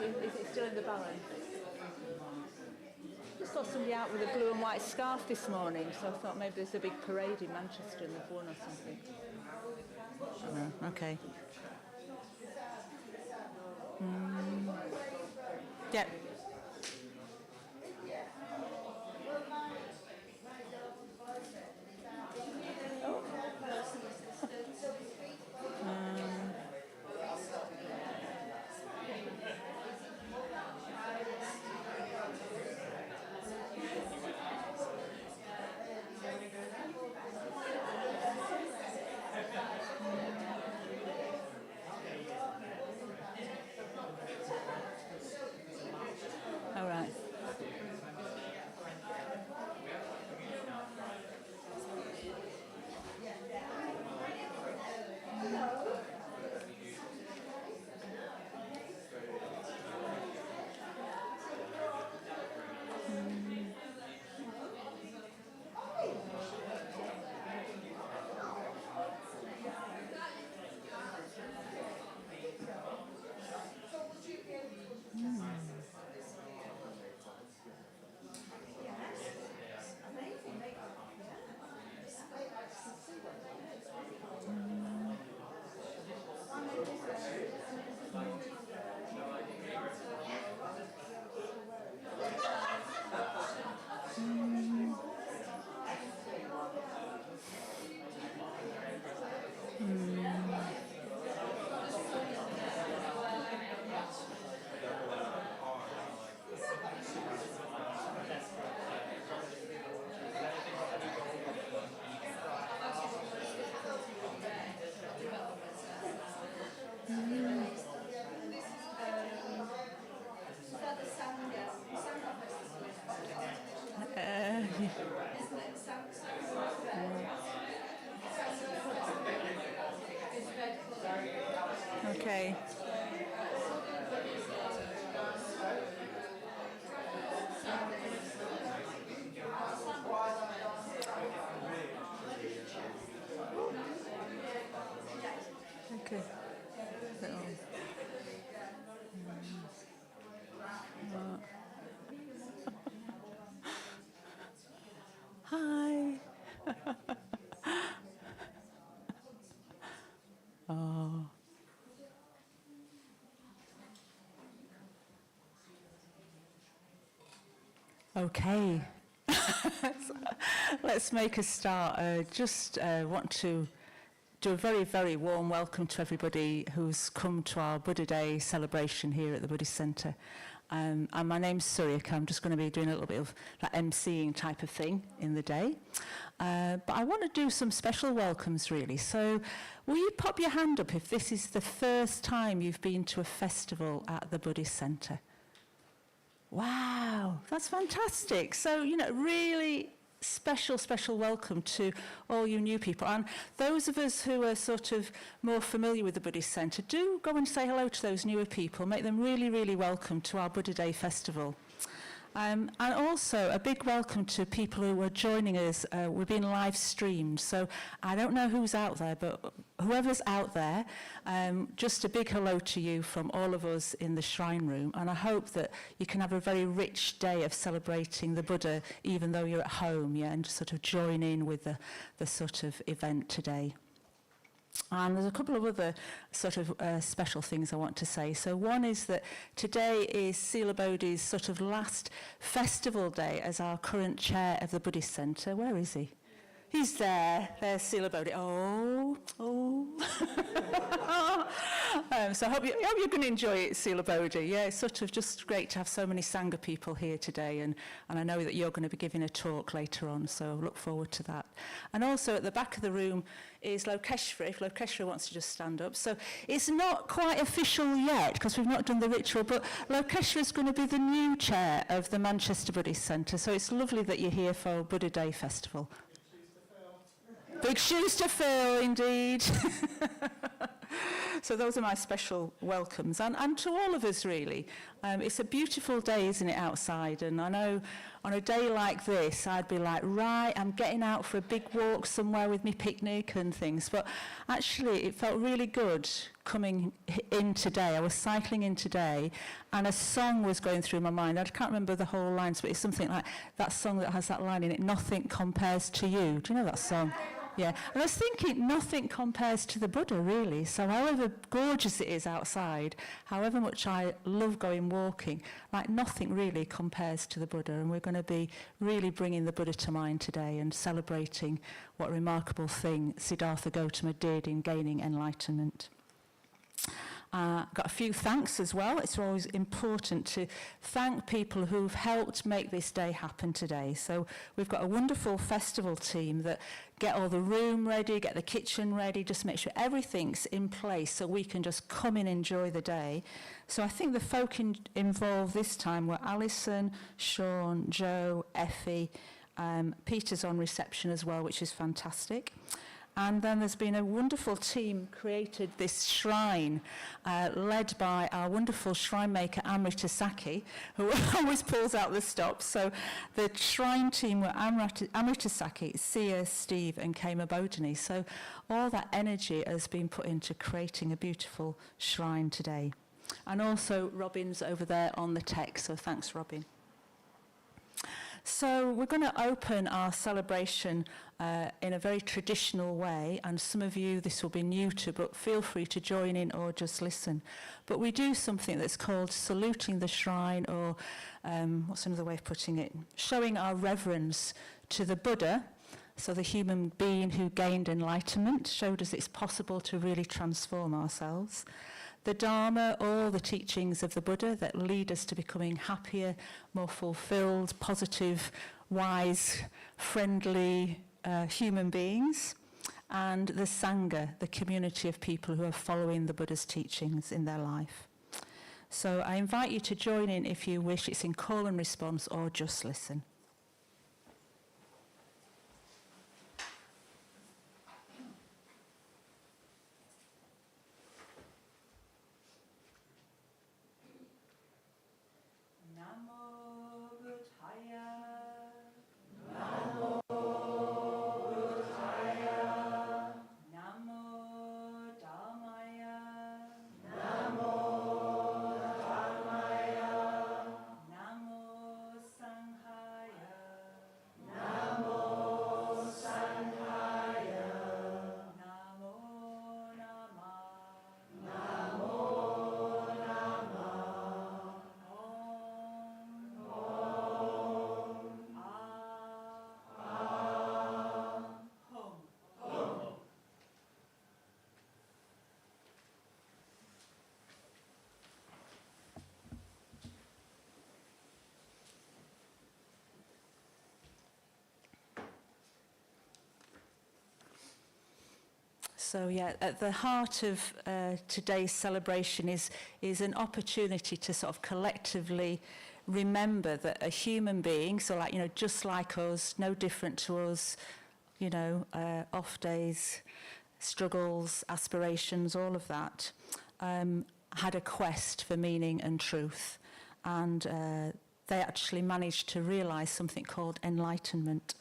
Is it still in the barren? Just saw somebody out with a blue and white scarf this morning, so I thought maybe there's a big parade in Manchester in the Vaughan or something. Oh, okay. Yeah. All right. Okay. Okay. Hi. Oh. Okay. Let's make a start. Just want to do a very, very warm welcome to everybody who's come to our Buddha Day celebration here at the Buddhist Centre. And my name's Suryaka. I'm just going to be doing a little bit of that emceeing type of thing in the day. But I want to do some special welcomes, really. So will you pop your hand up if this is the first time you've been to a festival at the Buddhist Centre? Wow, that's fantastic. So, really special welcome to all you new people. And those of us who are sort of more familiar with the Buddhist Centre, do go and say hello to those newer people. Make them really, really welcome to our Buddha Day festival. And also a big welcome to people who are joining us. We're being live streamed, so I don't know who's out there, but whoever's out there, just a big hello to you from all of us in the Shrine Room, and I hope that you can have a very rich day of celebrating the Buddha, even though you're at home, and just sort of join in with the sort of event today. And there's a couple of other sort of special things I want to say. So one is that today is Silabodhi's sort of last festival day as our current chair of the Buddhist Centre. Where is he? He's there. There's Silabodhi. Oh. So I hope you're going to enjoy it, Silabodhi. Yeah, it's sort of just great to have so many Sangha people here today, and I know that you're going to be giving a talk later on, so look forward to that. And also at the back of the room is Lokeshwari, if Lokeshwari wants to just stand up. So it's not quite official yet, because we've not done the ritual, but Lokeshwari is going to be the new chair of the Manchester Buddhist Centre, so it's lovely that you're here for Buddha Day Festival. Big shoes to fill, indeed. So those are my special welcomes. And to all of us, really. It's a beautiful day, isn't it, outside? And I know on a day like this, I'd be like, right, I'm getting out for a big walk somewhere with me picnic and things. But actually, it felt really good coming in today. I was cycling in today, and a song was going through my mind. I can't remember the whole lines, but it's something like that song that has that line in it, "Nothing compares to you." Do you know that song? Yeah, and I was thinking nothing compares to the Buddha, really. So however gorgeous it is outside, however much I love going walking, like nothing really compares to the Buddha. And we're going to be really bringing the Buddha to mind today and celebrating what a remarkable thing Siddhartha Gautama did in gaining enlightenment. Got a few thanks as well. It's always important to thank people who've helped make this day happen today. So we've got a wonderful festival team that get all the room ready, get the kitchen ready, just make sure everything's in place so we can just come and enjoy the day. So I think the folk involved this time were Alison, Sean, Joe, Effie, Peter's on reception as well, which is fantastic. And then there's been a wonderful team created this shrine, led by our wonderful shrine maker Amrita Saki, who always pulls out the stops. So the shrine team were Amrita Saki, Sia, Steve, and Kema Bodhani. So all that energy has been put into creating a beautiful shrine today. And also Robin's over there on the tech, so thanks, Robin. So we're going to open our celebration in a very traditional way, and some of you this will be new to, but feel free to join in or just listen. But we do something that's called saluting the shrine, or what's another way of putting it? Showing our reverence to the Buddha, so the human being who gained enlightenment, showed us it's possible to really transform ourselves. The Dharma, all the teachings of the Buddha that lead us to becoming happier, more fulfilled, positive, wise, friendly human beings. And the Sangha, the community of people who are following the Buddha's teachings in their life. So I invite you to join in if you wish. It's in call and response or just listen. So yeah, at the heart of today's celebration is an opportunity to sort of collectively remember that a human being, so like, just like us, no different to us, off days, struggles, aspirations, all of that, had a quest for meaning and truth. And they actually managed to realize something called enlightenment.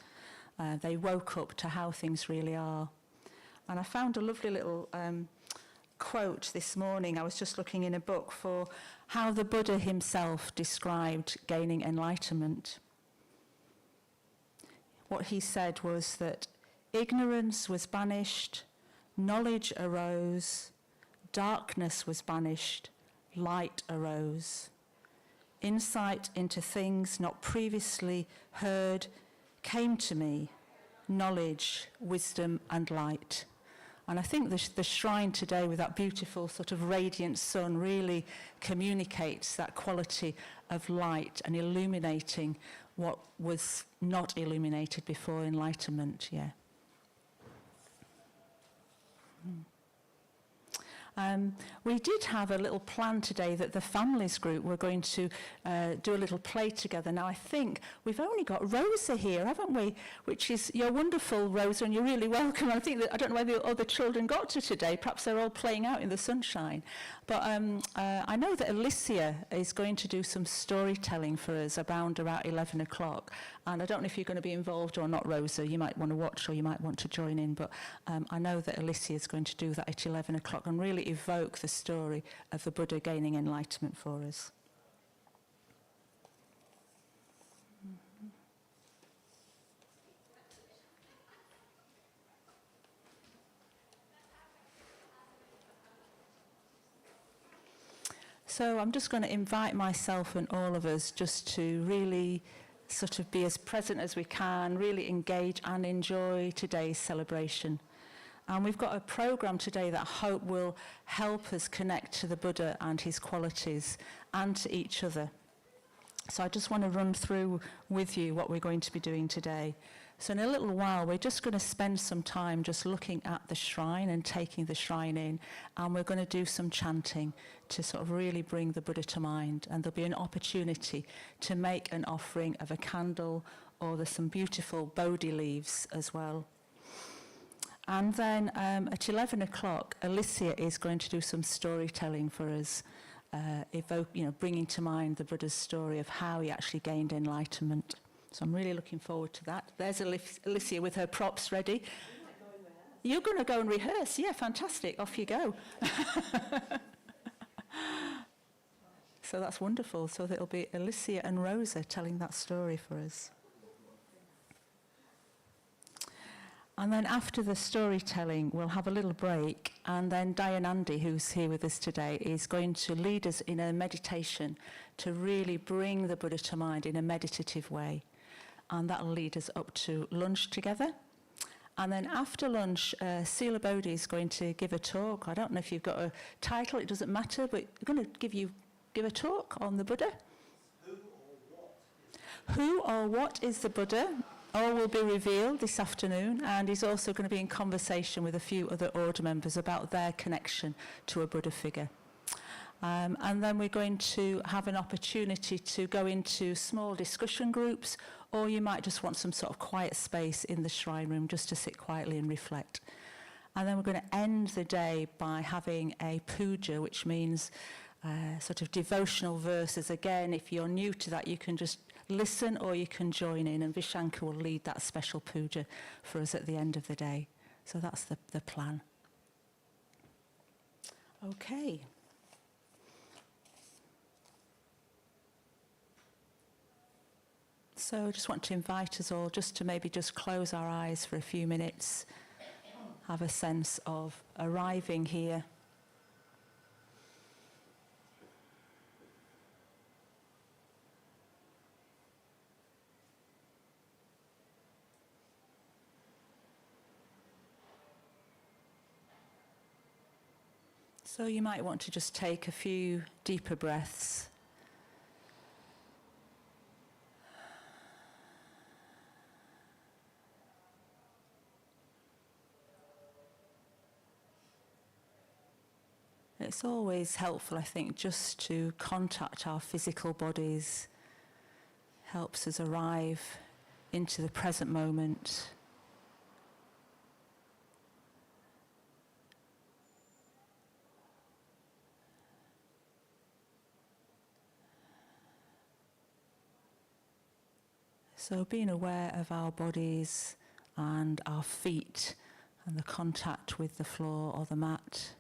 They woke up to how things really are. And I found a lovely little quote this morning. I was just looking in a book for how the Buddha himself described gaining enlightenment. What he said was that ignorance was banished, knowledge arose, darkness was banished, light arose. Insight into things not previously heard came to me, knowledge, wisdom, and light. And I think the shrine today with that beautiful sort of radiant sun really communicates that quality of light and illuminating what was not illuminated before enlightenment, yeah. We did have a little plan today that the families group were going to do a little play together. Now, I think we've only got Rosa here, haven't we? Which is, you're wonderful, Rosa, and you're really welcome. I think that, I don't know whether other children got to today. Perhaps they're all playing out in the sunshine. But I know that Alicia is going to do some storytelling for us around about 11 o'clock. And I don't know if you're going to be involved or not, Rosa. You might want to watch or you might want to join in. But I know that Alicia is going to do that at 11 o'clock and really evoke the story of the Buddha gaining enlightenment for us. So I'm just going to invite myself and all of us just to really sort of be as present as we can, really engage and enjoy today's celebration. And we've got a program today that I hope will help us connect to the Buddha and his qualities and to each other. So I just want to run through with you what we're going to be doing today. So in a little while, we're just going to spend some time just looking at the shrine and taking the shrine in. And we're going to do some chanting to sort of really bring the Buddha to mind. And there'll be an opportunity to make an offering of a candle, or there's some beautiful Bodhi leaves as well. And then at 11 o'clock, Alicia is going to do some storytelling for us, bringing to mind the Buddha's story of how he actually gained enlightenment. So I'm really looking forward to that. There's Alicia with her props ready. You're going to go and rehearse? Yeah, fantastic. Off you go. So that's wonderful. So it'll be Alicia and Rosa telling that story for us. And then after the storytelling, we'll have a little break. And then Dayanandi, who's here with us today, is going to lead us in a meditation to really bring the Buddha to mind in a meditative way. And that'll lead us up to lunch together. And then after lunch, Silabodhi is going to give a talk. I don't know if you've got a title, it doesn't matter, but we're going to give a talk on the Buddha. Who or what is the Buddha? All will be revealed this afternoon, and he's also going to be in conversation with a few other order members about their connection to a Buddha figure. And then we're going to have an opportunity to go into small discussion groups, or you might just want some sort of quiet space in the shrine room just to sit quietly and reflect. And then we're going to end the day by having a puja, which means sort of devotional verses. Again, if you're new to that, you can just listen or you can join in, and Vishankha will lead that special puja for us at the end of the day. So that's the plan. Okay. So I just want to invite us all just to maybe just close our eyes for a few minutes, have a sense of arriving here. So you might want to just take a few deeper breaths. It's always helpful, I think, just to contact our physical bodies. Helps us arrive into the present moment. So being aware of our bodies and our feet and the contact with the floor or the mat.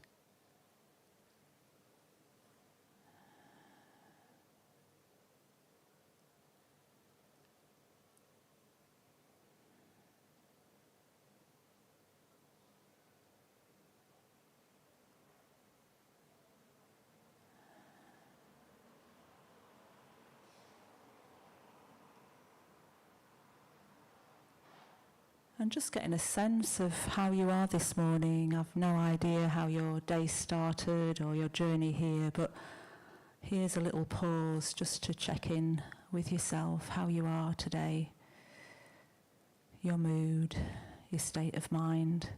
And just getting a sense of how you are this morning. I've no idea how your day started or your journey here, but here's a little pause just to check in with yourself, how you are today, your mood, your state of mind.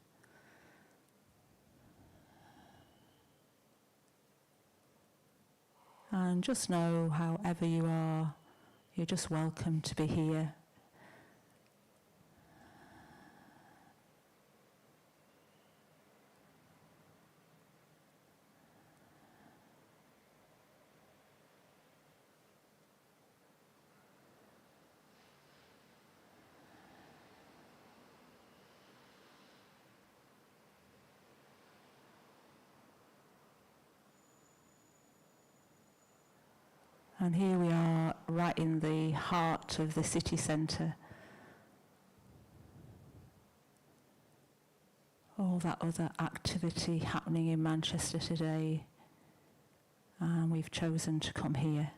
And just know, however you are, you're just welcome to be here. And here we are, right in the heart of the city centre. All that other activity happening in Manchester today, and we've chosen to come here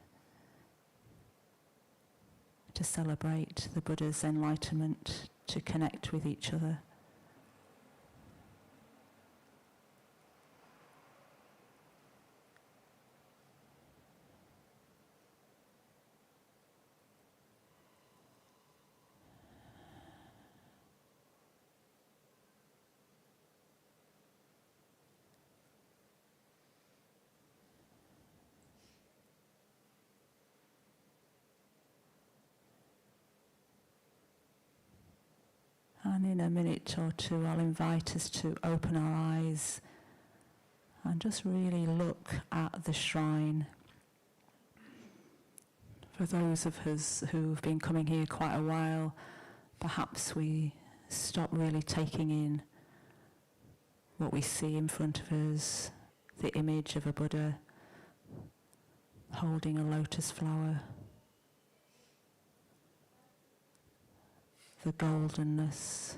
to celebrate the Buddha's enlightenment, to connect with each other. And in a minute or two, I'll invite us to open our eyes and just really look at the shrine. For those of us who've been coming here quite a while, perhaps we stop really taking in what we see in front of us, the image of a Buddha holding a lotus flower, the goldenness,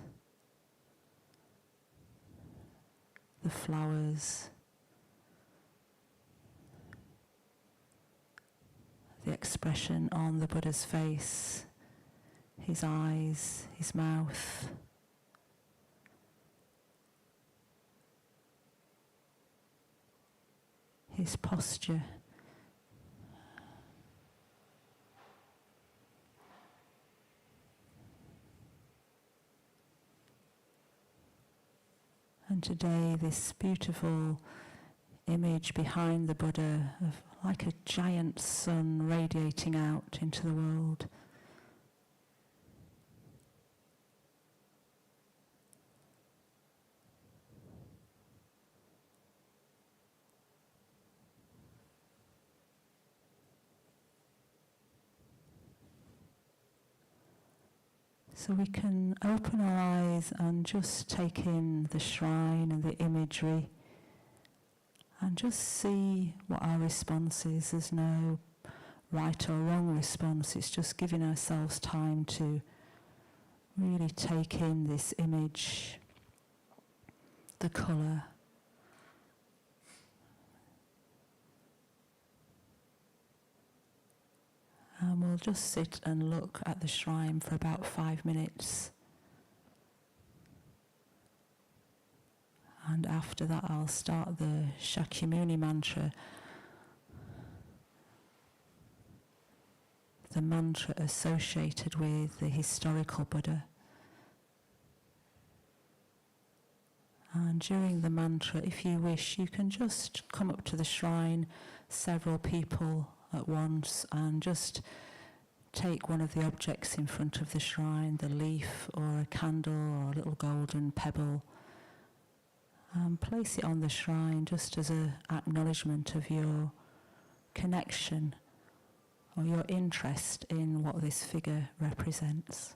the flowers, the expression on the Buddha's face, his eyes, his mouth. His posture. And today, this beautiful image behind the Buddha of like a giant sun radiating out into the world. So we can open our eyes and just take in the shrine and the imagery and just see what our response is. There's no right or wrong response. It's just giving ourselves time to really take in this image, the colour. And we'll just sit and look at the shrine for about 5 minutes. And after that, I'll start the Shakyamuni mantra, the mantra associated with the historical Buddha. And during the mantra, if you wish, you can just come up to the shrine, several people at once, and just take one of the objects in front of the shrine, the leaf or a candle or a little golden pebble, and place it on the shrine just as an acknowledgement of your connection or your interest in what this figure represents.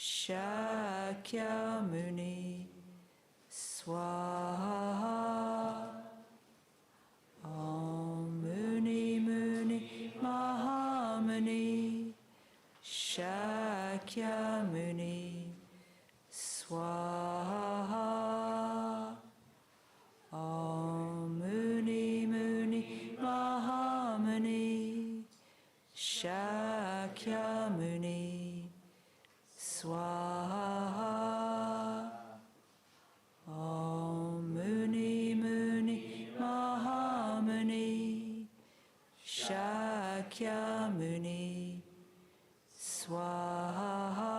Shakyamuni Swaha. Om Muni Muni Mahamuni Shakyamuni Swaha. Om Muni Muni Mahamuni Shakyamuni Swaha. Om Muni Muni Mahamuni Shakyamuni Swaha.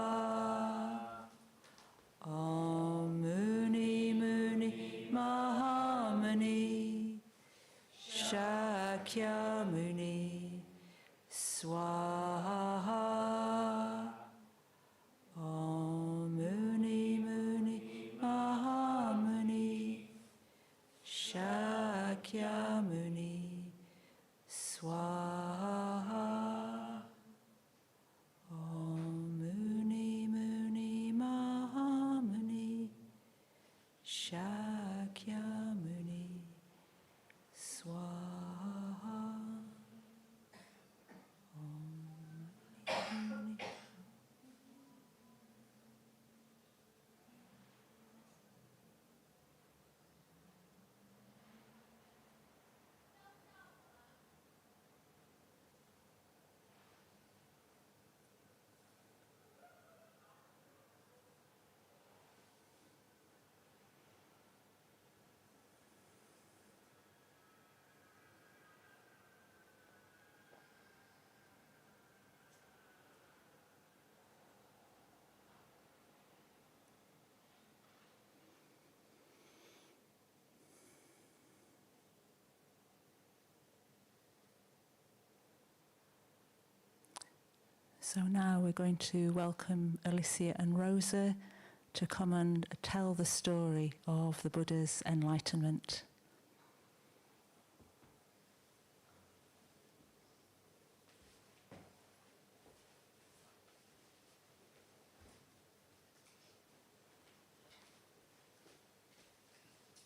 Om Muni Muni Mahamuni Shakyamuni Swaha. Om Muni Muni Mahamuni Shakyamuni Swaha. Om Muni Muni Mahamuni Shakyamuni Swaha. So now we're going to welcome Alicia and Rosa to come and tell the story of the Buddha's enlightenment.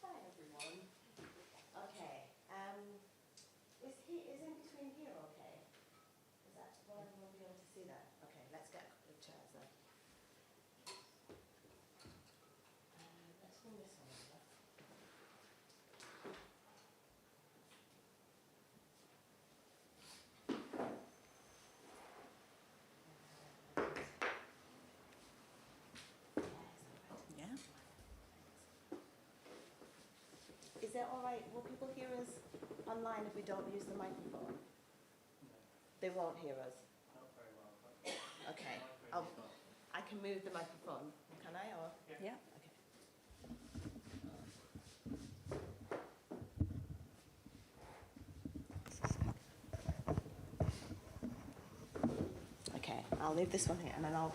Hi everyone. Okay, is in between here okay? Is that, will everyone be able to see that? Okay, let's get a couple of chairs then. Let's bring this one over. Yeah. Is it alright, will people hear us online if we don't use the microphone? They won't hear us? Not very well. Okay, I can move the microphone, can I, or? Yeah. Okay, I'll leave this one here and then I'll...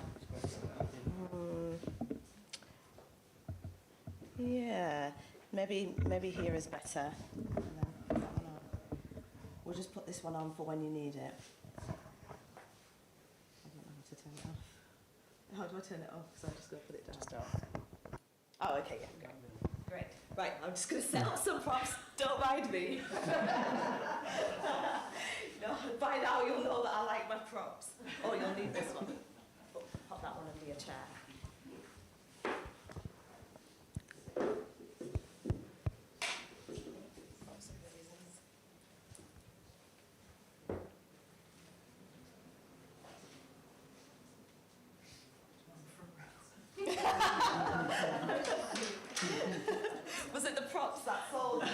yeah, maybe here is better. And then put that one on. We'll just put this one on for when you need it. I don't know how to turn it off. How do I turn it off? Because I'm just going to put it down. Just out. Oh, okay, yeah, great. Right, I'm just going to set up some props. Don't mind me. No, by now you'll know that I like my props. Oh, you'll need this one. Pop that one under your chair. Was it the props that sold you?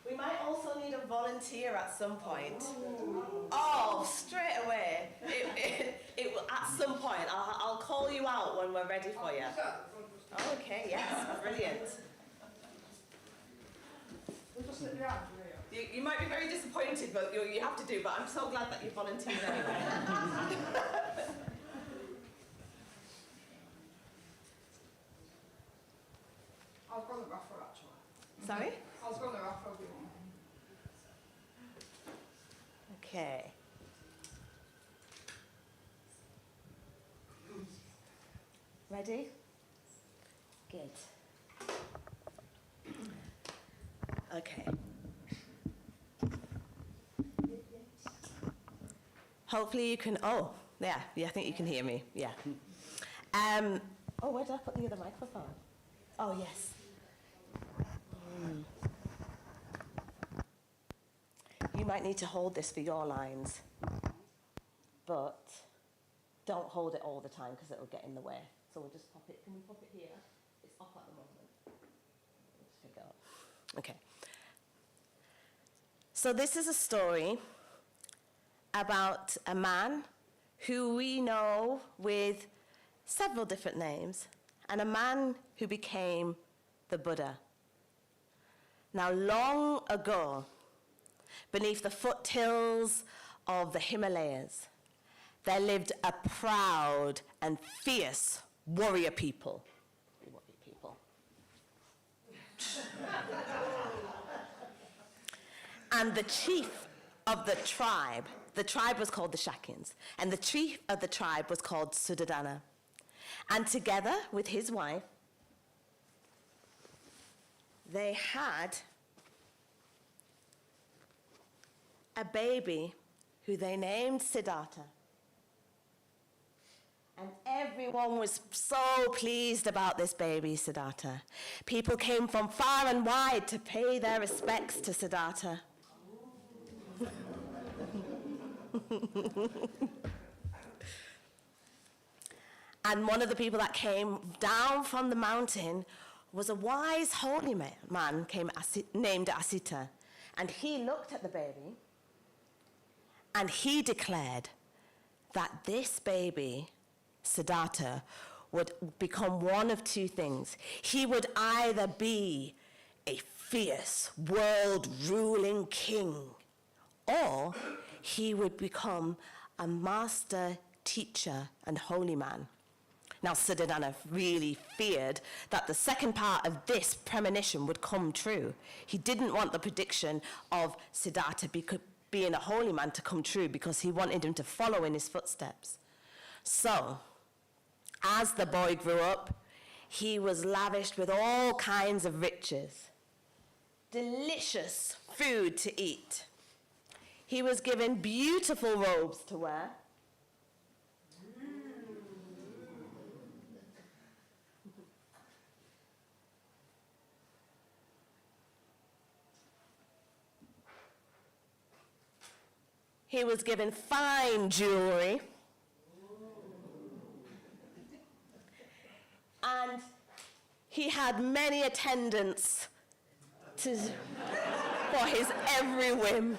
We might also need a volunteer at some point. Oh, straight away. It will, at some point. I'll call you out when we're ready for you. Okay, yes, brilliant. You might be very disappointed, but you have to do. But I'm so glad that you volunteered anyway. I was going to Rafa actually. Sorry? I was going to Rafa. Okay. ready? Good. Okay. Hopefully you can, yeah, I think you can hear me, yeah. Where did I put the other microphone? Oh, yes. You might need to hold this for your lines, but don't hold it all the time because it'll get in the way. So we'll just pop it, can we pop it here? It's up at the moment. We'll just pick it up. Okay. So this is a story about a man who we know with several different names, and a man who became the Buddha. Now, long ago, beneath the foothills of the Himalayas, there lived a proud and fierce warrior people. And the chief of the tribe was called the Shakyans, and the chief of the tribe was called Suddhodana. And together with his wife, they had a baby who they named Siddhartha. And everyone was so pleased about this baby, Siddhartha. People came from far and wide to pay their respects to Siddhartha. And one of the people that came down from the mountain was a wise, holy man named Asita. And he looked at the baby, and he declared that this baby, Siddhartha, would become one of two things. He would either be a fierce, world-ruling king, or he would become a master teacher and holy man. Now, Suddhodana really feared that the second part of this premonition would come true. He didn't want the prediction of Siddhartha being a holy man to come true because he wanted him to follow in his footsteps. So, as the boy grew up, he was lavished with all kinds of riches, delicious food to eat. He was given beautiful robes to wear. He was given fine jewelry. And he had many attendants for his every whim.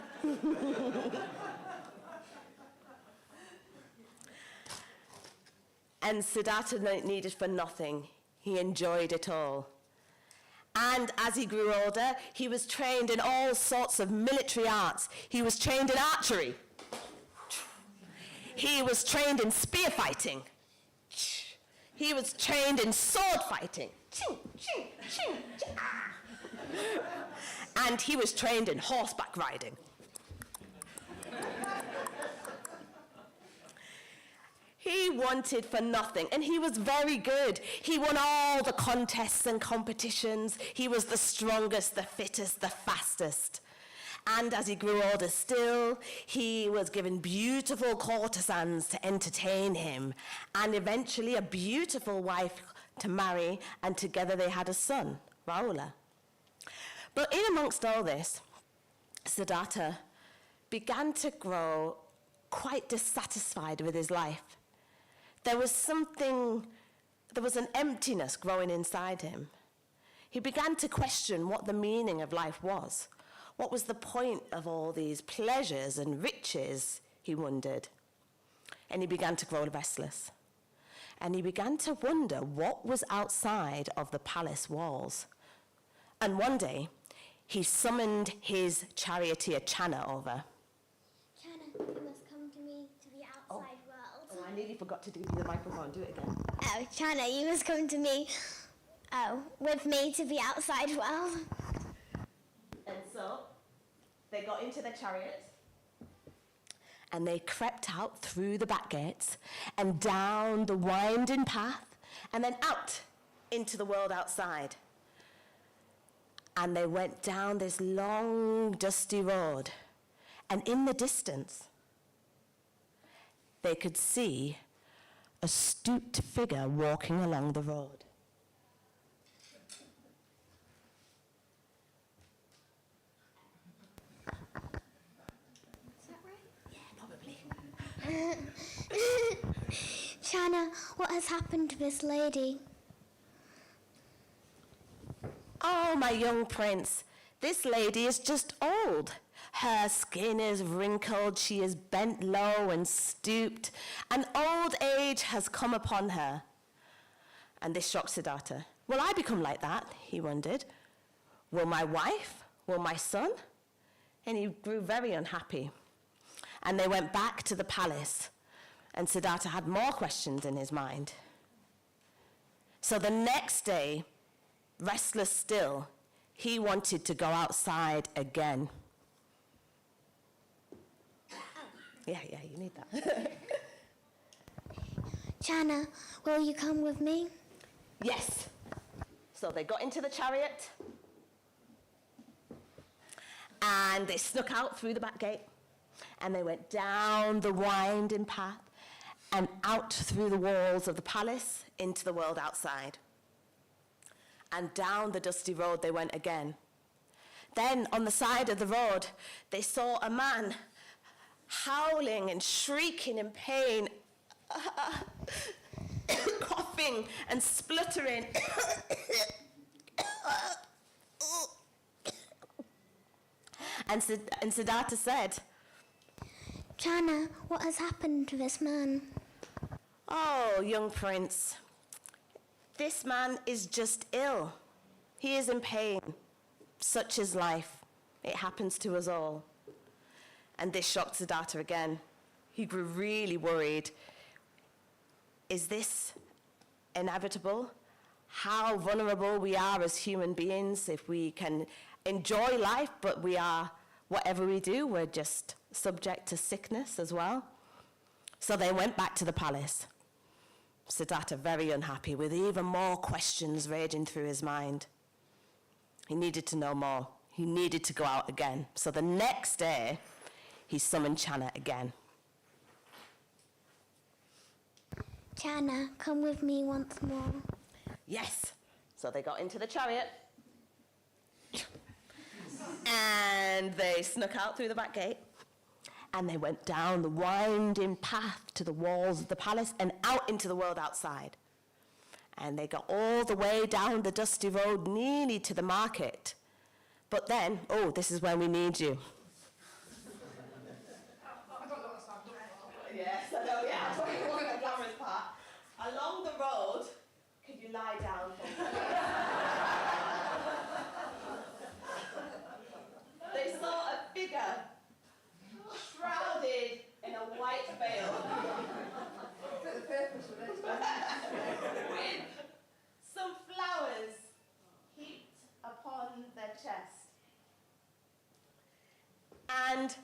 And Siddhartha needed for nothing. He enjoyed it all. And as he grew older, he was trained in all sorts of military arts. He was trained in archery. He was trained in spear fighting. He was trained in sword fighting. And he was trained in horseback riding. He wanted for nothing, and he was very good. He won all the contests and competitions. He was the strongest, the fittest, the fastest. And as he grew older still, he was given beautiful courtesans to entertain him, and eventually a beautiful wife to marry, and together they had a son, Rahula. But in amongst all this, Siddhartha began to grow quite dissatisfied with his life. There was an emptiness growing inside him. He began to question what the meaning of life was. What was the point of all these pleasures and riches, he wondered. And he began to grow restless. And he began to wonder what was outside of the palace walls. And one day, he summoned his charioteer Channa over. Channa, you must come to me to the outside world. Oh, I nearly forgot to give you the microphone. Do it again. Oh, Channa, you must come to me, with me to the outside world. And so, they got into their chariot, and they crept out through the back gates and down the winding path and then out into the world outside. And they went down this long, dusty road. And in the distance, they could see a stooped figure walking along the road. Is that right? Yeah, probably. Chana, what has happened to this lady? Oh, my young prince, this lady is just old. Her skin is wrinkled, she is bent low and stooped, and old age has come upon her. And this shocked Siddhartha. Will I become like that? He wondered. Will my wife? Will my son? And he grew very unhappy. And they went back to the palace, and Siddhartha had more questions in his mind. So the next day, restless still, he wanted to go outside again. Yeah, you need that. Chana, will you come with me? Yes. So they got into the chariot, and they snuck out through the back gate, and they went down the winding path and out through the walls of the palace into the world outside. And down the dusty road they went again. Then on the side of the road, they saw a man howling and shrieking in pain, coughing and spluttering. And Siddhartha said, Chana, what has happened to this man? "Oh, young prince, this man is just ill. He is in pain. Such is life. It happens to us all." And this shocked Siddhartha again. He grew really worried. Is this inevitable? How vulnerable we are as human beings if we can enjoy life, but we are, whatever we do, we're just subject to sickness as well. So they went back to the palace. Siddhartha very unhappy, with even more questions raging through his mind. He needed to know more. He needed to go out again. So the next day, he summoned Chana again. Chana, come with me once more. Yes. So they got into the chariot. And they snuck out through the back gate. And they went down the winding path to the walls of the palace and out into the world outside. And they got all the way down the dusty road, nearly to the market. But then, oh, this is when we need you. Yes, I know, yeah. The glamorous part. Along the road, could you lie down for me? They saw a figure shrouded in a white veil. With some flowers heaped upon their chest. And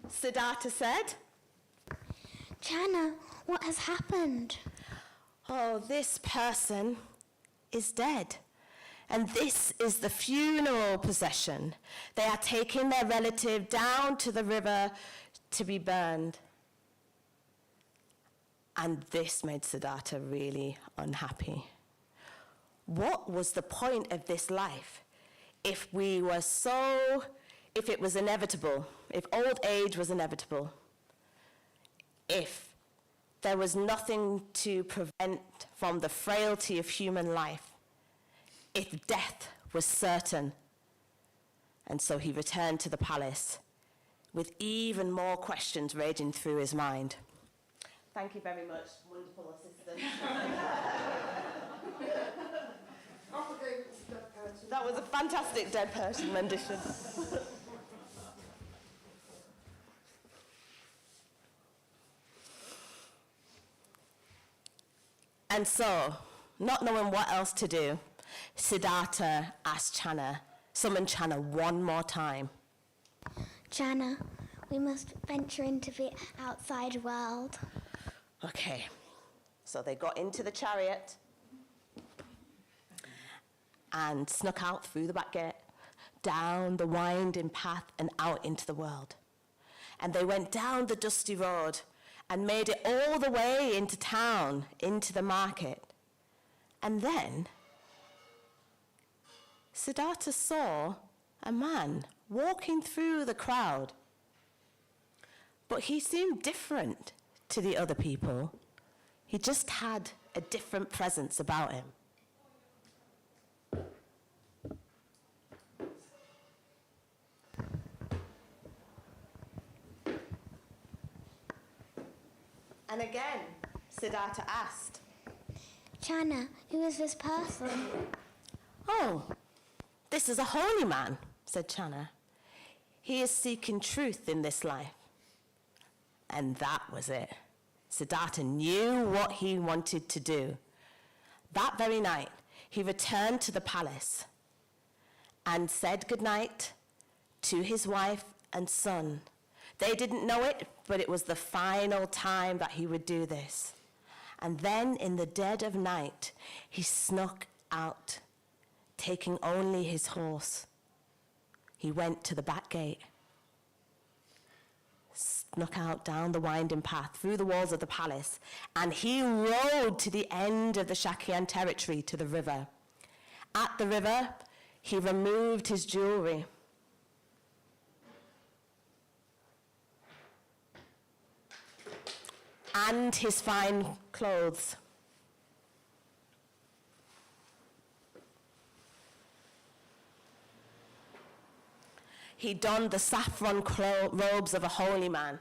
Siddhartha said, Chana, what has happened? "Oh, this person is dead. And this is the funeral procession. They are taking their relative down to the river to be burned." And this made Siddhartha really unhappy. What was the point of this life if it was inevitable, if old age was inevitable, if there was nothing to prevent from the frailty of human life, if death was certain? And so he returned to the palace with even more questions raging through his mind. Thank you very much, wonderful assistant. That was a fantastic dead person rendition. And so, not knowing what else to do, Siddhartha summoned Chana one more time. Chana, we must venture into the outside world. Okay, So they got into the chariot and snuck out through the back gate, down the winding path and out into the world. And they went down the dusty road and made it all the way into town, into the market. And then Siddhartha saw a man walking through the crowd. But he seemed different to the other people. He just had a different presence about him. And again, Siddhartha asked, Chana, who is this person? "Oh, this is a holy man," said Channa. "He is seeking truth in this life." And that was it. Siddhartha knew what he wanted to do. That very night, he returned to the palace and said goodnight to his wife and son. They didn't know it, but it was the final time that he would do this. And then in the dead of night, he snuck out, taking only his horse. He went to the back gate, snuck out down the winding path, through the walls of the palace, and he rode to the end of the Shakyan territory to the river. At the river, he removed his jewelry. And his fine clothes. He donned the saffron robes of a holy man.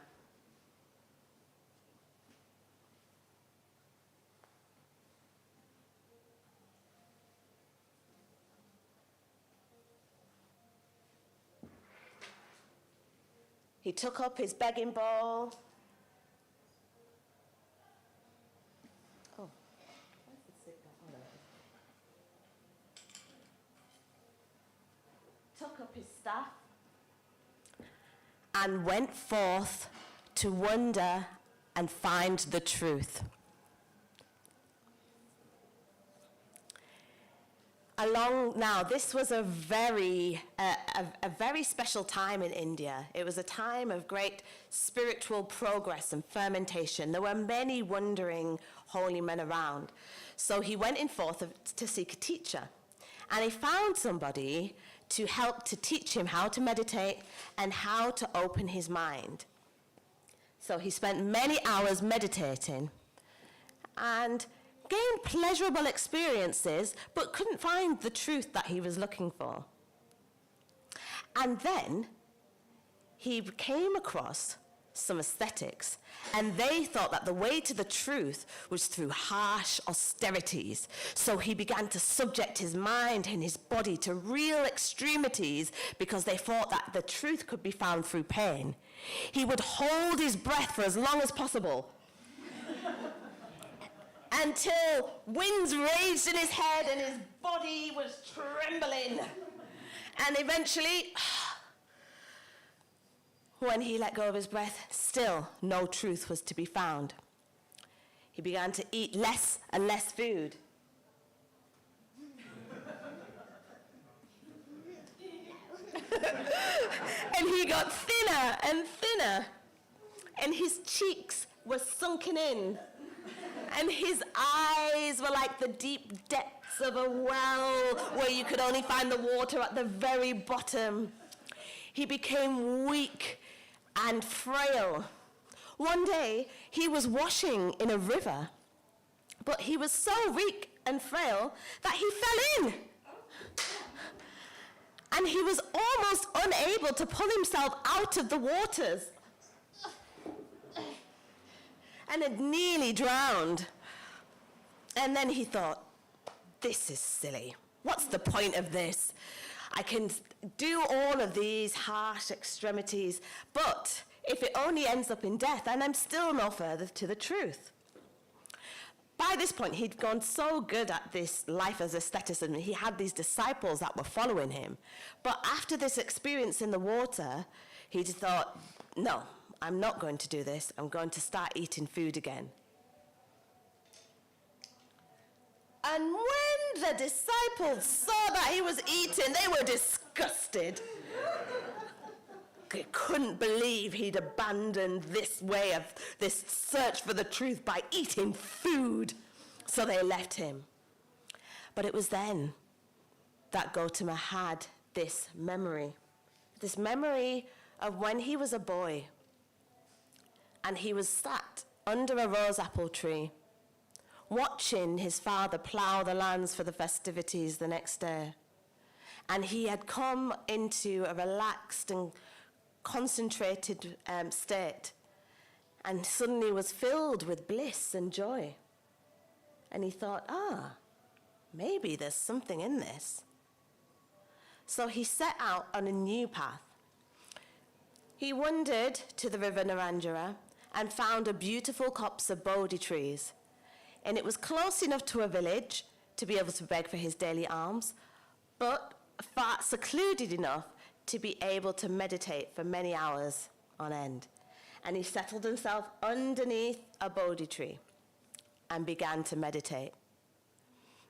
He took up his begging bowl. Took up his staff and went forth to wander and find the truth. Now, this was a very special time in India. It was a time of great spiritual progress and fermentation. There were many wandering holy men around. So he went in forth to seek a teacher. And he found somebody to help to teach him how to meditate and how to open his mind. So he spent many hours meditating and gained pleasurable experiences, but couldn't find the truth that he was looking for. And then he came across some ascetics, and they thought that the way to the truth was through harsh austerities. So he began to subject his mind and his body to real extremities because they thought that the truth could be found through pain. He would hold his breath for as long as possible until winds raged in his head and his body was trembling. And eventually, when he let go of his breath, still no truth was to be found. He began to eat less and less food. And he got thinner and thinner. And his cheeks were sunken in. And his eyes were like the deep depths of a well where you could only find the water at the very bottom. He became weak and frail. One day, he was washing in a river, but he was so weak and frail that he fell in. And he was almost unable to pull himself out of the waters and had nearly drowned. And then he thought, this is silly. What's the point of this? I can do all of these harsh extremities, but if it only ends up in death, then I'm still no further to the truth. By this point, he'd gone so good at this life as asceticism, he had these disciples that were following him. But after this experience in the water, he just thought, no, I'm not going to do this. I'm going to start eating food again. And when the disciples saw that he was eating, they were disgusted. They couldn't believe he'd abandoned this way of this search for the truth by eating food. So they left him. But it was then that Gautama had this memory of when he was a boy and he was sat under a rose apple tree watching his father plough the lands for the festivities the next day. And he had come into a relaxed and concentrated state and suddenly was filled with bliss and joy. And he thought, maybe there's something in this. So he set out on a new path. He wandered to the river Narandjara and found a beautiful copse of Bodhi trees. And it was close enough to a village to be able to beg for his daily alms, but far secluded enough to be able to meditate for many hours on end. And he settled himself underneath a Bodhi tree and began to meditate.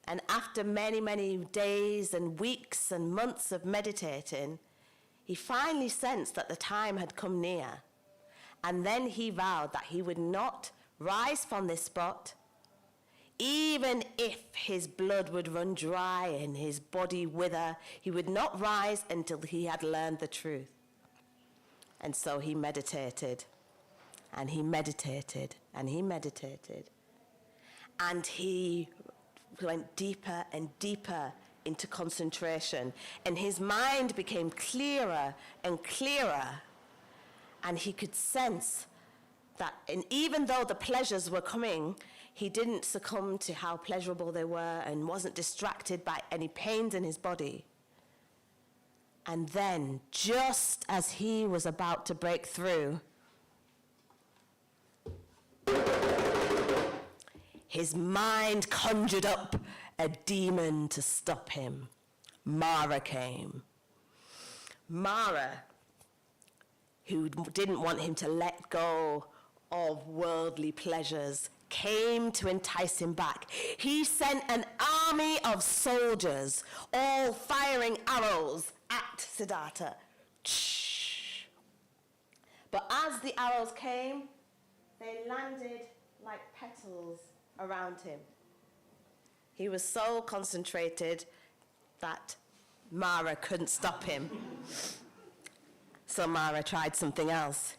And after many, many days and weeks and months of meditating, he finally sensed that the time had come near. And then he vowed that he would not rise from this spot, even if his blood would run dry and his body wither. He would not rise until he had learned the truth. And so he meditated, and he meditated, and he meditated. And he went deeper and deeper into concentration, and his mind became clearer and clearer, and he could sense that, and even though the pleasures were coming, he didn't succumb to how pleasurable they were and wasn't distracted by any pains in his body. And then, just as he was about to break through, his mind conjured up a demon to stop him. Mara came. Mara, who didn't want him to let go of worldly pleasures, came to entice him back. He sent an army of soldiers, all firing arrows at Siddhartha. But as the arrows came, they landed like petals around him. He was so concentrated that Mara couldn't stop him. So Mara tried something else.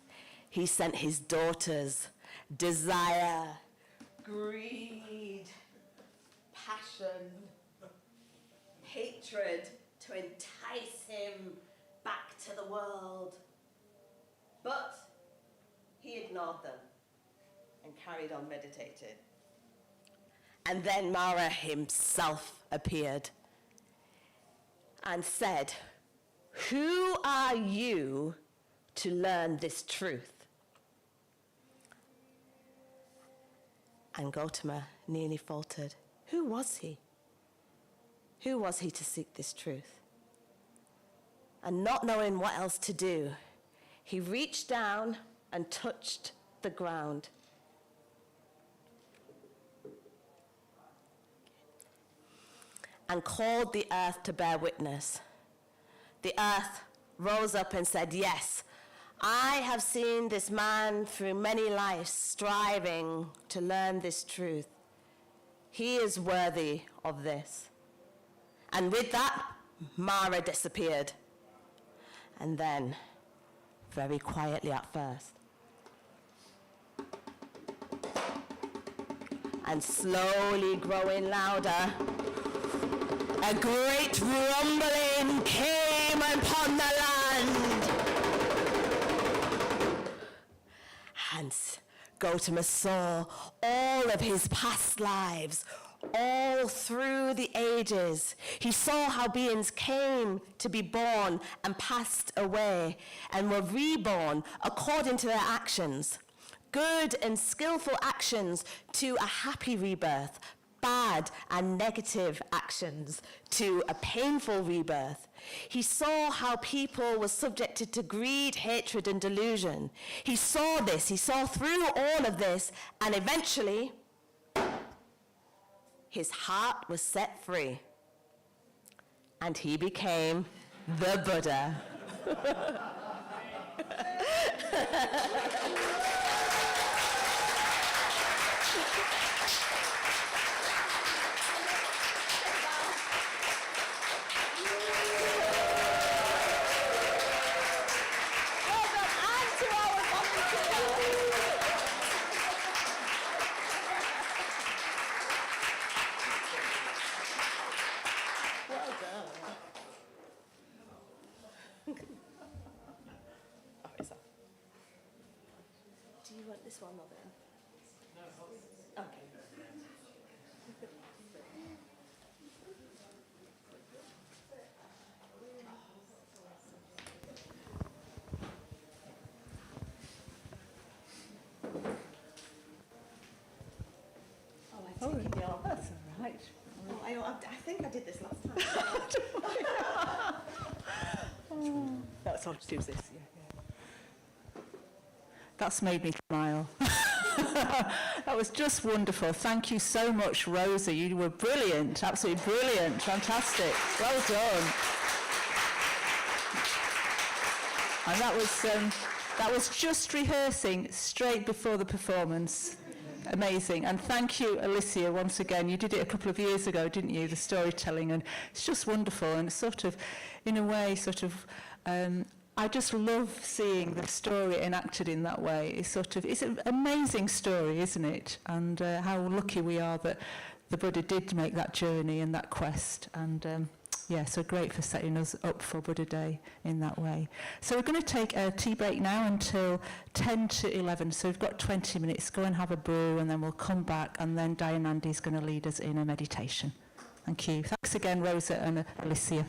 He sent his daughters, desire, greed, passion, hatred, to entice him back to the world. But he ignored them and carried on meditating. And then Mara himself appeared and said, "Who are you to learn this truth?" And Gautama nearly faltered. Who was he? Who was he to seek this truth? And not knowing what else to do, he reached down and touched the ground. And called the earth to bear witness. The earth rose up and said, "Yes, I have seen this man through many lives striving to learn this truth. He is worthy of this." And with that, Mara disappeared. And then, very quietly at first, and slowly growing louder, a great rumbling came upon the land. And Gautama saw all of his past lives, all through the ages. He saw how beings came to be born and passed away and were reborn according to their actions. Good and skillful actions to a happy rebirth, bad and negative actions to a painful rebirth. He saw how people were subjected to greed, hatred, and delusion. He saw this, he saw through all of this, and eventually his heart was set free, and he became the Buddha. Do you want this one, Robin? No. Okay. Oh, I take it your... That's all right. Oh, I think I did this last time. That's all to do with this, yeah. That's made me smile. That was just wonderful. Thank you so much, Rosa. You were brilliant, absolutely brilliant, fantastic. Well done. And that was just rehearsing straight before the performance. Amazing. And thank you, Alicia, once again. You did it a couple of years ago, didn't you, the storytelling, and it's just wonderful. And it's sort of, in a way, I just love seeing the story enacted in that way. It's an amazing story, isn't it? And how lucky we are that the Buddha did make that journey and that quest. And so great for setting us up for Buddha Day in that way. So we're going to take a tea break now until 10 to 11. So we've got 20 minutes. Go and have a brew, and then we'll come back, and then Dayanandi's going to lead us in a meditation. Thank you. Thanks again, Rosa and Alicia.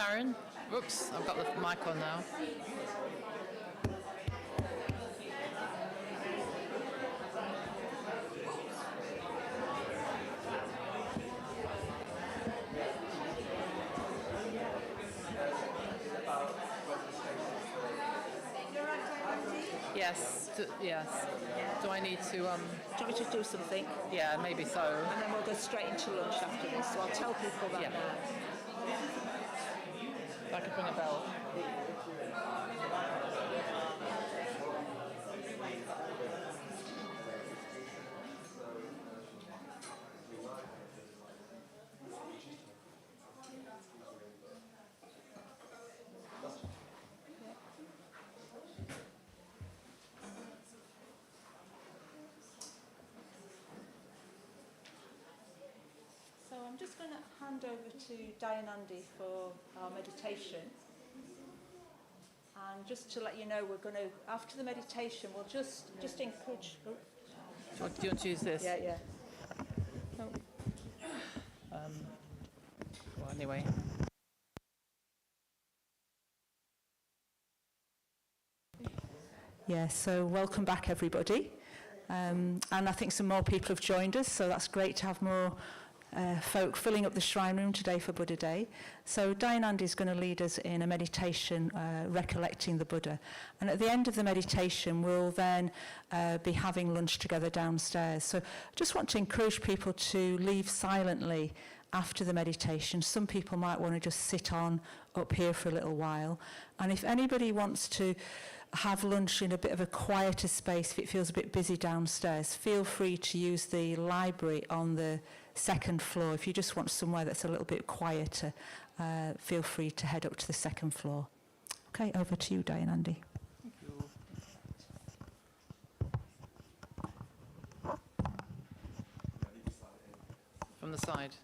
Marion. Oops, I've got the mic on now. Yes, yes. Do I need to, Do you want me to do something? yeah, maybe so. And then we'll go straight into lunch after this. So I'll tell people that Yeah. now. If I could bring a bell. So I'm just going to hand over to Dayanandi for our meditation. And just to let you know, we're going to, after the meditation, we'll just encourage... Oh. Do you want to use this? Yeah. Oh. Well, anyway. Yeah, so welcome back, everybody. And I think some more people have joined us, so that's great to have more folk filling up the shrine room today for Buddha Day. So Dayanandi is going to lead us in a meditation recollecting the Buddha. And at the end of the meditation, we'll then be having lunch together downstairs. So I just want to encourage people to leave silently after the meditation. Some people might want to just sit on up here for a little while. And if anybody wants to have lunch in a bit of a quieter space, if it feels a bit busy downstairs, feel free to use the library on the second floor. If you just want somewhere that's a little bit quieter, feel free to head up to the second floor. Okay, over to you, Dayanandi. Thank you. From the side.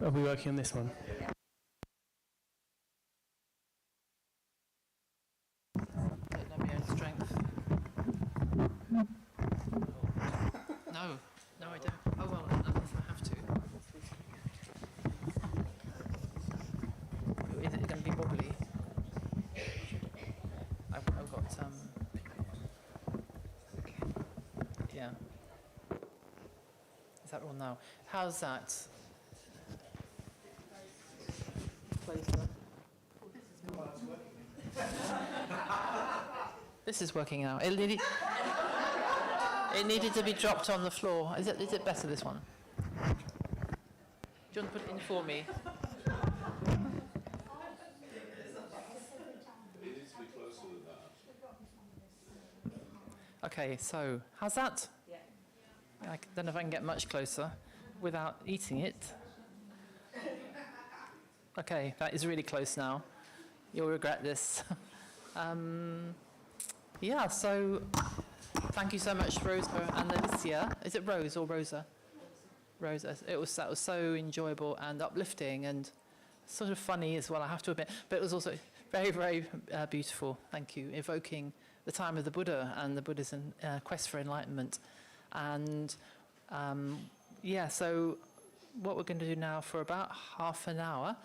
Are we working on this one? Don't know my own strength. No, I don't. Oh well, unless I have to. Is it going to be wobbly? I've got yeah. Is that all now? How's that? This is working now. It needed to be dropped on the floor. Is it better, this one? Do you want to put it in for me? Okay, so how's that? Yeah. I don't know if I can get much closer without eating it. Okay, that is really close now. You'll regret this. Yeah, so thank you so much, Rosa and Alicia. Is it Rose or Rosa? Rosa. That was so enjoyable and uplifting and sort of funny as well, I have to admit. But it was also very, very beautiful. Thank you. Evoking the time of the Buddha and the Buddha's quest for enlightenment. And yeah, so what we're going to do now for about half an hour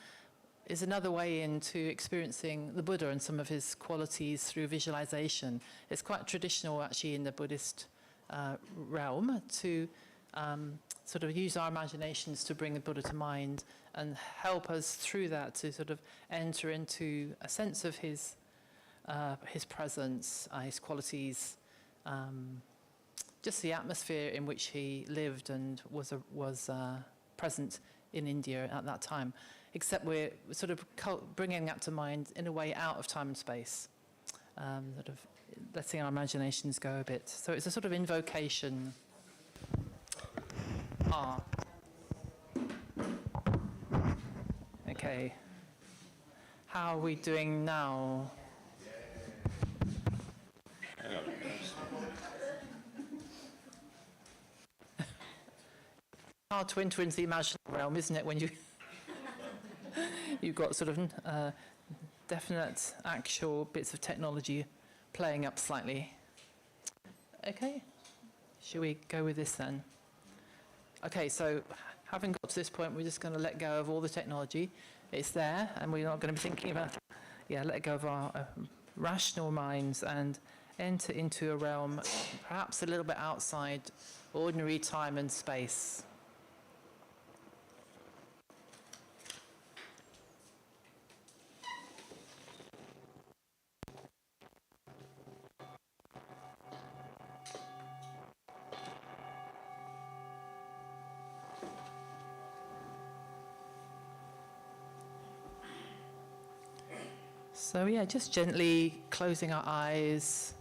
is another way into experiencing the Buddha and some of his qualities through visualization. It's quite traditional, actually, in the Buddhist realm to sort of use our imaginations to bring the Buddha to mind and help us through that to sort of enter into a sense of his presence, his qualities, just the atmosphere in which he lived and was present in India at that time. Except we're sort of bringing that to mind in a way out of time and space, sort of letting our imaginations go a bit. So it's a sort of invocation. how are we doing now? Hard to enter into the imaginary realm, isn't it, when you've got sort of definite actual bits of technology playing up slightly. Okay, shall we go with this then? Okay, so having got to this point, we're just going to let go of all the technology. It's there, and we're not going to be thinking about, let go of our rational minds and enter into a realm perhaps a little bit outside ordinary time and space. So just gently closing our eyes.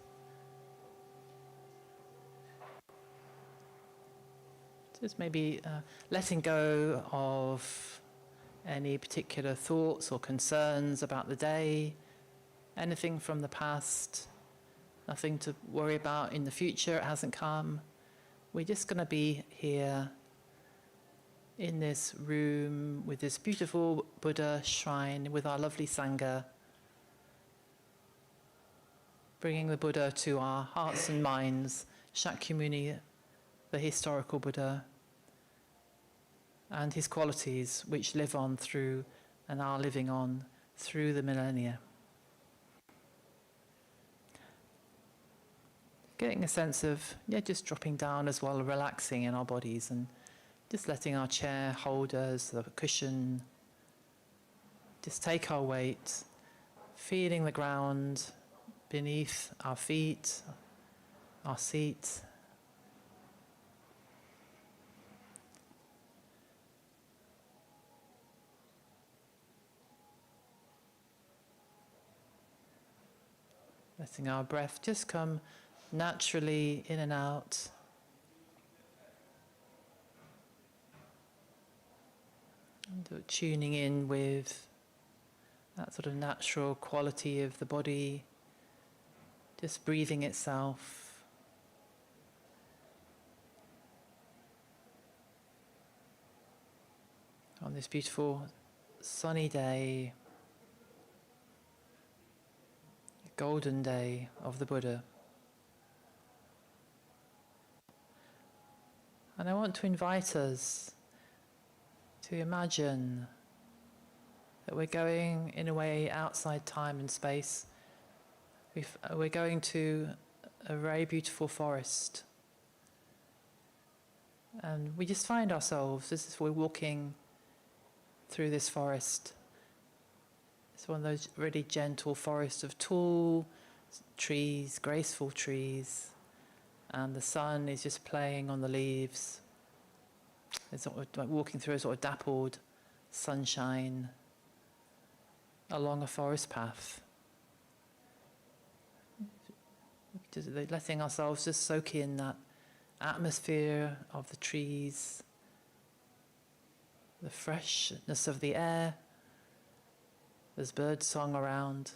Just maybe letting go of any particular thoughts or concerns about the day, anything from the past, nothing to worry about in the future, it hasn't come. We're just going to be here in this room with this beautiful Buddha shrine with our lovely Sangha, bringing the Buddha to our hearts and minds, Shakyamuni, the historical Buddha, and his qualities which live on through and are living on through the millennia. Getting a sense of, just dropping down as well, relaxing in our bodies and just letting our chair hold us, the cushion, just take our weight, feeling the ground beneath our feet, our seat. Letting our breath just come naturally in and out. And tuning in with that sort of natural quality of the body, just breathing itself. On this beautiful sunny day, golden day of the Buddha. And I want to invite us to imagine that we're going in a way outside time and space. We're going to a very beautiful forest. And we just find ourselves, we're walking through this forest. It's one of those really gentle forests of tall trees, graceful trees, and the sun is just playing on the leaves. It's sort of like walking through a sort of dappled sunshine along a forest path. Just letting ourselves just soak in that atmosphere of the trees, the freshness of the air. There's bird song around.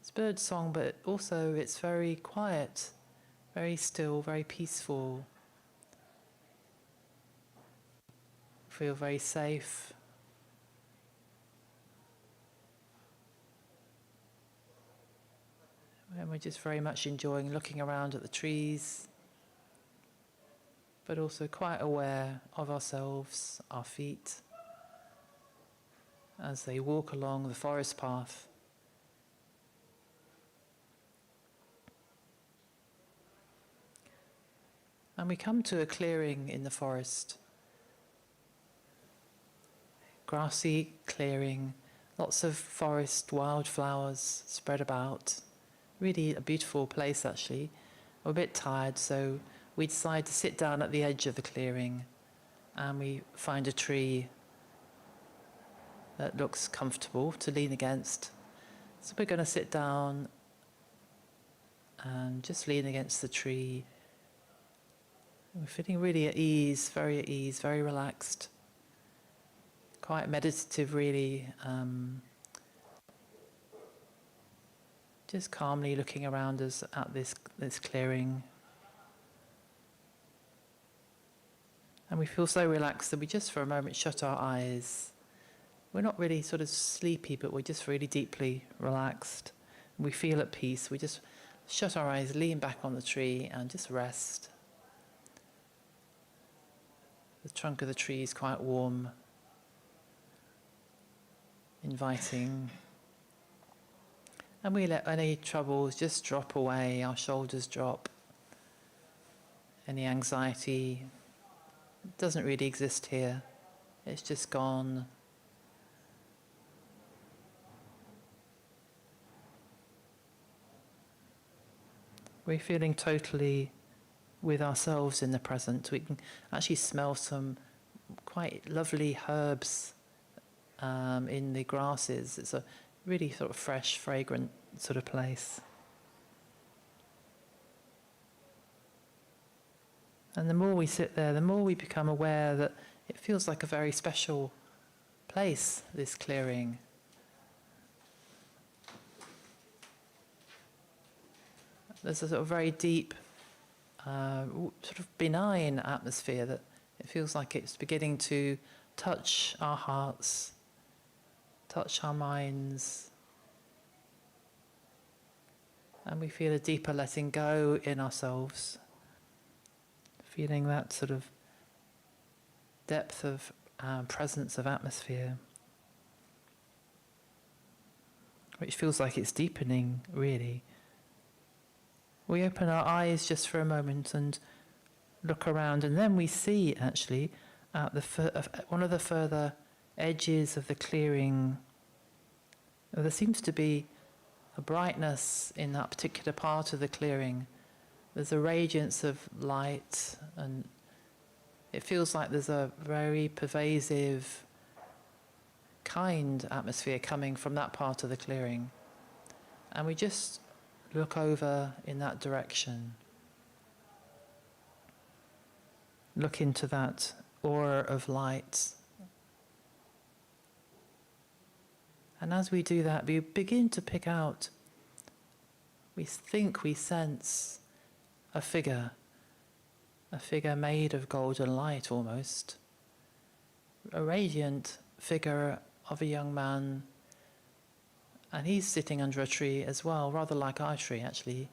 It's bird song, but also it's very quiet, very still, very peaceful. Feel very safe. And we're just very much enjoying looking around at the trees, but also quite aware of ourselves, our feet, as they walk along the forest path. And we come to a clearing in the forest. Grassy clearing, lots of forest wildflowers spread about. Really a beautiful place actually. We're a bit tired, so we decide to sit down at the edge of the clearing and we find a tree that looks comfortable to lean against. So we're going to sit down and just lean against the tree. We're feeling really at ease, very relaxed. quite meditative, really. Just calmly looking around us at this clearing. And we feel so relaxed that we just for a moment shut our eyes. We're not really sort of sleepy, but we're just really deeply relaxed. We feel at peace. We just shut our eyes, lean back on the tree and just rest. The trunk of the tree is quite warm, inviting. And we let any troubles just drop away, our shoulders drop. Any anxiety doesn't really exist here. It's just gone. We're feeling totally with ourselves in the present. We can actually smell some quite lovely herbs in the grasses. It's a really sort of fresh, fragrant sort of place. And the more we sit there, the more we become aware that it feels like a very special place, this clearing. There's a sort of very deep, sort of benign atmosphere that it feels like it's beginning to touch our hearts, touch our minds. And we feel a deeper letting go in ourselves. Feeling that sort of depth of presence of atmosphere, which feels like it's deepening, really. We open our eyes just for a moment and look around, and then we see, actually, at one of the further edges of the clearing, there seems to be a brightness in that particular part of the clearing. There's a radiance of light, and it feels like there's a very pervasive, kind atmosphere coming from that part of the clearing. And we just look over in that direction. Look into that aura of light. And as we do that, we begin to pick out, we think we sense a figure made of golden light almost, a radiant figure of a young man, and he's sitting under a tree as well, rather like our tree actually.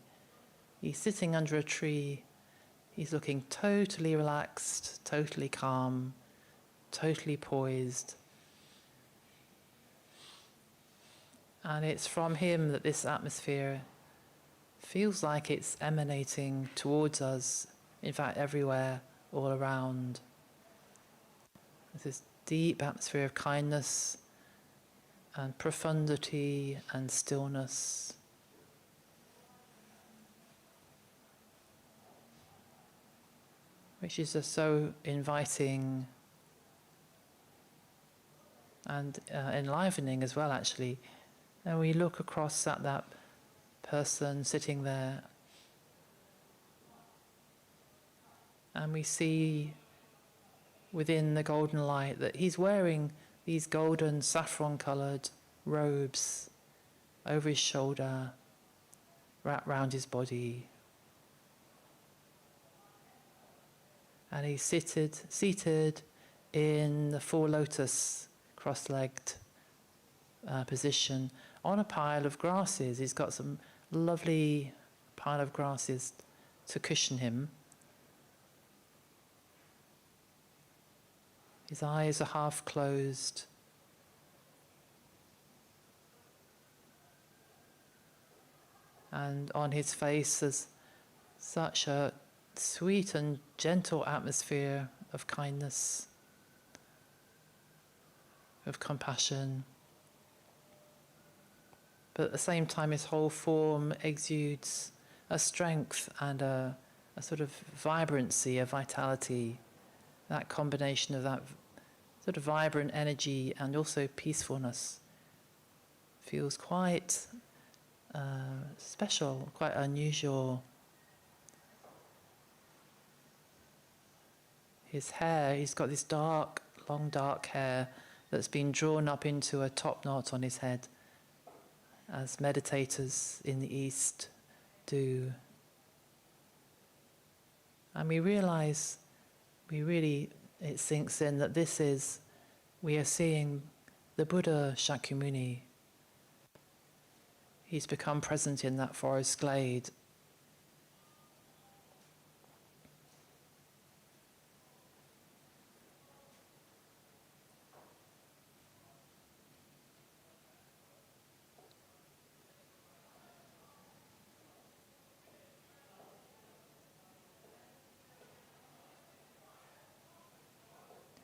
He's sitting under a tree, he's looking totally relaxed, totally calm, totally poised. And it's from him that this atmosphere feels like it's emanating towards us, in fact everywhere, all around. There's this deep atmosphere of kindness and profundity and stillness. Which is just so inviting and enlivening as well, actually. And we look across at that person sitting there, and we see within the golden light that he's wearing these golden saffron-coloured robes over his shoulder, wrapped round his body. And he's seated in the full lotus, cross-legged position on a pile of grasses. He's got some lovely pile of grasses to cushion him. His eyes are half closed. And on his face there's such a sweet and gentle atmosphere of kindness, of compassion. But at the same time, his whole form exudes a strength and a sort of vibrancy, a vitality. That combination of that sort of vibrant energy and also peacefulness feels quite special, quite unusual. His hair, he's got this long dark hair that's been drawn up into a top knot on his head, as meditators in the East do. And we realize, it sinks in that we are seeing the Buddha Shakyamuni. He's become present in that forest glade.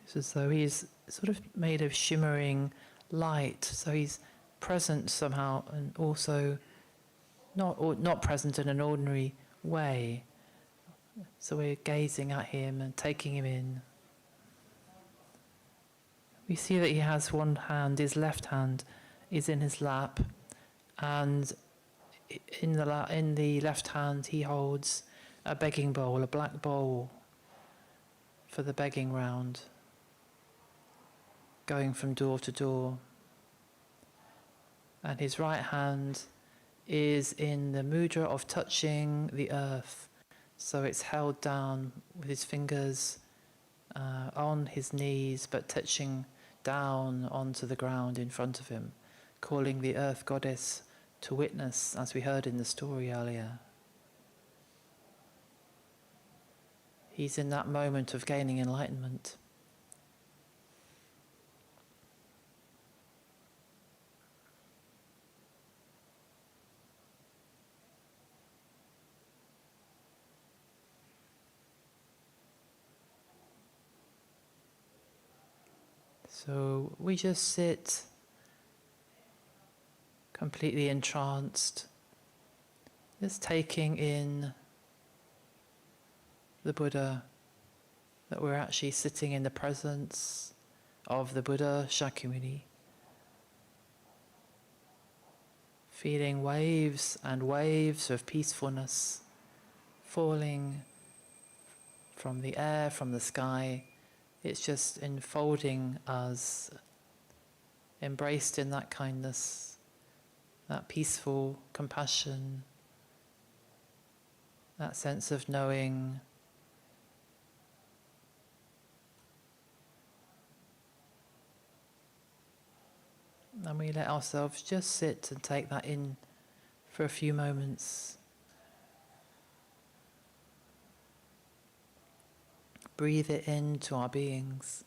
It's as though he's sort of made of shimmering light, so he's present somehow, and also not present in an ordinary way. So we're gazing at him and taking him in. We see that he has one hand, his left hand is in his lap, and in the left hand he holds a begging bowl, a black bowl for the begging round, going from door to door. And his right hand is in the mudra of touching the earth. So it's held down with his fingers on his knees, but touching down onto the ground in front of him, calling the earth goddess to witness, as we heard in the story earlier. He's in that moment of gaining enlightenment. So we just sit completely entranced, just taking in the Buddha, that we're actually sitting in the presence of the Buddha Shakyamuni, feeling waves and waves of peacefulness falling from the air, from the sky. It's just enfolding us, embraced in that kindness, that peaceful compassion, that sense of knowing. And we let ourselves just sit and take that in for a few moments. Breathe it into our beings.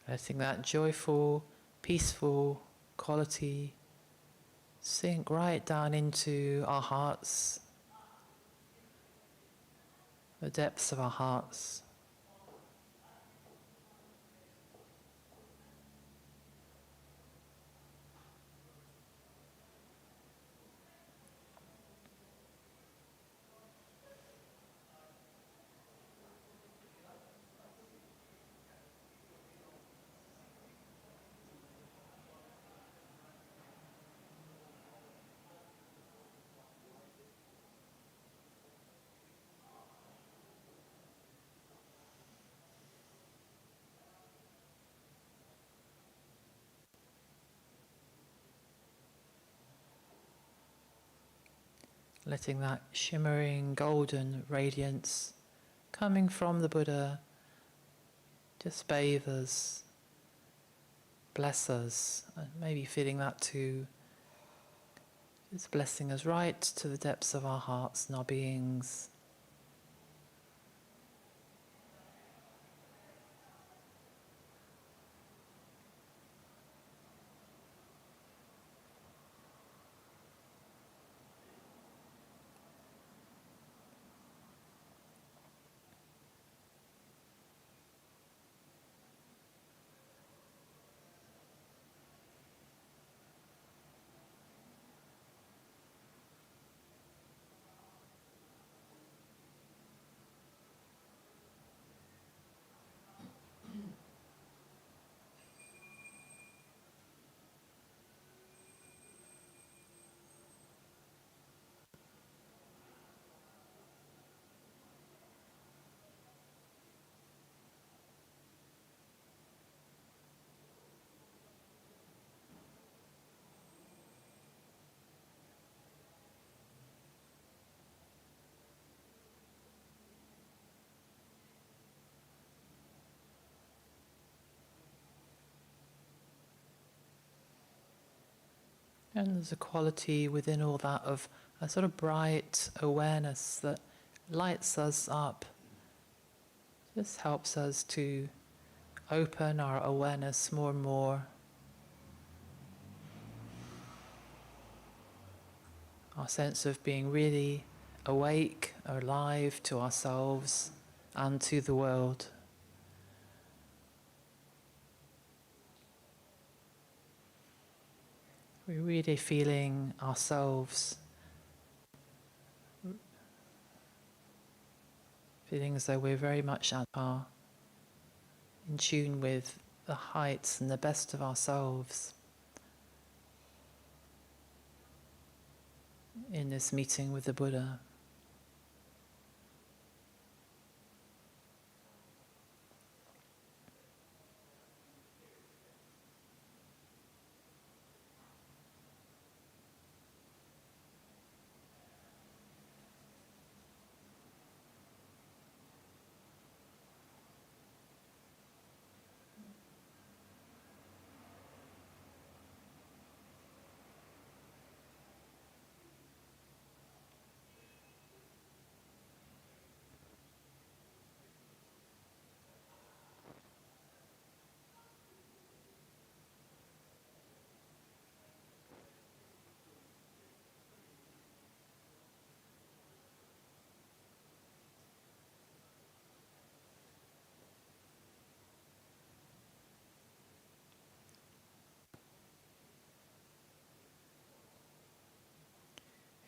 Letting that joyful, peaceful quality sink right down into our hearts, the depths of our hearts. Letting that shimmering golden radiance coming from the Buddha just bathe us, bless us, and maybe feeling that too. It's blessing us right to the depths of our hearts and our beings. And there's a quality within all that of a sort of bright awareness that lights us up, just helps us to open our awareness more and more. Our sense of being really awake, alive to ourselves and to the world. We're really feeling ourselves, feeling as though we're very much in tune with the heights and the best of ourselves in this meeting with the Buddha.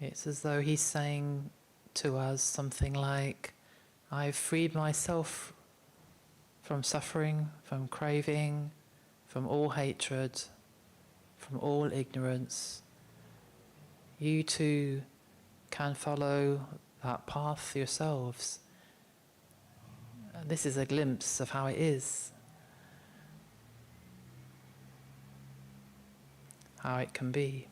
It's as though he's saying to us something like, I've freed myself from suffering, from craving, from all hatred, from all ignorance. You too can follow that path yourselves. This is a glimpse of how it is, how it can be.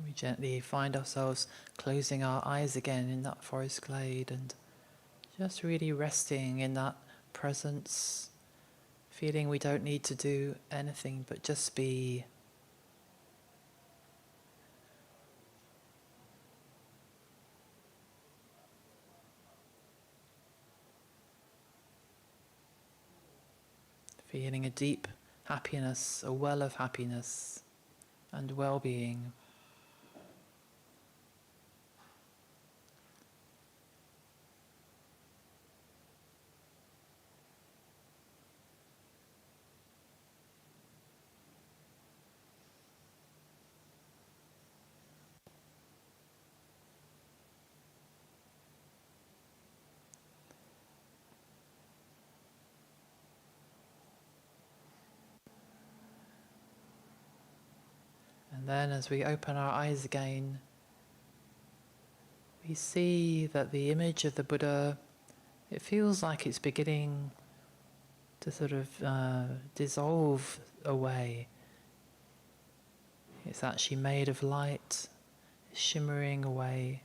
We gently find ourselves closing our eyes again in that forest glade and just really resting in that presence, feeling we don't need to do anything but just be. Feeling a deep happiness, a well of happiness and well-being. And then as we open our eyes again, we see that the image of the Buddha, it feels like it's beginning to sort of dissolve away. It's actually made of light, shimmering away.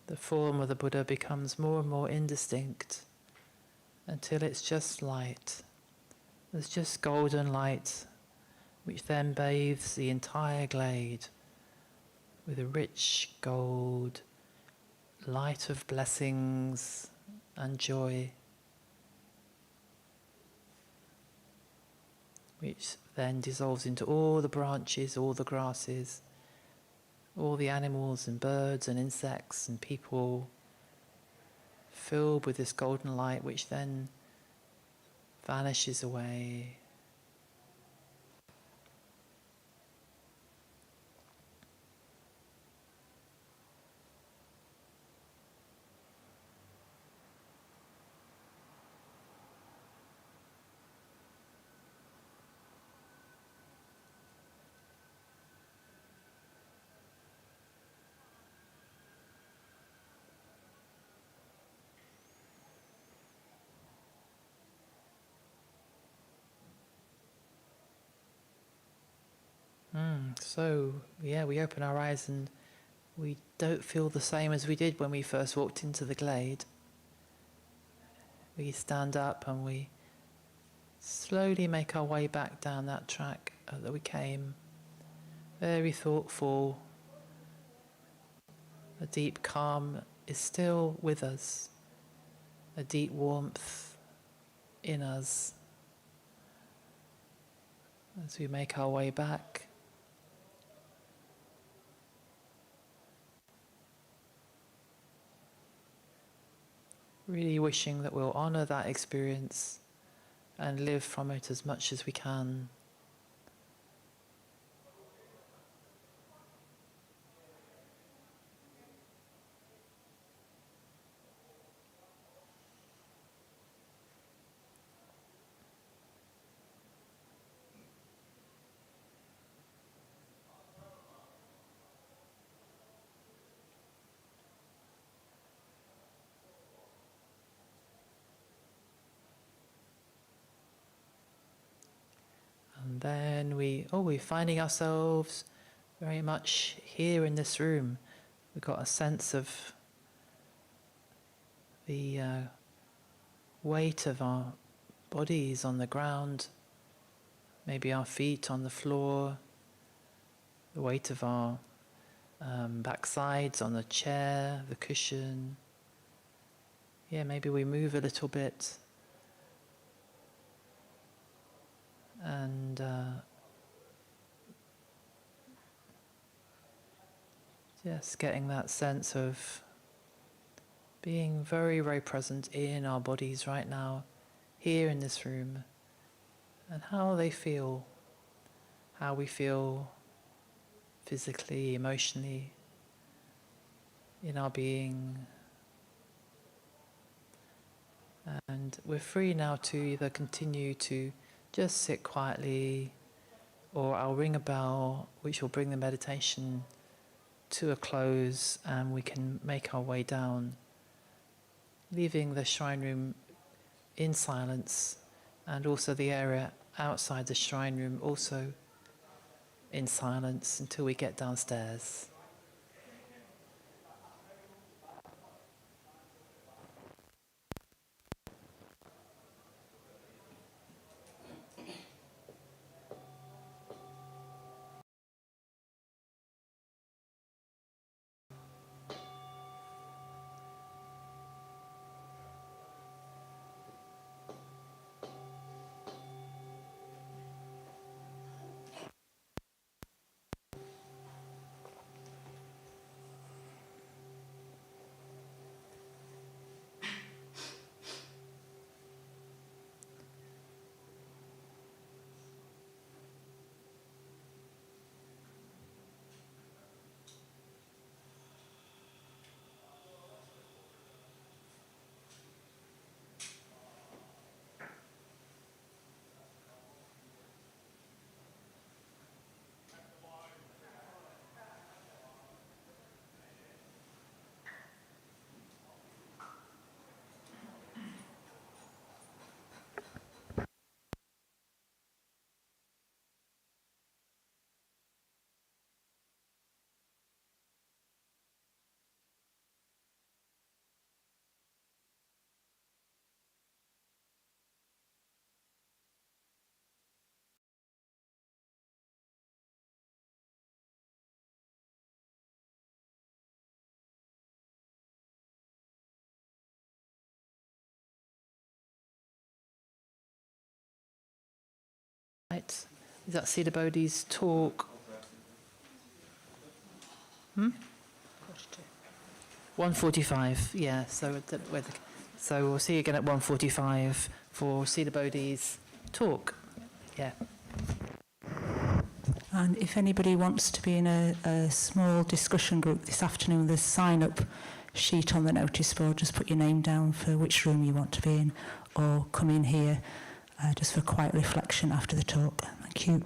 The form of the Buddha becomes more and more indistinct until it's just light. There's just golden light, which then bathes the entire glade with a rich gold light of blessings and joy, which then dissolves into all the branches, all the grasses, all the animals and birds and insects and people, filled with this golden light, which then vanishes away. So, yeah, we open our eyes and we don't feel the same as we did when we first walked into the glade. We stand up and we slowly make our way back down that track that we came. Very thoughtful. A deep calm is still with us. A deep warmth in us as we make our way back. Really wishing that we'll honour that experience and live from it as much as we can. And then we're finding ourselves very much here in this room. We've got a sense of the weight of our bodies on the ground, maybe our feet on the floor, the weight of our backsides on the chair, the cushion. Yeah, maybe we move a little bit. And just getting that sense of being very, very present in our bodies right now, here in this room, and how they feel, how we feel physically, emotionally, in our being. And we're free now to either continue to just sit quietly, or I'll ring a bell which will bring the meditation to a close, and we can make our way down, leaving the shrine room in silence, and also the area outside the shrine room also in silence until we get downstairs. Right. Is that Silabodhi's talk? 1:45, yeah. So we'll see you again at 1:45 for Silabodhi's talk. Yeah. And if anybody wants to be in a small discussion group this afternoon, there's a sign-up sheet on the notice board. Just put your name down for which room you want to be in, or come in here just for quiet reflection after the talk. Thank you.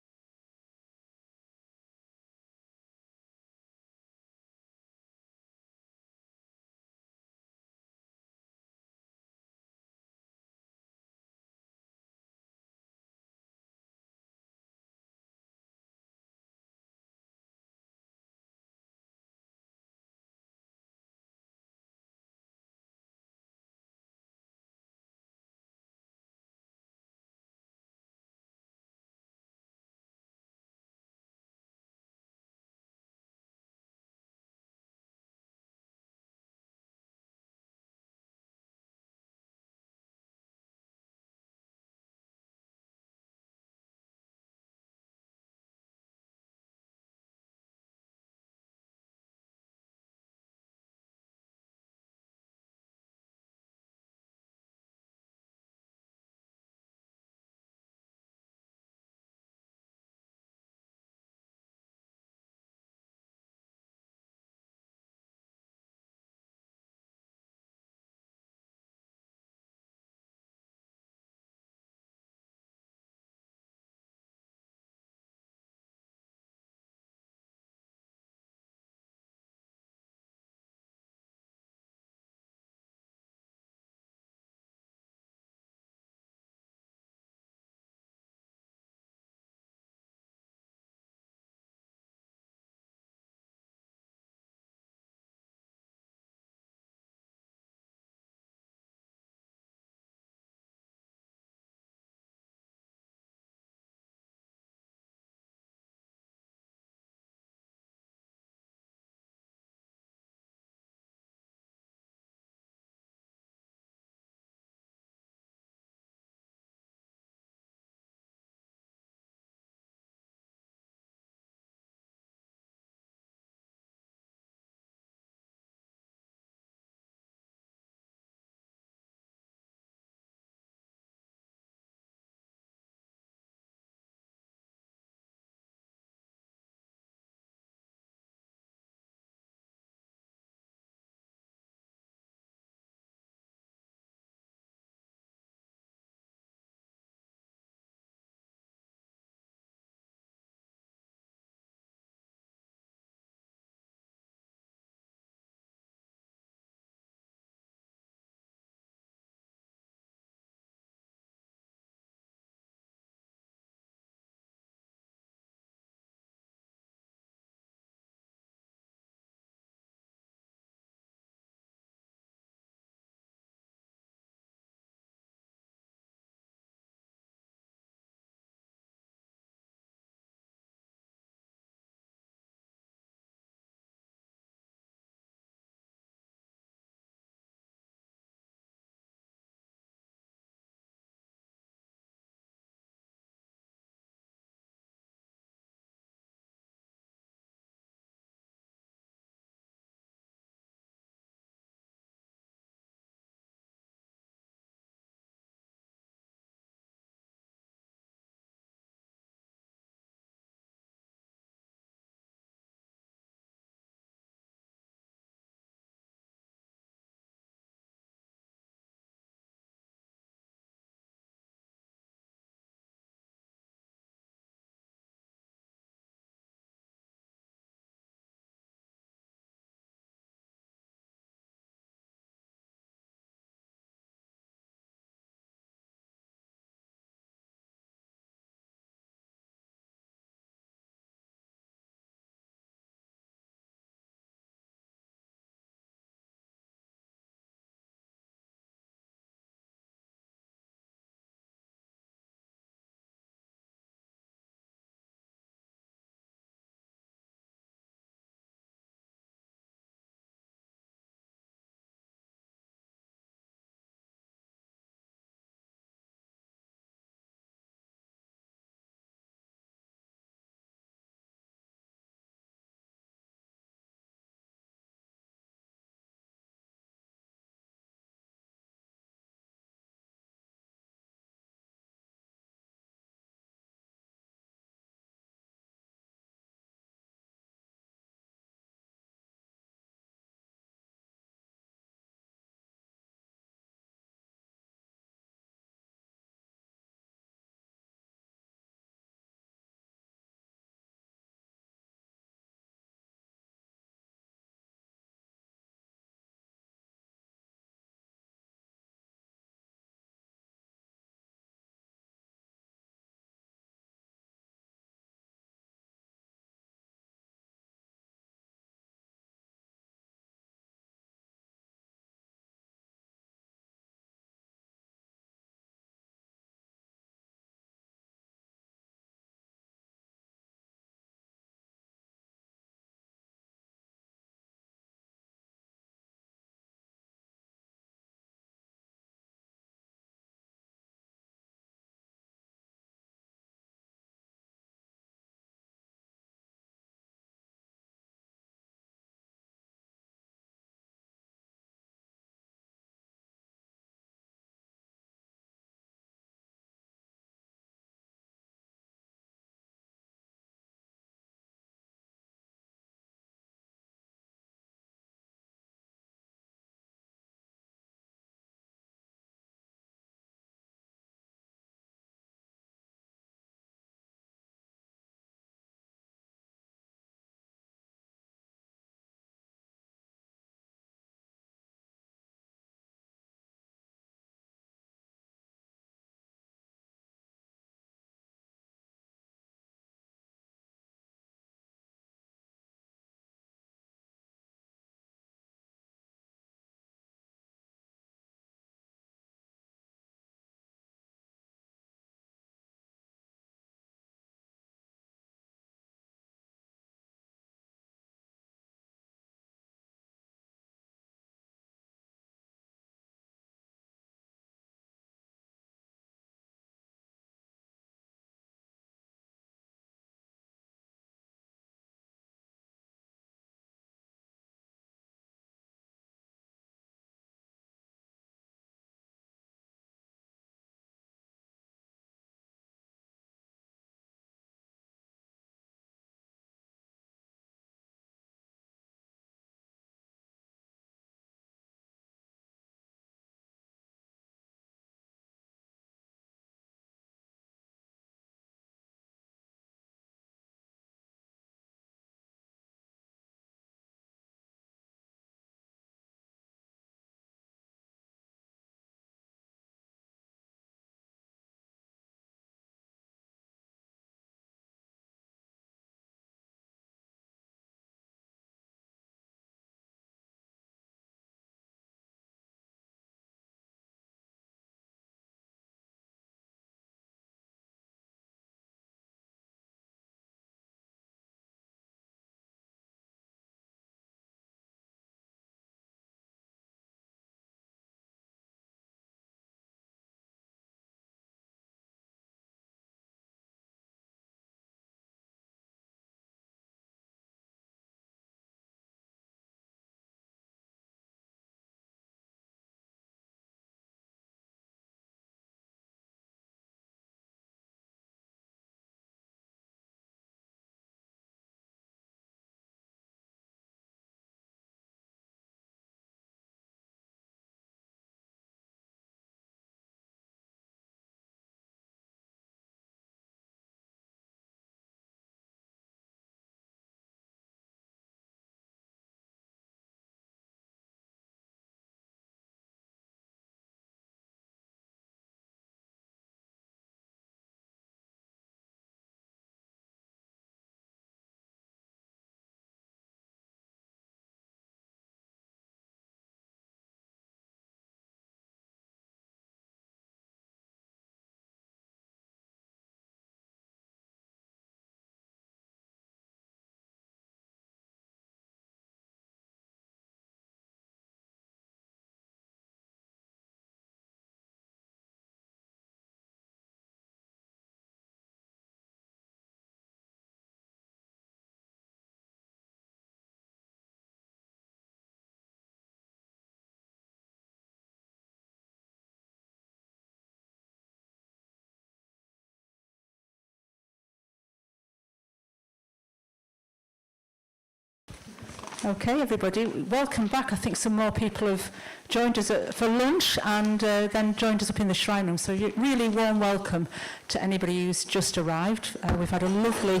Okay, everybody, welcome back. I think some more people have joined us for lunch and then joined us up in the shrine room. So really warm welcome to anybody who's just arrived. We've had a lovely...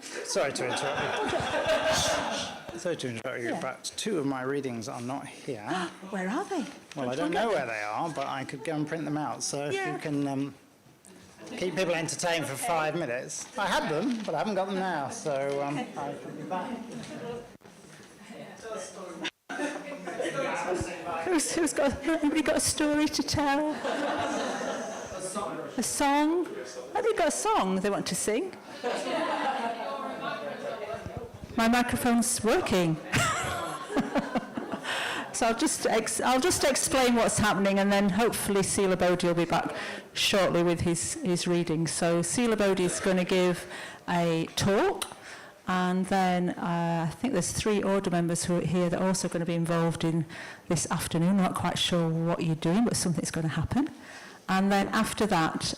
Sorry to interrupt you. Sorry to interrupt you, but two of my readings are not here. Where are they? Well, I don't know where they are, but I could go and print them out. So if you can keep people entertained for 5 minutes. I had them, but I haven't got them now, so I could be back. Who's got... Anybody got a story to tell? A song? Have you got a song they want to sing? My microphone's working. So I'll just explain what's happening, and then hopefully Silabodhi will be back shortly with his reading. So Silabodhi is going to give a talk, and then I think there's 3 order members who are here that are also going to be involved in this afternoon. Not quite sure what you're doing, but something's going to happen. And then after that,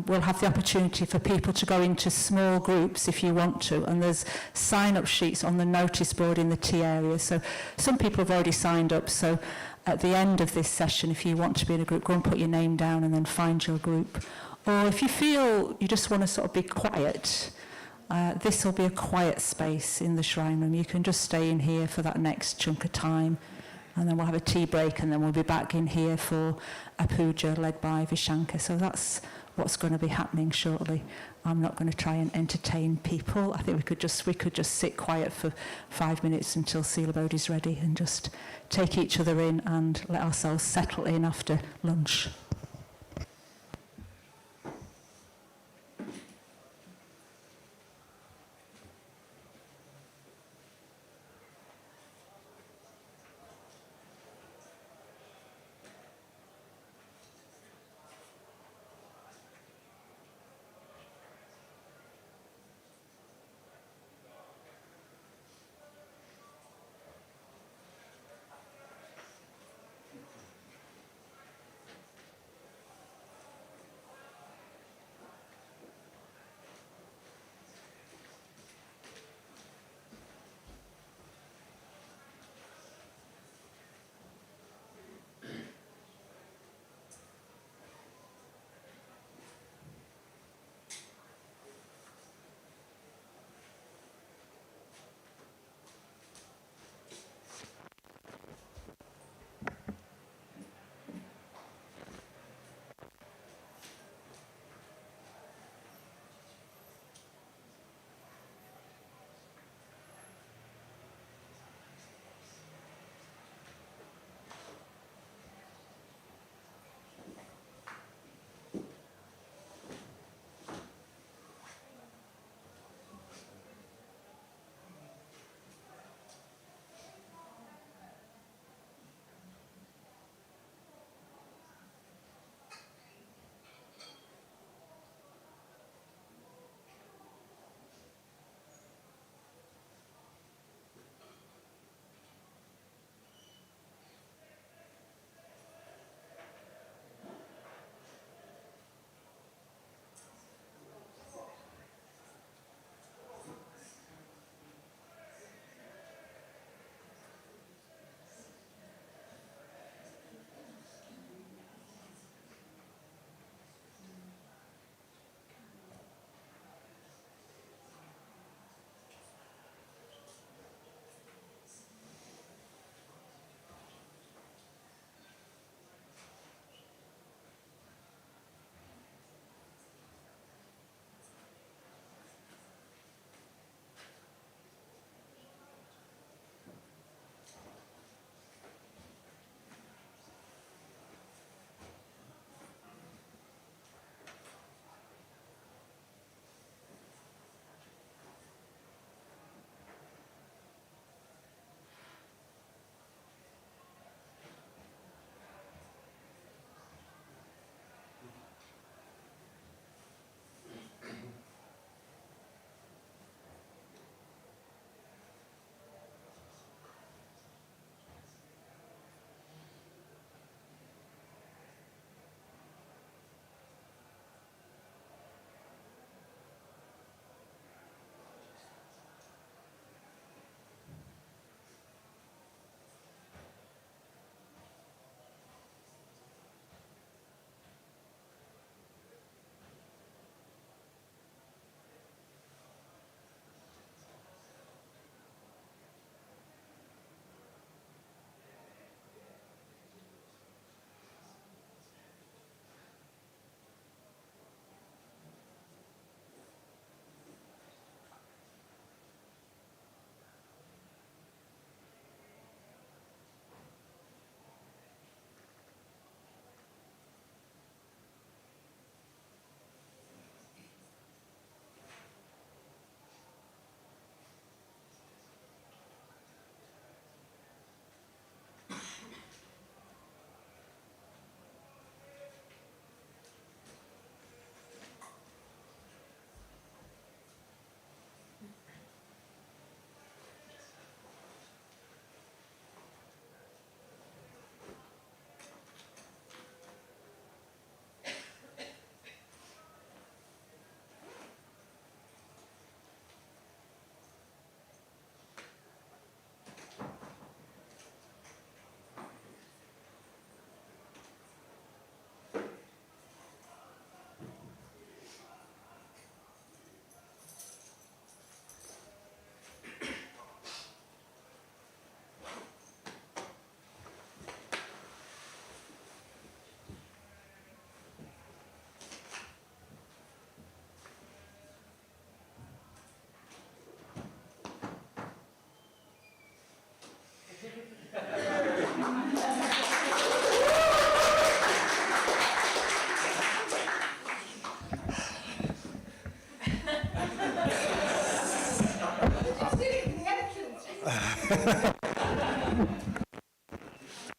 we'll have the opportunity for people to go into small groups if you want to. And there's sign-up sheets on the notice board in the tea area. So some people have already signed up. So at the end of this session, if you want to be in a group, go and put your name down and then find your group. Or if you feel you just want to sort of be quiet, this will be a quiet space in the shrine room. You can just stay in here for that next chunk of time. And then we'll have a tea break, and then we'll be back in here for a puja led by Vishankar. So that's what's going to be happening shortly. I'm not going to try and entertain people. I think we could just sit quiet for 5 minutes until Silabodhi's ready and just take each other in and let ourselves settle in after lunch.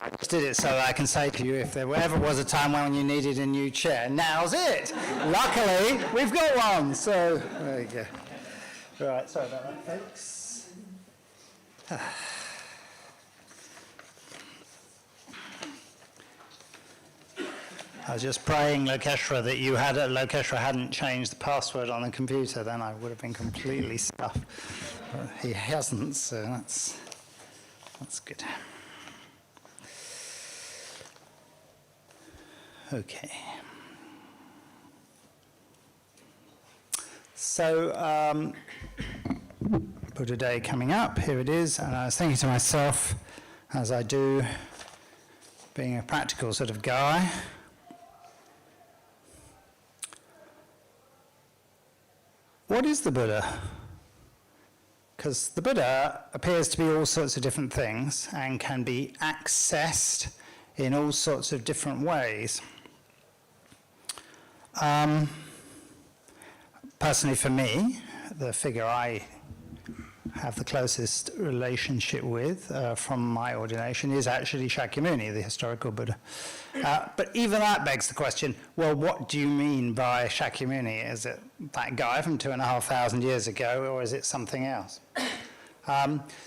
I just did it so that I can say to you, if there ever was a time when you needed a new chair, now's it. Luckily, we've got one. So there you go. Right, sorry about that, folks. I was just praying, Lokeshwara, that Lokeshwara hadn't changed the password on the computer, then I would have been completely stuffed. But he hasn't, so that's good. Okay. So, Buddha Day coming up, here it is, and I was thinking to myself, as I do, being a practical sort of guy, what is the Buddha? Because the Buddha appears to be all sorts of different things and can be accessed in all sorts of different ways. Personally, for me, the figure I have the closest relationship with from my ordination is actually Shakyamuni, the historical Buddha. But even that begs the question, well, what do you mean by Shakyamuni? Is it that guy from 2,500 years ago, or is it something else?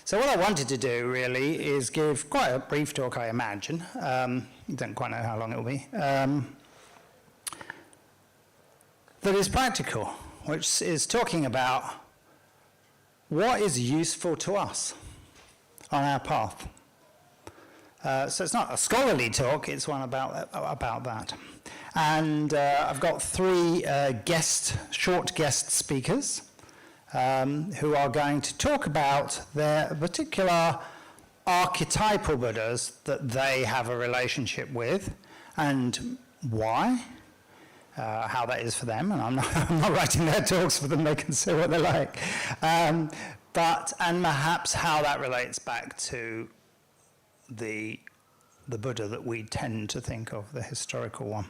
So what I wanted to do, really, is give quite a brief talk, I imagine. Don't quite know how long it will be. That is practical, which is talking about what is useful to us on our path. So it's not a scholarly talk, it's one about that. And I've got three short guest speakers who are going to talk about their particular archetypal Buddhas that they have a relationship with and why. How that is for them, and I'm not writing their talks for them, they can say what they like. And perhaps how that relates back to the Buddha that we tend to think of, the historical one.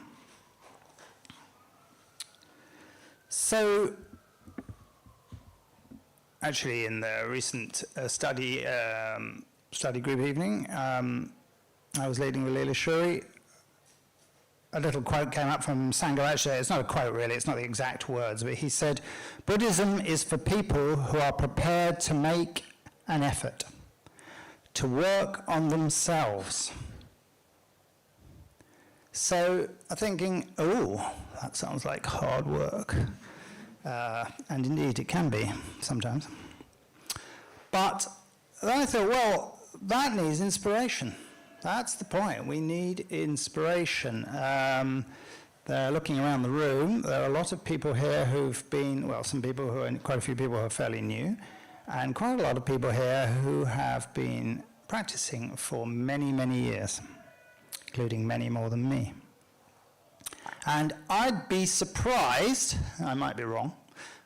So, actually in the recent study group evening, I was leading with Leela Shuri. A little quote came up from Sangha. Actually, it's not a quote really, it's not the exact words, but he said, Buddhism is for people who are prepared to make an effort, to work on themselves. So I'm thinking, oh, that sounds like hard work. And indeed it can be sometimes. But then I thought, well, that needs inspiration. That's the point. We need inspiration. They're looking around the room. There are a lot of people here who've been, well, quite a few people who are fairly new, and quite a lot of people here who have been practicing for many, many years, including many more than me. And I'd be surprised, I might be wrong,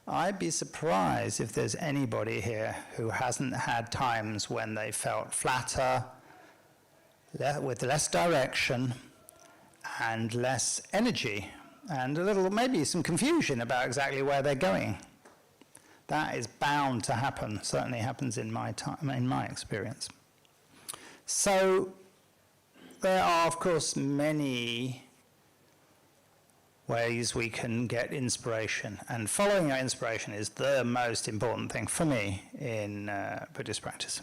I'd be surprised if there's anybody here who hasn't had times when they felt flatter, with less direction and less energy and a little, maybe some confusion about exactly where they're going. That is bound to happen, certainly happens in my experience. So there are, of course, many ways we can get inspiration, and following our inspiration is the most important thing for me in Buddhist practice.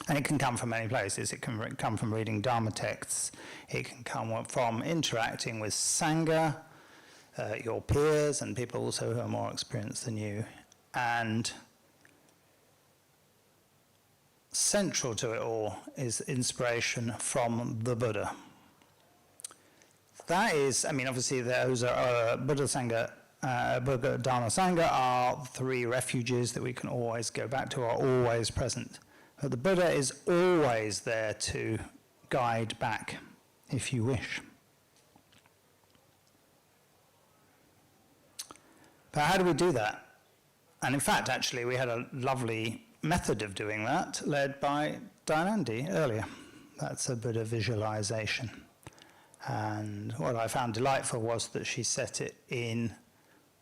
And it can come from many places. It can come from reading Dharma texts. It can come from interacting with Sangha, your peers, and people also who are more experienced than you. And central to it all is inspiration from the Buddha. That is, I mean, obviously those are Buddha Sangha, Buddha Dharma Sangha are three refuges that we can always go back to, are always present. But the Buddha is always there to guide back, if you wish. But how do we do that? And in fact, actually, we had a lovely method of doing that, led by Dayanandi earlier. That's a Buddha visualization. And what I found delightful was that she set it in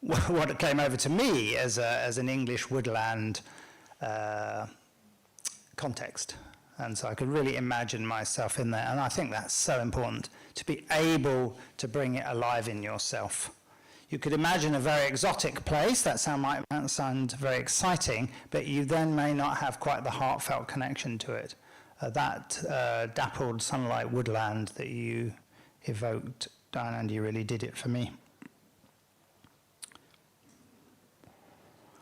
what came over to me as an English woodland context. And so I could really imagine myself in there. And I think that's so important, to be able to bring it alive in yourself. You could imagine a very exotic place, that might sound very exciting, but you then may not have quite the heartfelt connection to it. That dappled sunlight woodland that you evoked, Diane, and you really did it for me.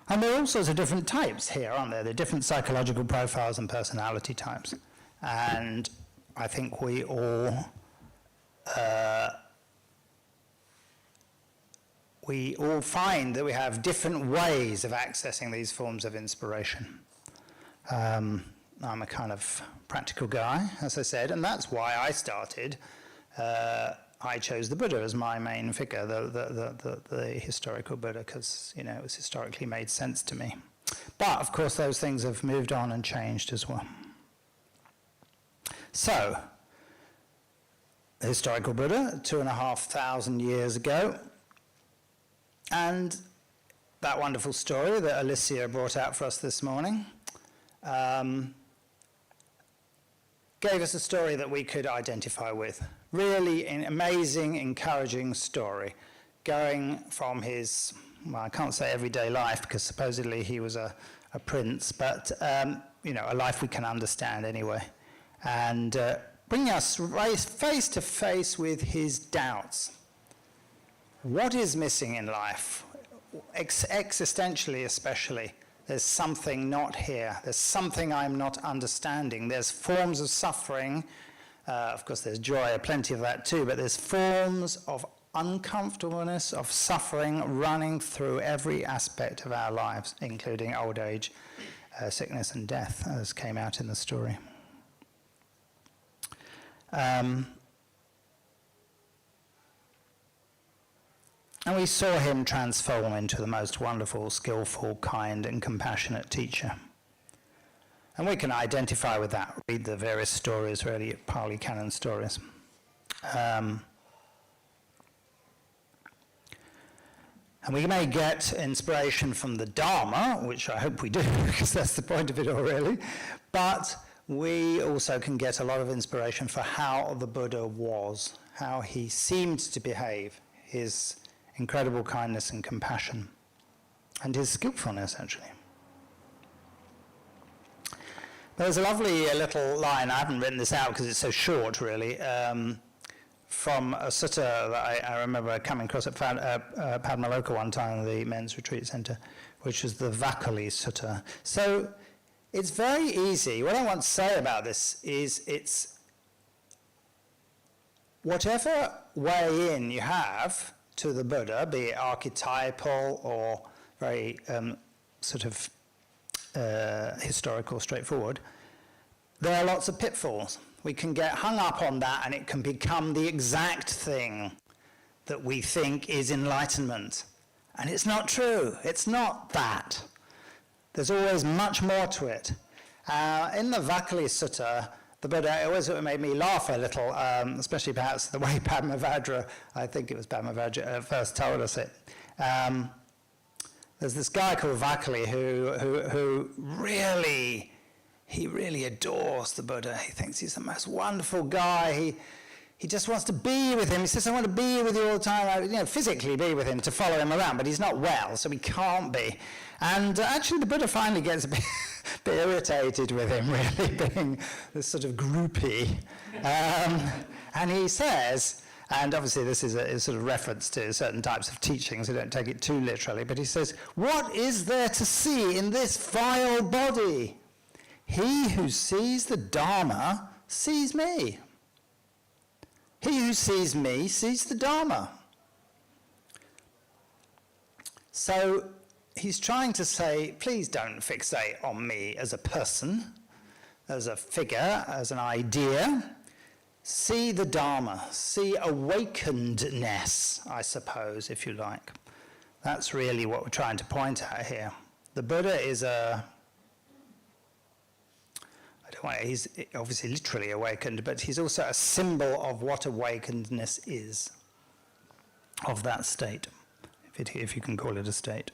And there are all sorts of different types here, aren't there? There are different psychological profiles and personality types. And I think we all find that we have different ways of accessing these forms of inspiration. I'm a kind of practical guy, as I said, and that's why I started. I chose the Buddha as my main figure, the historical Buddha, because, you know, it was historically made sense to me. But, of course, those things have moved on and changed as well. So, the historical Buddha, 2,500 years ago, and that wonderful story that Alicia brought out for us this morning gave us a story that we could identify with. Really an amazing, encouraging story, going from his, well, I can't say everyday life, because supposedly he was a prince, but, you know, a life we can understand anyway, and bringing us face to face with his doubts. What is missing in life, existentially especially? There's something not here. There's something I'm not understanding. There's forms of suffering. Of course, there's joy, plenty of that too, but there's forms of uncomfortableness, of suffering running through every aspect of our lives, including old age, sickness and death, as came out in the story. And we saw him transform into the most wonderful, skillful, kind, and compassionate teacher. And we can identify with that, read the various stories, really, Pali Canon stories. And we may get inspiration from the Dharma, which I hope we do, because that's the point of it all, really. But we also can get a lot of inspiration for how the Buddha was, how he seemed to behave, his incredible kindness and compassion, and his skillfulness, actually. There's a lovely little line, I haven't written this out because it's so short, really, from a sutta that I remember coming across at Padmaloka one time, the men's retreat centre, which is the Vakali Sutta. So it's very easy. What I want to say about this is it's whatever way in you have to the Buddha, be it archetypal or very sort of historical, straightforward, there are lots of pitfalls. We can get hung up on that and it can become the exact thing that we think is enlightenment. And it's not true. It's not that. There's always much more to it. In the Vakali Sutta, the Buddha, it always made me laugh a little, especially perhaps the way Padmavajra, I think it was Padmavajra, first told us it. There's this guy called Vakali who really, he really adores the Buddha. He thinks he's the most wonderful guy. He just wants to be with him. He says, I want to be with you all the time, you know, physically be with him, to follow him around, but he's not well, so he can't be. And actually the Buddha finally gets a bit irritated with him, really, being this sort of groupie. And he says, and obviously this is a sort of reference to certain types of teaching, so don't take it too literally, but he says, what is there to see in this vile body? He who sees the Dharma sees me. He who sees me sees the Dharma. So he's trying to say, please don't fixate on me as a person, as a figure, as an idea. See the Dharma, see awakenedness, I suppose, if you like. That's really what we're trying to point at here. The Buddha is he's obviously literally awakened, but he's also a symbol of what awakenedness is, of that state, if you can call it a state.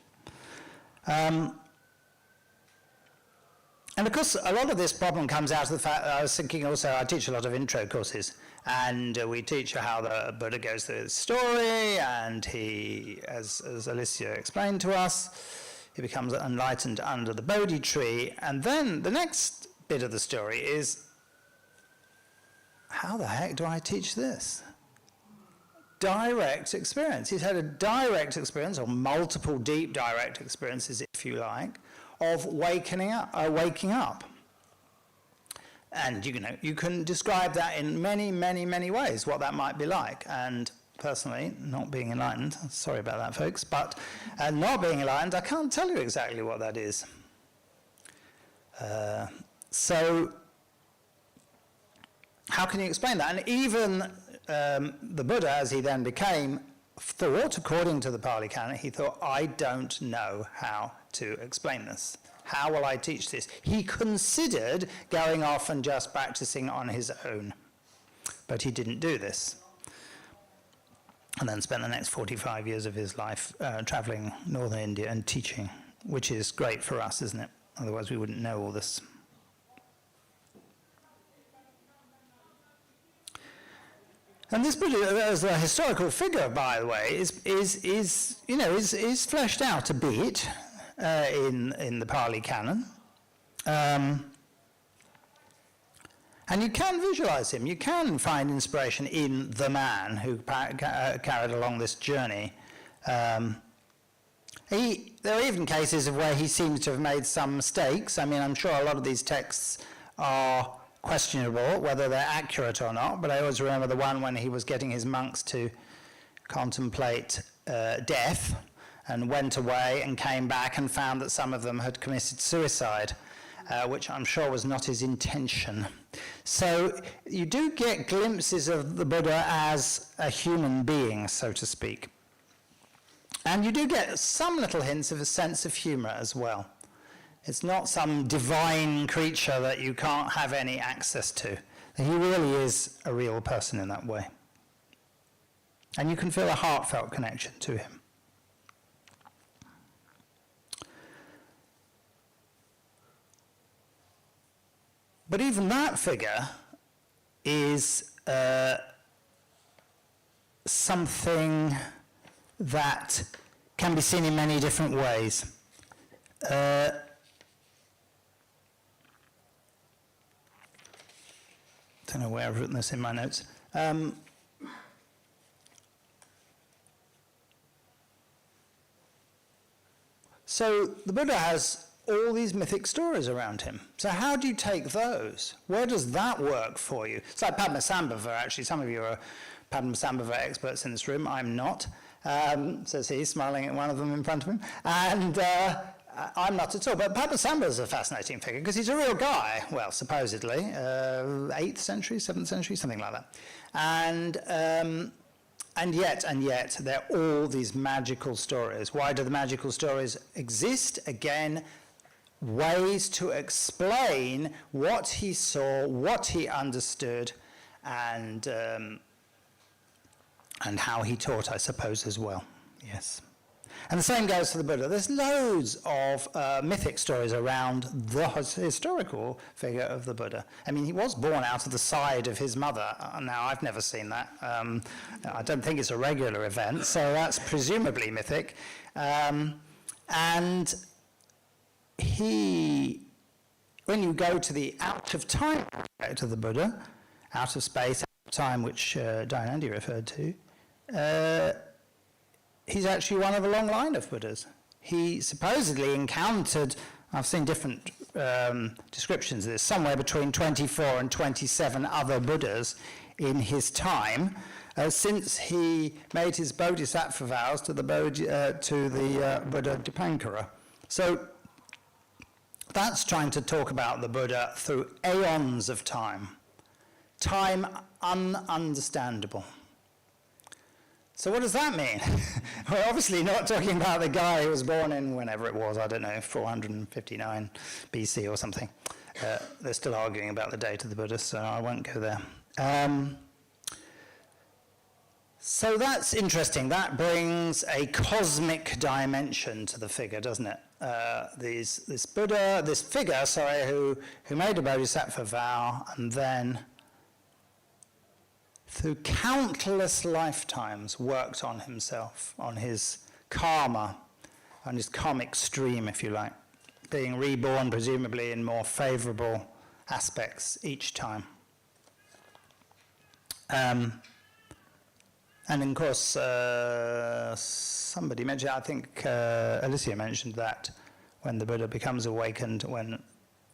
And of course, a lot of this problem comes out of the fact that I was thinking also, I teach a lot of intro courses, and we teach how the Buddha goes through his story, and he, as Alicia explained to us, he becomes enlightened under the Bodhi tree, and then the next bit of the story is, how the heck do I teach this? Direct experience. He's had a direct experience, or multiple deep direct experiences, if you like, of waking up. And you can describe that in many, many, many ways, what that might be like. And personally, not being enlightened, sorry about that, folks, but not being enlightened, I can't tell you exactly what that is. So, how can you explain that? And even the Buddha, as he then became, thought, according to the Pali Canon, he thought, I don't know how to explain this. How will I teach this? He considered going off and just practicing on his own, but he didn't do this. And then spent the next 45 years of his life traveling northern India and teaching, which is great for us, isn't it? Otherwise we wouldn't know all this. And this Buddha, as a historical figure, by the way, is fleshed out a bit in the Pali Canon, and you can visualize him. You can find inspiration in the man who carried along this journey. There are even cases of where he seems to have made some mistakes. I mean, I'm sure a lot of these texts are questionable whether they're accurate or not, but I always remember the one when he was getting his monks to contemplate death, and went away and came back and found that some of them had committed suicide, which I'm sure was not his intention. So you do get glimpses of the Buddha as a human being, so to speak. And you do get some little hints of a sense of humor as well. It's not some divine creature that you can't have any access to. He really is a real person in that way. And you can feel a heartfelt connection to him. But even that figure is something that can be seen in many different ways. I don't know where I've written this in my notes. So the Buddha has all these mythic stories around him. So how do you take those? Where does that work for you? It's like Padmasambhava, actually. Some of you are Padmasambhava experts in this room. I'm not, says he, smiling at one of them in front of him. And I'm not at all. But Padmasambhava is a fascinating figure because he's a real guy, well, supposedly, 8th century, 7th century, something like that. And yet, there are all these magical stories. Why do the magical stories exist? Again, ways to explain what he saw, what he understood, and how he taught, I suppose, as well. Yes. And the same goes for the Buddha. There's loads of mythic stories around the historical figure of the Buddha. I mean, he was born out of the side of his mother. Now, I've never seen that. I don't think it's a regular event, so that's presumably mythic. And when you go to the out-of-time aspect of the Buddha, out of space, out of time, which Dayanandi referred to, he's actually one of a long line of Buddhas. He supposedly encountered, I've seen different descriptions of this, somewhere between 24 and 27 other Buddhas in his time, since he made his bodhisattva vows to the Buddha Dipankara. So that's trying to talk about the Buddha through aeons of time ununderstandable. So what does that mean? We're obviously not talking about the guy who was born in whenever it was, I don't know, 459 BC or something. They're still arguing about the date of the Buddha, so I won't go there. So that's interesting. That brings a cosmic dimension to the figure, doesn't it? This figure, who made a bodhisattva vow and then through countless lifetimes worked on himself, on his karma, on his karmic stream, if you like, being reborn presumably in more favorable aspects each time. And of course, somebody mentioned, I think Alicia mentioned that when the Buddha becomes awakened, when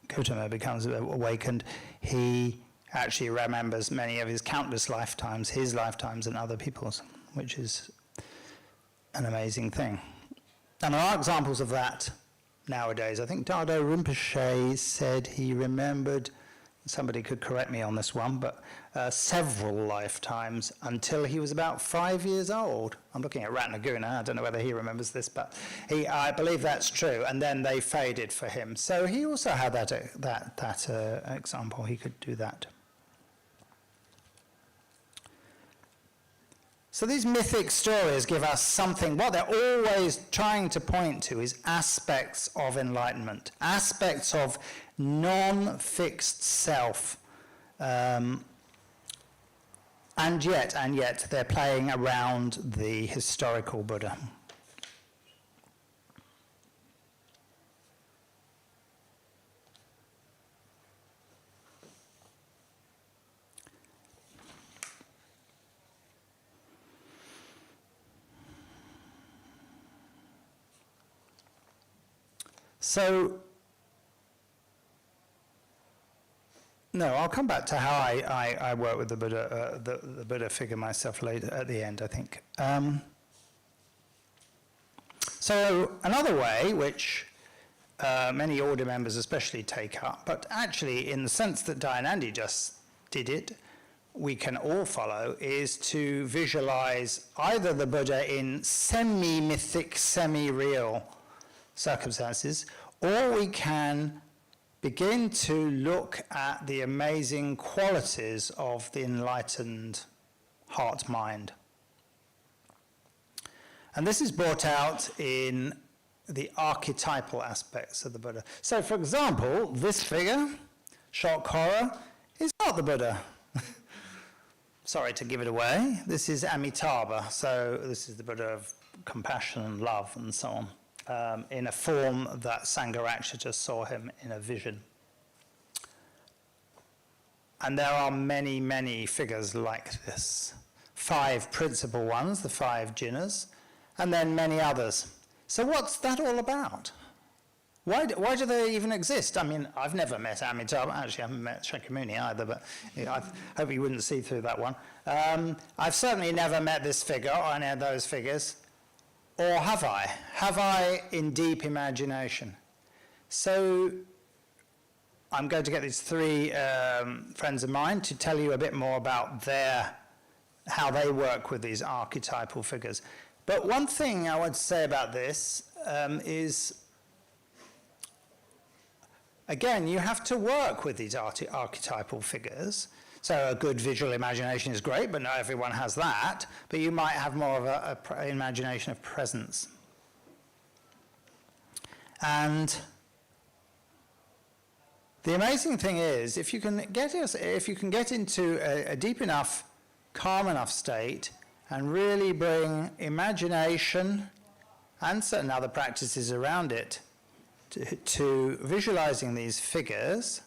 Gautama becomes awakened, he actually remembers many of his countless lifetimes, his lifetimes and other people's, which is an amazing thing. And there are examples of that nowadays. I think Dado Rinpoche said he remembered, somebody could correct me on this one, but several lifetimes until he was about 5 years old. I'm looking at Ratnaguna, I don't know whether he remembers this, but I believe that's true, and then they faded for him. So he also had that example, he could do that. So these mythic stories give us something, what they're always trying to point to is aspects of enlightenment, aspects of non-fixed self, and yet they're playing around the historical Buddha. So, no, I'll come back to how I work with the Buddha, the Buddha figure myself later at the end, I think. So another way, which many order members especially take up, but actually in the sense that Dayanandi just did it, we can all follow, is to visualize either the Buddha in semi-mythic, semi-real circumstances, or we can begin to look at the amazing qualities of the enlightened heart-mind. And this is brought out in the archetypal aspects of the Buddha. So, for example, this figure, shock horror, is not the Buddha. Sorry to give it away. This is Amitabha, so this is the Buddha of compassion and love and so on. In a form that Sangharakshita saw him in a vision. And there are many, many figures like this. 5 principal ones, the 5 jhinas, and then many others. So what's that all about? Why do they even exist? I mean, I've never met Amitabha. Actually, I haven't met Shakyamuni either, but I hope you wouldn't see through that one. I've certainly never met this figure or any of those figures. Or have I? Have I in deep imagination? So I'm going to get these 3 friends of mine to tell you a bit more about how they work with these archetypal figures. But one thing I want to say about this is, again, you have to work with these archetypal figures. So a good visual imagination is great, but not everyone has that. But you might have more of an imagination of presence. And the amazing thing is, if you can get into a deep enough, calm enough state, and really bring imagination and certain other practices around it to visualizing these figures,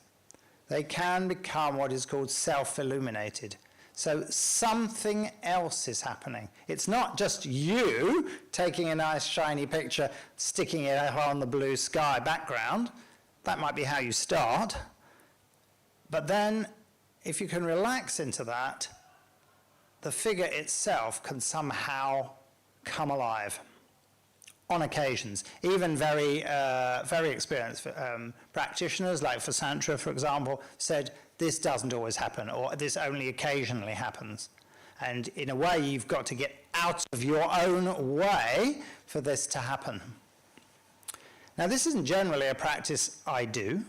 they can become what is called self-illuminated. So something else is happening. It's not just you taking a nice shiny picture, sticking it on the blue sky background. That might be how you start. But then, if you can relax into that, the figure itself can somehow come alive. On occasions, even very experienced practitioners, like Vasantra, for example, said this doesn't always happen, or this only occasionally happens. And in a way, you've got to get out of your own way for this to happen. Now, this isn't generally a practice I do,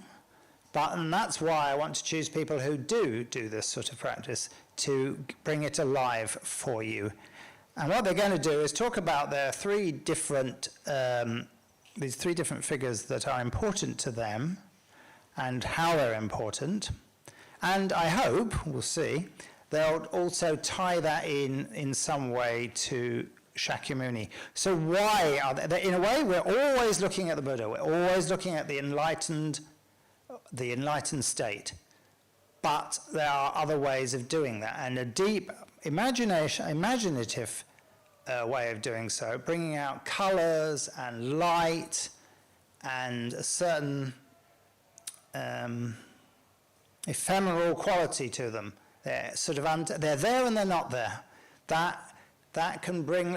and that's why I want to choose people who do this sort of practice to bring it alive for you. And what they're going to do is talk about their these three different figures that are important to them and how they're important. And I hope, we'll see, they'll also tie that in some way to Shakyamuni. So why are they, in a way, we're always looking at the Buddha, we're always looking at the enlightened state. But there are other ways of doing that, and a deep imaginative way of doing so, bringing out colours and light and a certain ephemeral quality to them. They're sort of they're there and they're not there. That can bring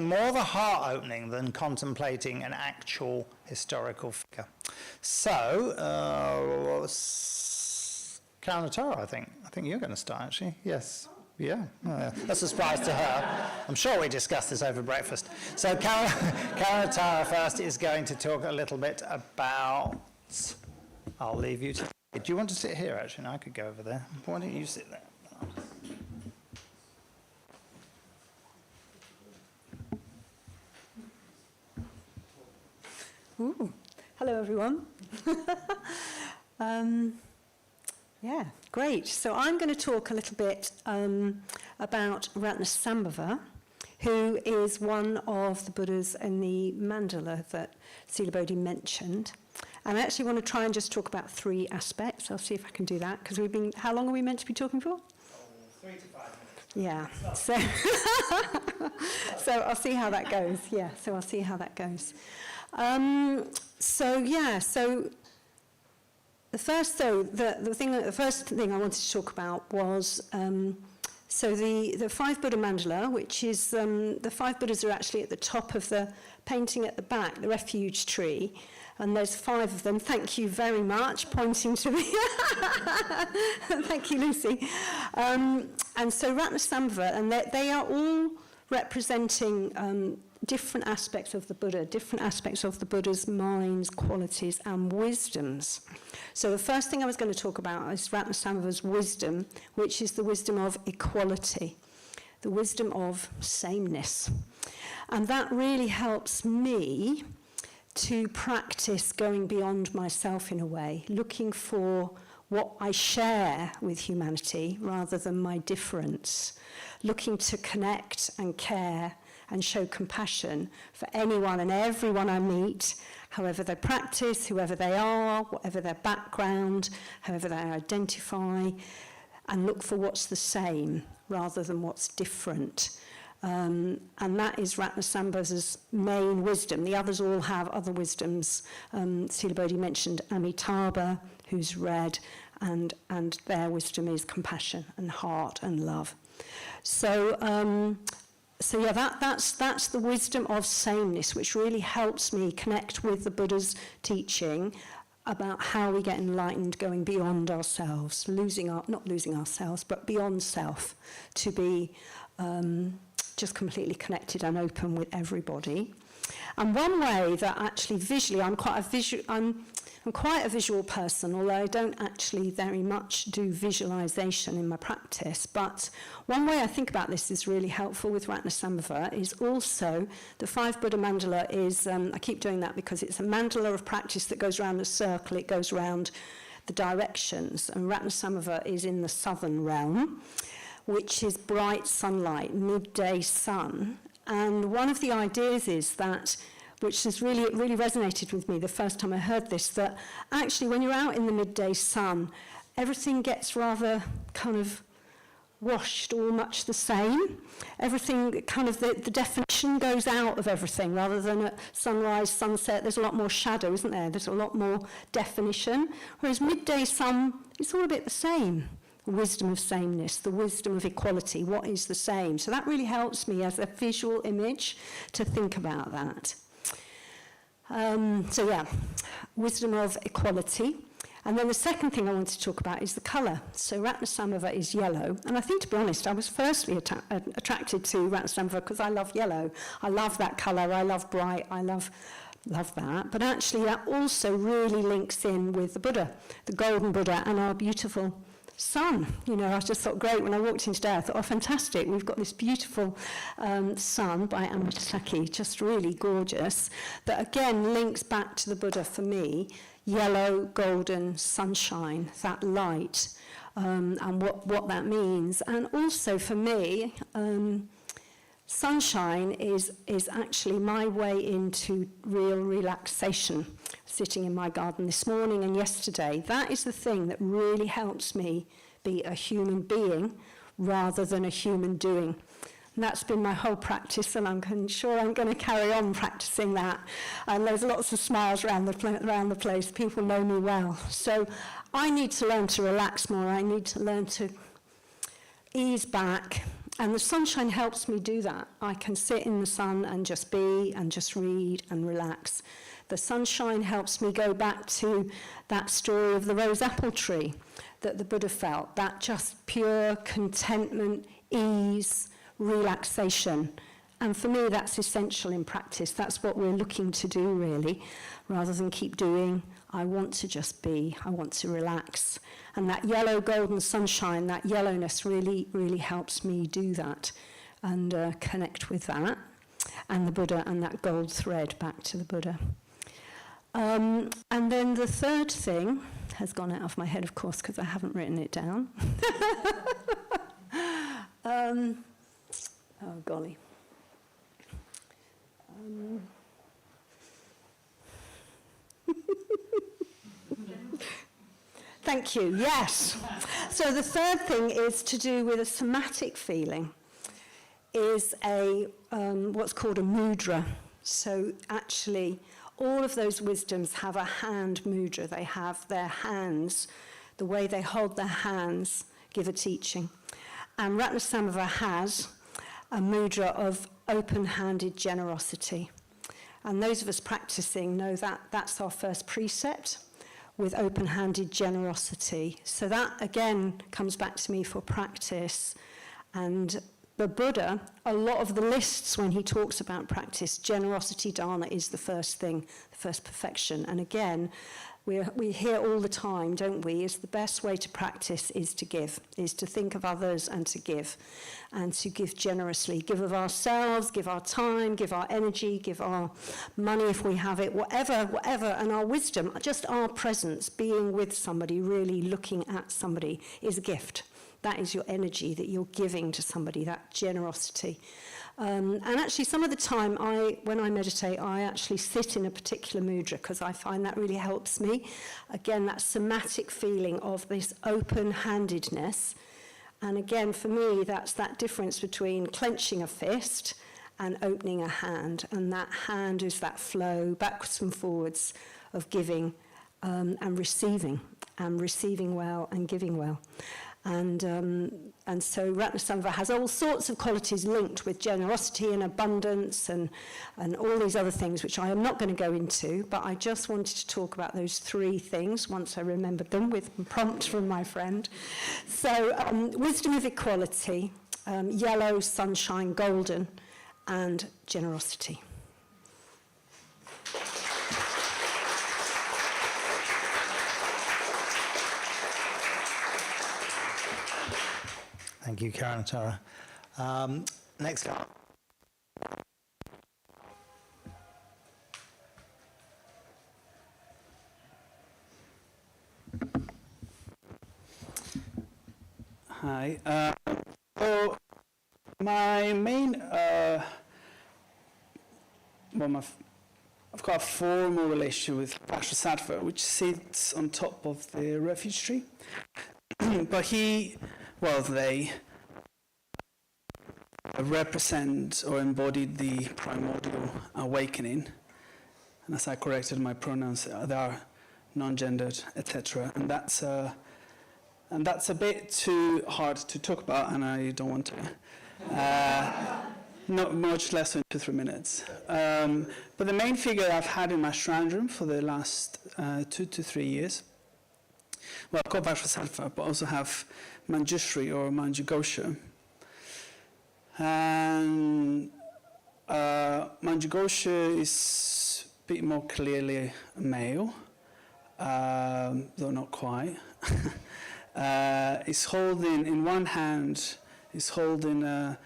more of a heart opening than contemplating an actual historical figure. So, Karanatara, I think you're going to start actually. Yes. Yeah, oh, yeah, that's a surprise to her. I'm sure we discussed this over breakfast. So Karanatara first is going to talk a little bit about, I'll leave you to, do you want to sit here actually? No, I could go over there. Why don't you sit there? Ooh. Hello everyone. Yeah, great. So I'm going to talk a little bit about Ratnasambhava, who is one of the Buddhas in the mandala that Silabodhi mentioned. And I actually want to try and just talk about three aspects. I'll see if I can do that, because how long are we meant to be talking for? 3 to 5 minutes. Yeah, so I'll see how that goes. Yeah, so I'll see how that goes. The first thing I wanted to talk about was the 5 Buddha mandala, which is the 5 Buddhas are actually at the top of the painting at the back, the refuge tree, and there's 5 of them. Thank you very much, pointing to me. Thank you, Lucy. And so Ratnasambhava, and they are all representing different aspects of the Buddha, different aspects of the Buddha's minds, qualities, and wisdoms. So the first thing I was going to talk about is Ratnasambhava's wisdom, which is the wisdom of equality, the wisdom of sameness. And that really helps me to practice going beyond myself in a way, looking for what I share with humanity rather than my difference, looking to connect and care and show compassion for anyone and everyone I meet, however they practice, whoever they are, whatever their background, however they identify, and look for what's the same rather than what's different. And that is Ratnasambhava's main wisdom. The others all have other wisdoms. Silabodhi mentioned Amitabha, who's red, and their wisdom is compassion and heart and love. So that's the wisdom of sameness, which really helps me connect with the Buddha's teaching about how we get enlightened, going beyond ourselves, not losing ourselves, but beyond self, to be just completely connected and open with everybody. And one way that actually visually, I'm quite a visual person, although I don't actually very much do visualization in my practice. But one way I think about this is really helpful with Ratnasambhava is also the 5 Buddha mandala is, I keep doing that because it's a mandala of practice that goes around a circle, it goes around the directions, and Ratnasambhava is in the southern realm, which is bright sunlight, midday sun. And one of the ideas is that, which has really resonated with me the first time I heard this, that actually when you're out in the midday sun, everything gets rather kind of washed, all much the same. Everything kind of, the definition goes out of everything, rather than at sunrise, sunset, there's a lot more shadow, isn't there? There's a lot more definition. Whereas midday sun, it's all a bit the same. The wisdom of sameness, the wisdom of equality, what is the same? So that really helps me as a visual image to think about that. Wisdom of equality. And then the second thing I want to talk about is the colour. So Ratnasambhava is yellow. And I think, to be honest, I was firstly attracted to Ratnasambhava because I love yellow. I love that colour. I love bright. I love that. But actually that also really links in with the Buddha, the golden Buddha, and our beautiful sun. You know, I just thought, great, when I walked in today, I thought, oh, fantastic, we've got this beautiful sun by Amitabha, just really gorgeous, that again links back to the Buddha for me, yellow, golden, sunshine, that light, and what that means. And also for me, sunshine is actually my way into real relaxation. Sitting in my garden this morning and yesterday, that is the thing that really helps me be a human being rather than a human doing. And that's been my whole practice, and I'm sure I'm going to carry on practicing that. And there's lots of smiles around the place. People know me well. So I need to learn to relax more. I need to learn to ease back. And the sunshine helps me do that. I can sit in the sun and just be and just read and relax. The sunshine helps me go back to that story of the rose apple tree that the Buddha felt, that just pure contentment, ease, relaxation. And for me, that's essential in practice. That's what we're looking to do, really, rather than keep doing. I want to just be. I want to relax. And that yellow golden sunshine, that yellowness really, really helps me do that and connect with that and the Buddha and that gold thread back to the Buddha. And then the third thing has gone out of my head, of course, because I haven't written it down. Oh, golly. Thank you, yes. So the third thing is to do with a somatic feeling, is a what's called a mudra. So actually, all of those wisdoms have a hand mudra. They have their hands, the way they hold their hands give a teaching. And Ratnasamava has a mudra of open-handed generosity. And those of us practicing know that that's our first precept, with open-handed generosity. So that, again, comes back to me for practice. And the Buddha, a lot of the lists when he talks about practice, generosity dana is the first thing, the first perfection. And again, we hear all the time, don't we, is the best way to practice is to give, is to think of others and to give generously. Give of ourselves, give our time, give our energy, give our money if we have it, whatever, and our wisdom, just our presence, being with somebody, really looking at somebody is a gift. That is your energy that you're giving to somebody, that generosity. And actually, some of the time, when I meditate, I actually sit in a particular mudra because I find that really helps me. Again, that somatic feeling of this open-handedness. And again, for me, that's that difference between clenching a fist and opening a hand. And that hand is that flow backwards and forwards of giving and receiving well and giving well. And so Ratnasamava has all sorts of qualities linked with generosity and abundance and all these other things, which I am not going to go into, but I just wanted to talk about those three things once I remembered them with a prompt from my friend. So wisdom of equality, yellow, sunshine, golden, and generosity. Thank you, Karanatara. Next up. Hi. So my main, I've got a formal relationship with Vajrasattva, which sits on top of the refuge tree. But they represent or embody the primordial awakening. And as I corrected my pronouns, they are non-gendered, etc. And that's a bit too hard to talk about, and I don't want to. Not much less than 2-3 minutes. But the main figure I've had in my shrine room for the last 2 to 3 years, well, I've got Vajrasattva, but also have Manjushri or Manjughosha. And Manjughosha is a bit more clearly male, though not quite. is holding, in one hand, is holding a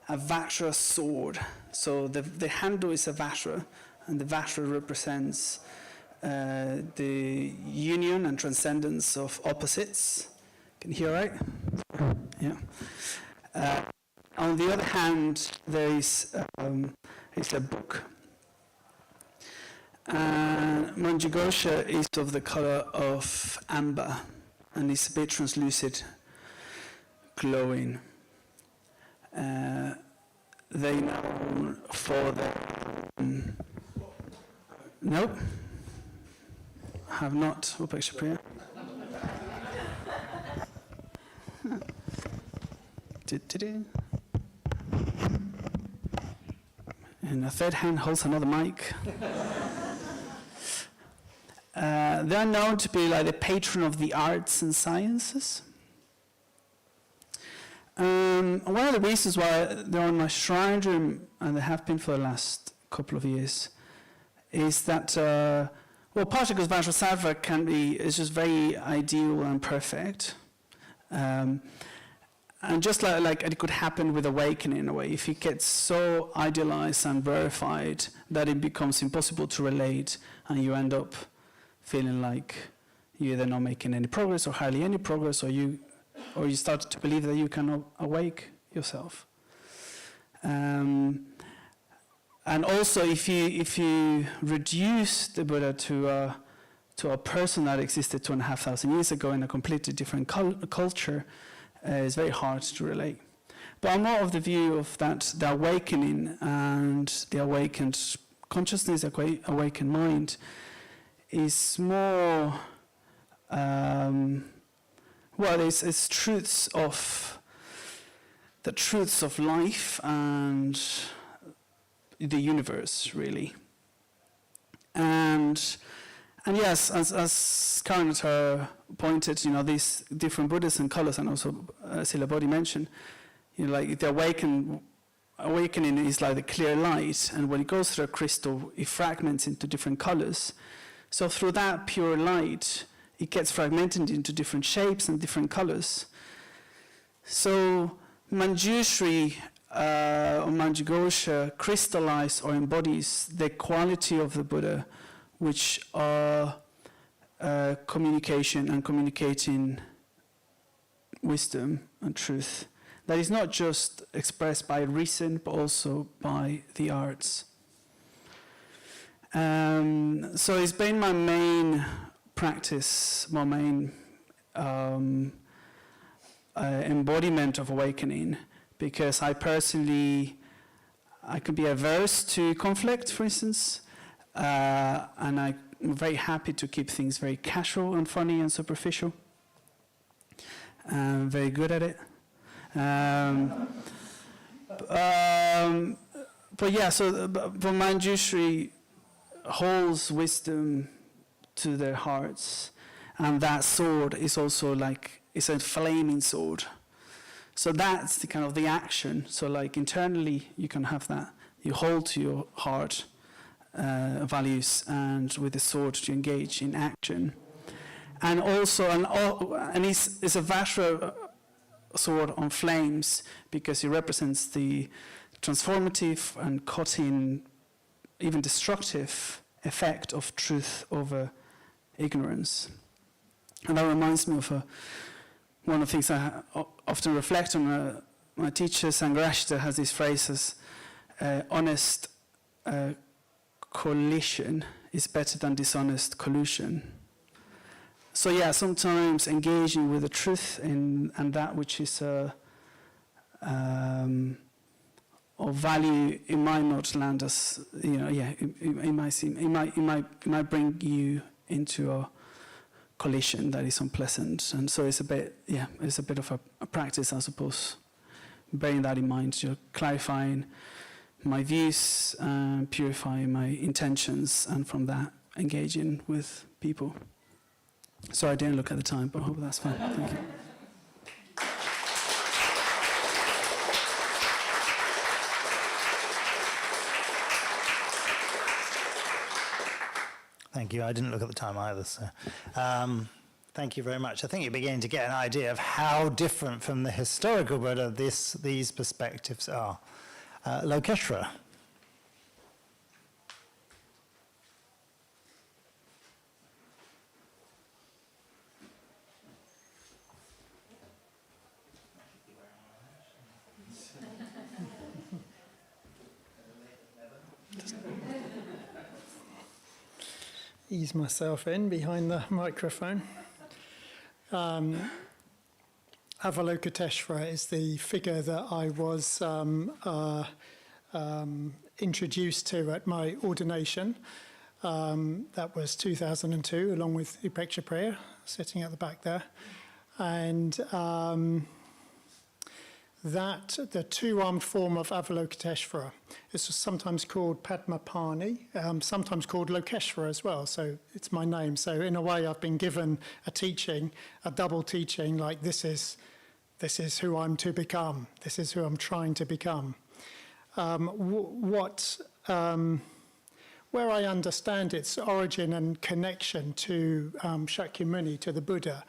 Vajra sword. So the handle is a Vajra, and the Vajra represents the union and transcendence of opposites. Can you hear right? Yeah. On the other hand, there is a book. Manjughosha is of the color of amber, and it's a bit translucid, glowing. They know for the nope, have not. Upeksha Priya. And a third hand holds another mic. They are known to be like the patron of the arts and sciences. One of the reasons why they're on my shrine room, and they have been for the last couple of years, is that, partly because Vajrasattva is just very ideal and perfect. And just like it could happen with awakening in a way, if it gets so idealized and verified that it becomes impossible to relate, and you end up feeling like you're either not making any progress or hardly any progress, or you start to believe that you cannot awake yourself. And also, if you reduce the Buddha to a person that existed 2,500 years ago in a completely different culture, it's very hard to relate. But I'm more of the view of that the awakening and the awakened consciousness, the awakened mind, is more, it's truths of life and the universe, really. And yes, as Karanata pointed, these different Buddhas and colors, and also Silabodhi mentioned, like the awakening is like the clear light, and when it goes through a crystal, it fragments into different colors. So through that pure light, it gets fragmented into different shapes and different colors. So Manjushri or Manjughosha crystallizes or embodies the quality of the Buddha, which are communication and communicating wisdom and truth. That is not just expressed by reason, but also by the arts. So it's been my main practice, my main embodiment of awakening, because I personally, I could be averse to conflict, for instance, and I'm very happy to keep things very casual and funny and superficial. I'm very good at it. But yeah, so Manjushri holds wisdom to their hearts, and that sword is also it's a flaming sword. So that's the kind of the action. So like internally, you can have that. You hold to your heart values, and with the sword to engage in action. And also, and it's a Vajra sword on flames, because it represents the transformative and cutting, even destructive effect of truth over ignorance. And that reminds me of one of the things I often reflect on. My teacher, Sangharashita, has these phrases, honest collision is better than dishonest collusion. So yeah, sometimes engaging with the truth and that which is of value, it might not land us. It might bring you into a collision that is unpleasant, and so it's a bit of a practice, I suppose. Bearing that in mind, you're clarifying my views, purifying my intentions, and from that engaging with people. Sorry, I didn't look at the time, but I hope that's fine. Thank you. Thank you. I didn't look at the time either. So, Thank you very much. I think you're beginning to get an idea of how different from the historical Buddha these perspectives are. Lokeshwara. Ease myself in behind the microphone. Avalokiteshvara is the figure that I was introduced to at my ordination. That was 2002, along with Upeksha Priya, sitting at the back there. And the two-armed form of Avalokiteshvara is sometimes called Padmapani, sometimes called Lokeshvara as well, so it's my name. So in a way I've been given a teaching, a double teaching, like this is who I'm to become, this is who I'm trying to become. Where I understand its origin and connection to Shakyamuni, to the Buddha,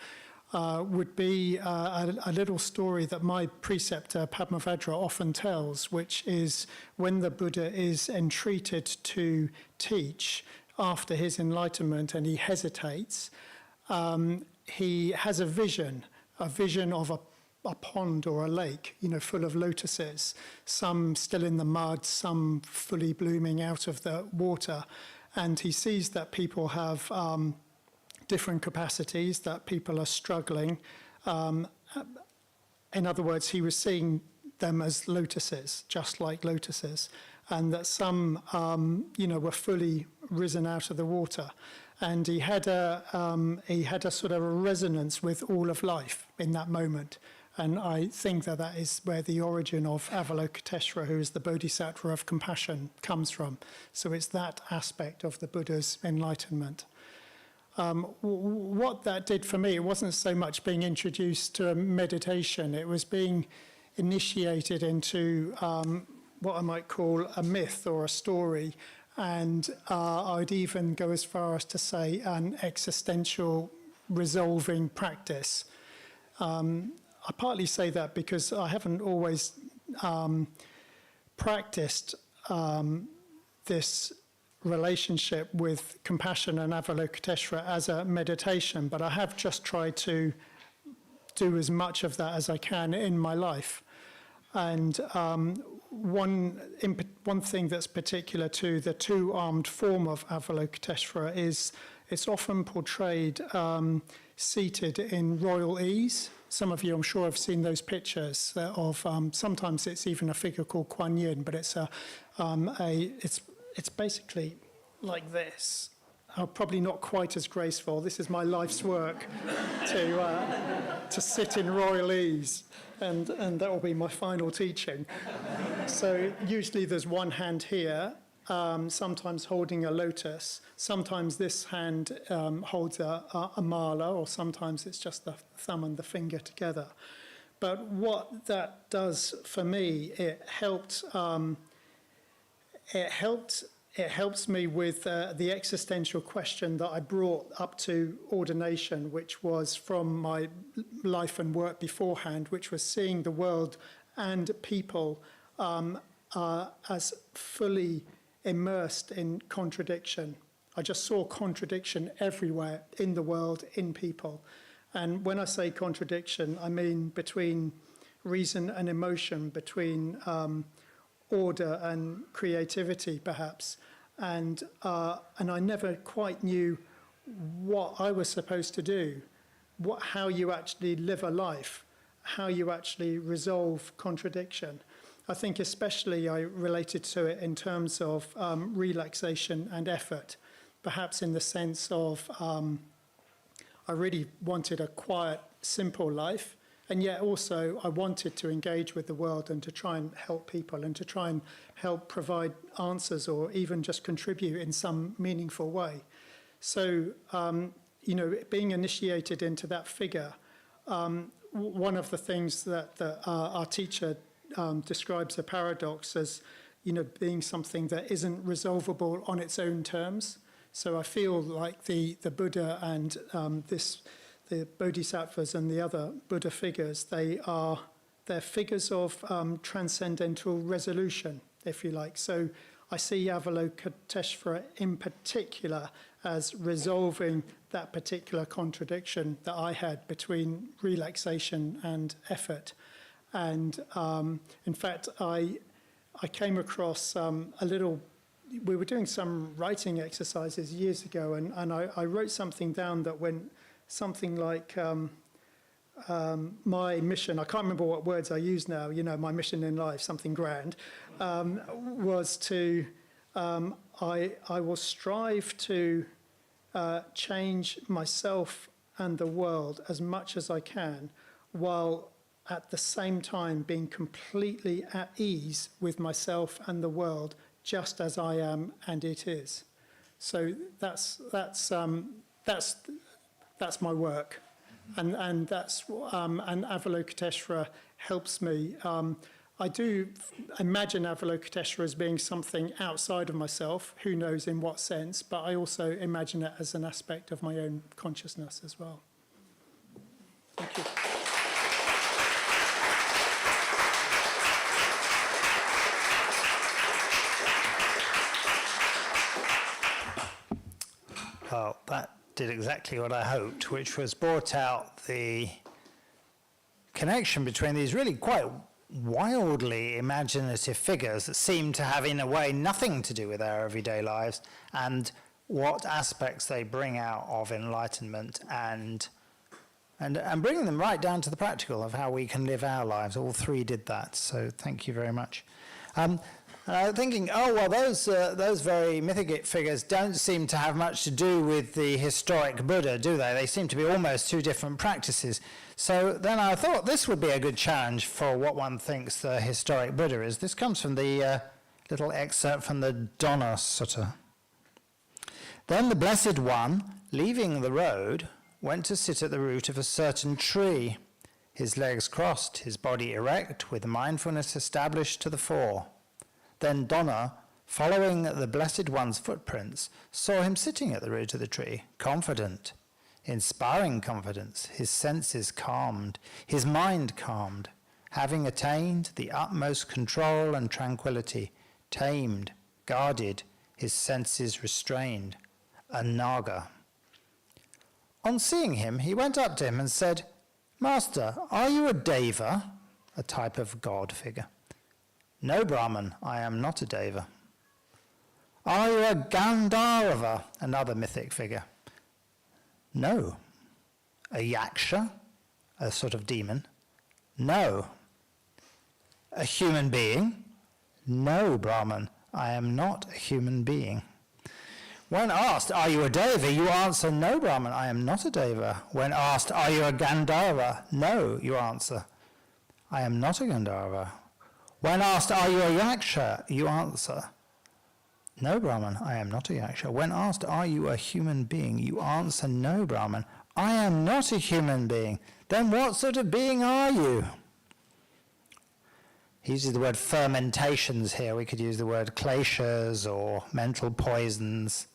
would be a little story that my preceptor Padmavajra often tells, which is when the Buddha is entreated to teach after his enlightenment and he hesitates, he has a vision of a pond or a lake, full of lotuses, some still in the mud, some fully blooming out of the water. And he sees that people have different capacities, that people are struggling. In other words, he was seeing them as lotuses, just like lotuses, and that some, were fully risen out of the water. And he had a sort of a resonance with all of life in that moment. And I think that is where the origin of Avalokiteshvara, who is the Bodhisattva of compassion, comes from. So it's that aspect of the Buddha's enlightenment. What that did for me, it wasn't so much being introduced to a meditation, it was being initiated into what I might call a myth or a story, and I'd even go as far as to say an existential resolving practice. I partly say that because I haven't always practiced this relationship with compassion and Avalokiteshvara as a meditation, but I have just tried to do as much of that as I can in my life. And one thing that's particular to the two-armed form of Avalokiteshvara is it's often portrayed seated in royal ease. Some of you, I'm sure, have seen those pictures of. Sometimes it's even a figure called Kuan Yin, but it's it's basically like this. Probably not quite as graceful. This is my life's work to sit in royal ease, and that will be my final teaching. So usually there's one hand here, sometimes holding a lotus. Sometimes this hand holds a mala, or sometimes it's just the thumb and the finger together. But what that does for me, it helps me with the existential question that I brought up to ordination, which was from my life and work beforehand, which was seeing the world and people as fully immersed in contradiction. I just saw contradiction everywhere in the world, in people. And when I say contradiction, I mean between reason and emotion, between order and creativity, perhaps. And I never quite knew what I was supposed to do, how you actually live a life, how you actually resolve contradiction. I think especially I related to it in terms of relaxation and effort, perhaps in the sense of I really wanted a quiet, simple life, and yet also I wanted to engage with the world and to try and help people and to try and help provide answers or even just contribute in some meaningful way. So, being initiated into that figure, one of the things that our teacher describes a paradox as, being something that isn't resolvable on its own terms. So I feel like the Buddha and the Bodhisattvas and the other Buddha figures, they're figures of transcendental resolution, if you like. So I see Avalokiteshvara in particular as resolving that particular contradiction that I had between relaxation and effort. And in fact, I came across we were doing some writing exercises years ago, and I wrote something down that went something like, my mission, I can't remember what words I use now, my mission in life, something grand, was to, I will strive to change myself and the world as much as I can, while at the same time being completely at ease with myself and the world, just as I am and it is. So that's my work, and Avalokiteshvara helps me. I do imagine Avalokiteshvara as being something outside of myself, who knows in what sense, but I also imagine it as an aspect of my own consciousness as well. Thank you. Well, that did exactly what I hoped, which was brought out the connection between these really quite wildly imaginative figures that seem to have, in a way, nothing to do with our everyday lives, and what aspects they bring out of enlightenment and bringing them right down to the practical of how we can live our lives. All three did that, so thank you very much. Thinking, oh, well, those very mythic figures don't seem to have much to do with the historic Buddha, do they? They seem to be almost two different practices. So then I thought this would be a good challenge for what one thinks the historic Buddha is. This comes from the little excerpt from the Donna Sutta. Then the Blessed One, leaving the road, went to sit at the root of a certain tree, his legs crossed, his body erect, with mindfulness established to the fore. Then Donna, following the Blessed One's footprints, saw him sitting at the root of the tree, confident, inspiring confidence, his senses calmed, his mind calmed, having attained the utmost control and tranquility, tamed, guarded, his senses restrained, a Naga. On seeing him, he went up to him and said, "Master, are you a Deva?" a type of god figure. "No, Brahman, I am not a Deva." "Are you a Gandharva?" another mythic figure. "No." "A Yaksha?" a sort of demon. "No." "A human being?" "No, Brahman, I am not a human being." When asked, "Are you a Deva?" you answer, "No, Brahman, I am not a Deva." When asked, "Are you a Gandharva?" "No," you answer, "I am not a Gandharva." When asked, "Are you a Yaksha?" you answer, "No, Brahman, I am not a Yaksha." When asked, "Are you a human being?" you answer, "No, Brahman, I am not a human being." Then what sort of being are you? He uses the word fermentations here. We could use the word kleshas or mental poisons,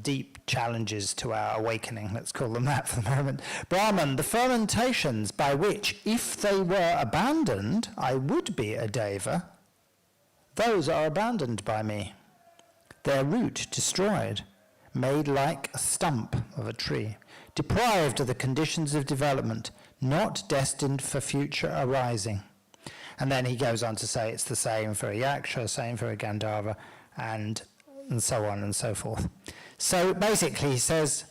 deep challenges to our awakening. Let's call them that for the moment. Brahman, the fermentations by which, if they were abandoned, I would be a Deva, those are abandoned by me. Their root destroyed, made like a stump of a tree, deprived of the conditions of development, not destined for future arising. And then he goes on to say it's the same for a Yaksha, same for a Gandharva, and so on and so forth. So basically he says,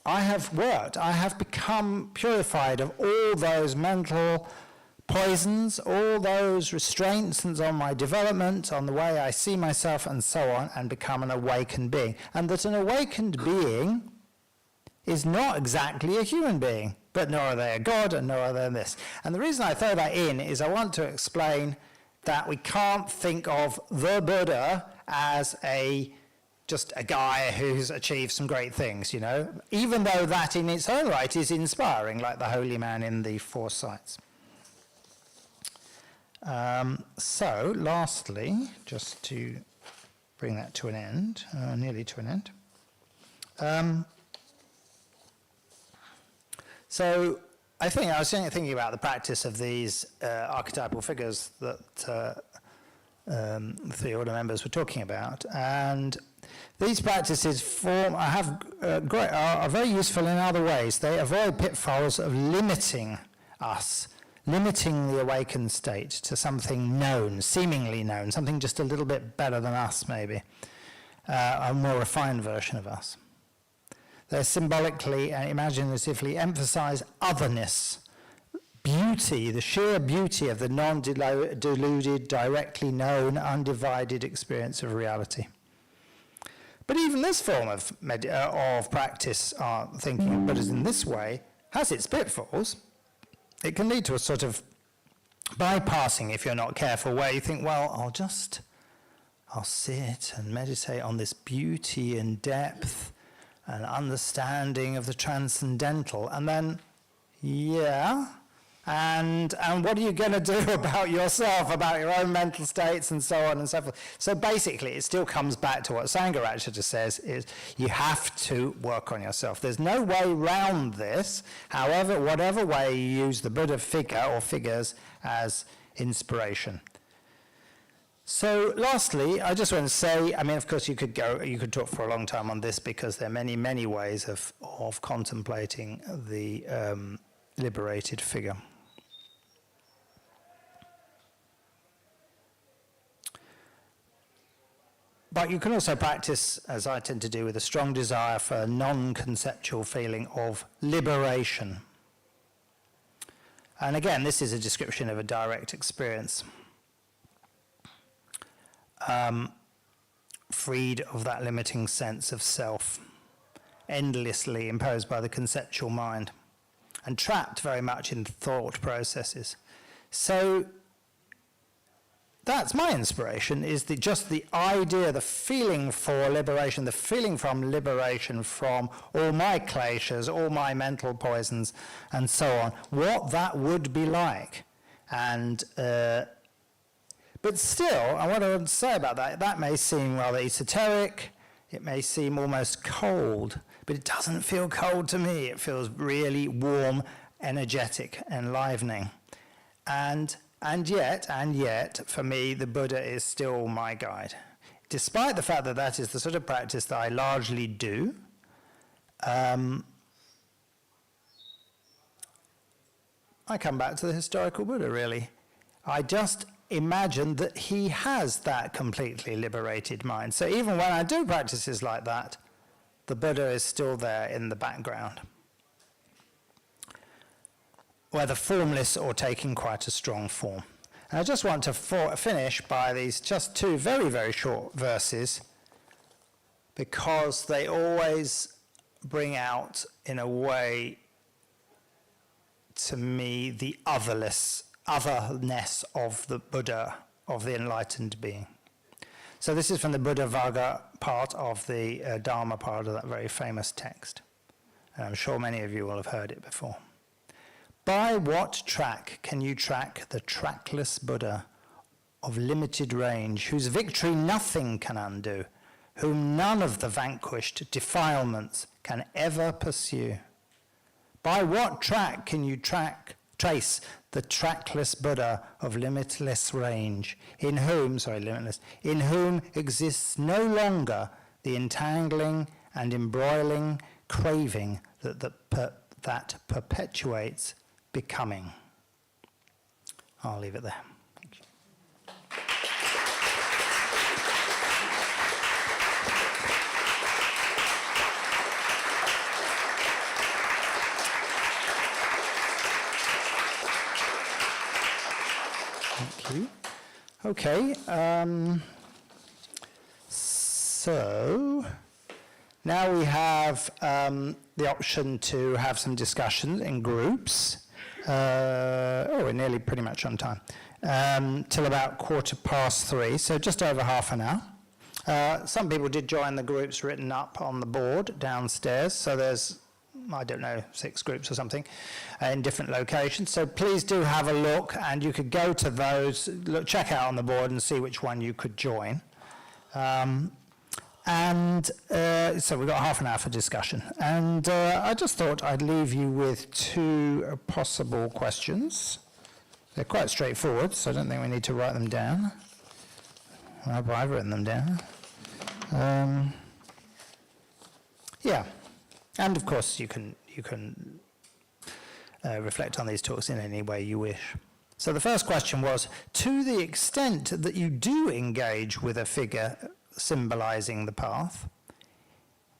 I have worked, I have become purified of all those mental poisons, all those restraints on my development, on the way I see myself and so on, and become an awakened being. And that an awakened being is not exactly a human being, but nor are they a god and nor are they this. And the reason I throw that in is I want to explain that we can't think of the Buddha as just a guy who's achieved some great things, even though that in its own right is inspiring, like the holy man in the Four Sights. So, lastly, just to bring that to an end, nearly to an end, So I was thinking about the practice of these archetypal figures that the three order members were talking about, and these practices are very useful in other ways. They avoid pitfalls of limiting us, limiting the awakened state to something known, seemingly known, something just a little bit better than us, maybe, a more refined version of us. They symbolically and imaginatively emphasize otherness, beauty, the sheer beauty of the non-deluded, directly known, undivided experience of reality. But even this form of practice, thinking of Buddhism in this way, has its pitfalls. It can lead to a sort of bypassing, if you're not careful, where you think, well, I'll sit and meditate on this beauty and depth and understanding of the transcendental, and then, and what are you going to do about yourself, about your own mental states, and so on and so forth? So basically, it still comes back to what Sangharakshita says, is you have to work on yourself. There's no way round this, however, whatever way you use the Buddha figure or figures as inspiration. So lastly, I just want to say, I mean, of course, you could talk for a long time on this, because there are many, many ways of contemplating the liberated figure. But you can also practice, as I tend to do, with a strong desire for a non-conceptual feeling of liberation. And again, this is a description of a direct experience. Freed of that limiting sense of self, endlessly imposed by the conceptual mind, and trapped very much in thought processes. So that's my inspiration, is just the idea, the feeling for liberation, the feeling from liberation from all my kleshas, all my mental poisons, and so on, what that would be like. And but still, I want to say about that may seem rather esoteric, it may seem almost cold, but it doesn't feel cold to me. It feels really warm, energetic, enlivening. And yet, for me, the Buddha is still my guide. Despite the fact that that is the sort of practice that I largely do, I come back to the historical Buddha, really. I just imagine that he has that completely liberated mind. So even when I do practices like that, the Buddha is still there in the background, whether formless or taking quite a strong form. And I just want to finish by these just two very, very short verses, because they always bring out, in a way, to me, the otherness of the Buddha, of the enlightened being. So this is from the Buddha Vagga part of the Dharma part of that very famous text. And I'm sure many of you will have heard it before. By what track can you track the trackless Buddha of limited range, whose victory nothing can undo, whom none of the vanquished defilements can ever pursue? By what track can you trace the trackless Buddha of limitless range, in whom exists no longer the entangling and embroiling craving that perpetuates becoming? I'll leave it there. Thank you. Thank you. Okay, so now we have the option to have some discussions in groups. We're nearly pretty much on time. Till about 3:15, so just over half an hour. Some people did join the groups written up on the board downstairs, so there's, I don't know, 6 groups or something in different locations. So please do have a look, and you could go to those, check out on the board and see which one you could join. And so we've got half an hour for discussion. And I just thought I'd leave you with two possible questions. They're quite straightforward, so I don't think we need to write them down. I've written them down. Yeah, and of course you can reflect on these talks in any way you wish. So the first question was, to the extent that you do engage with a figure symbolizing the path,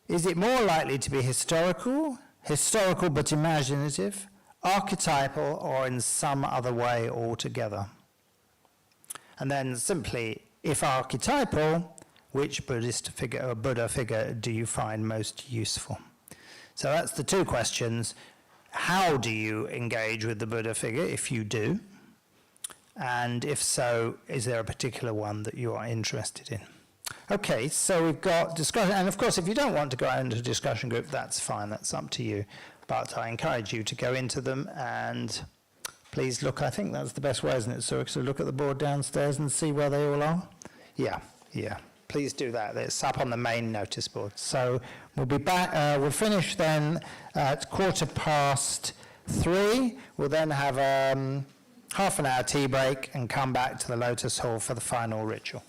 is it more likely to be historical but imaginative, archetypal, or in some other way altogether? And then simply, if archetypal, which Buddhist figure or Buddha figure do you find most useful? So that's the two questions. How do you engage with the Buddha figure, if you do? And if so, is there a particular one that you are interested in? Okay, so we've got discussion, and of course if you don't want to go out into a discussion group, that's fine, that's up to you. But I encourage you to go into them and please look, I think that's the best way, isn't it? So look at the board downstairs and see where they all are. Yeah. Please do that. It's up on the main notice board. So we'll be back, we'll finish then at 3:15. We'll then have half an hour tea break and come back to the Lotus Hall for the final ritual.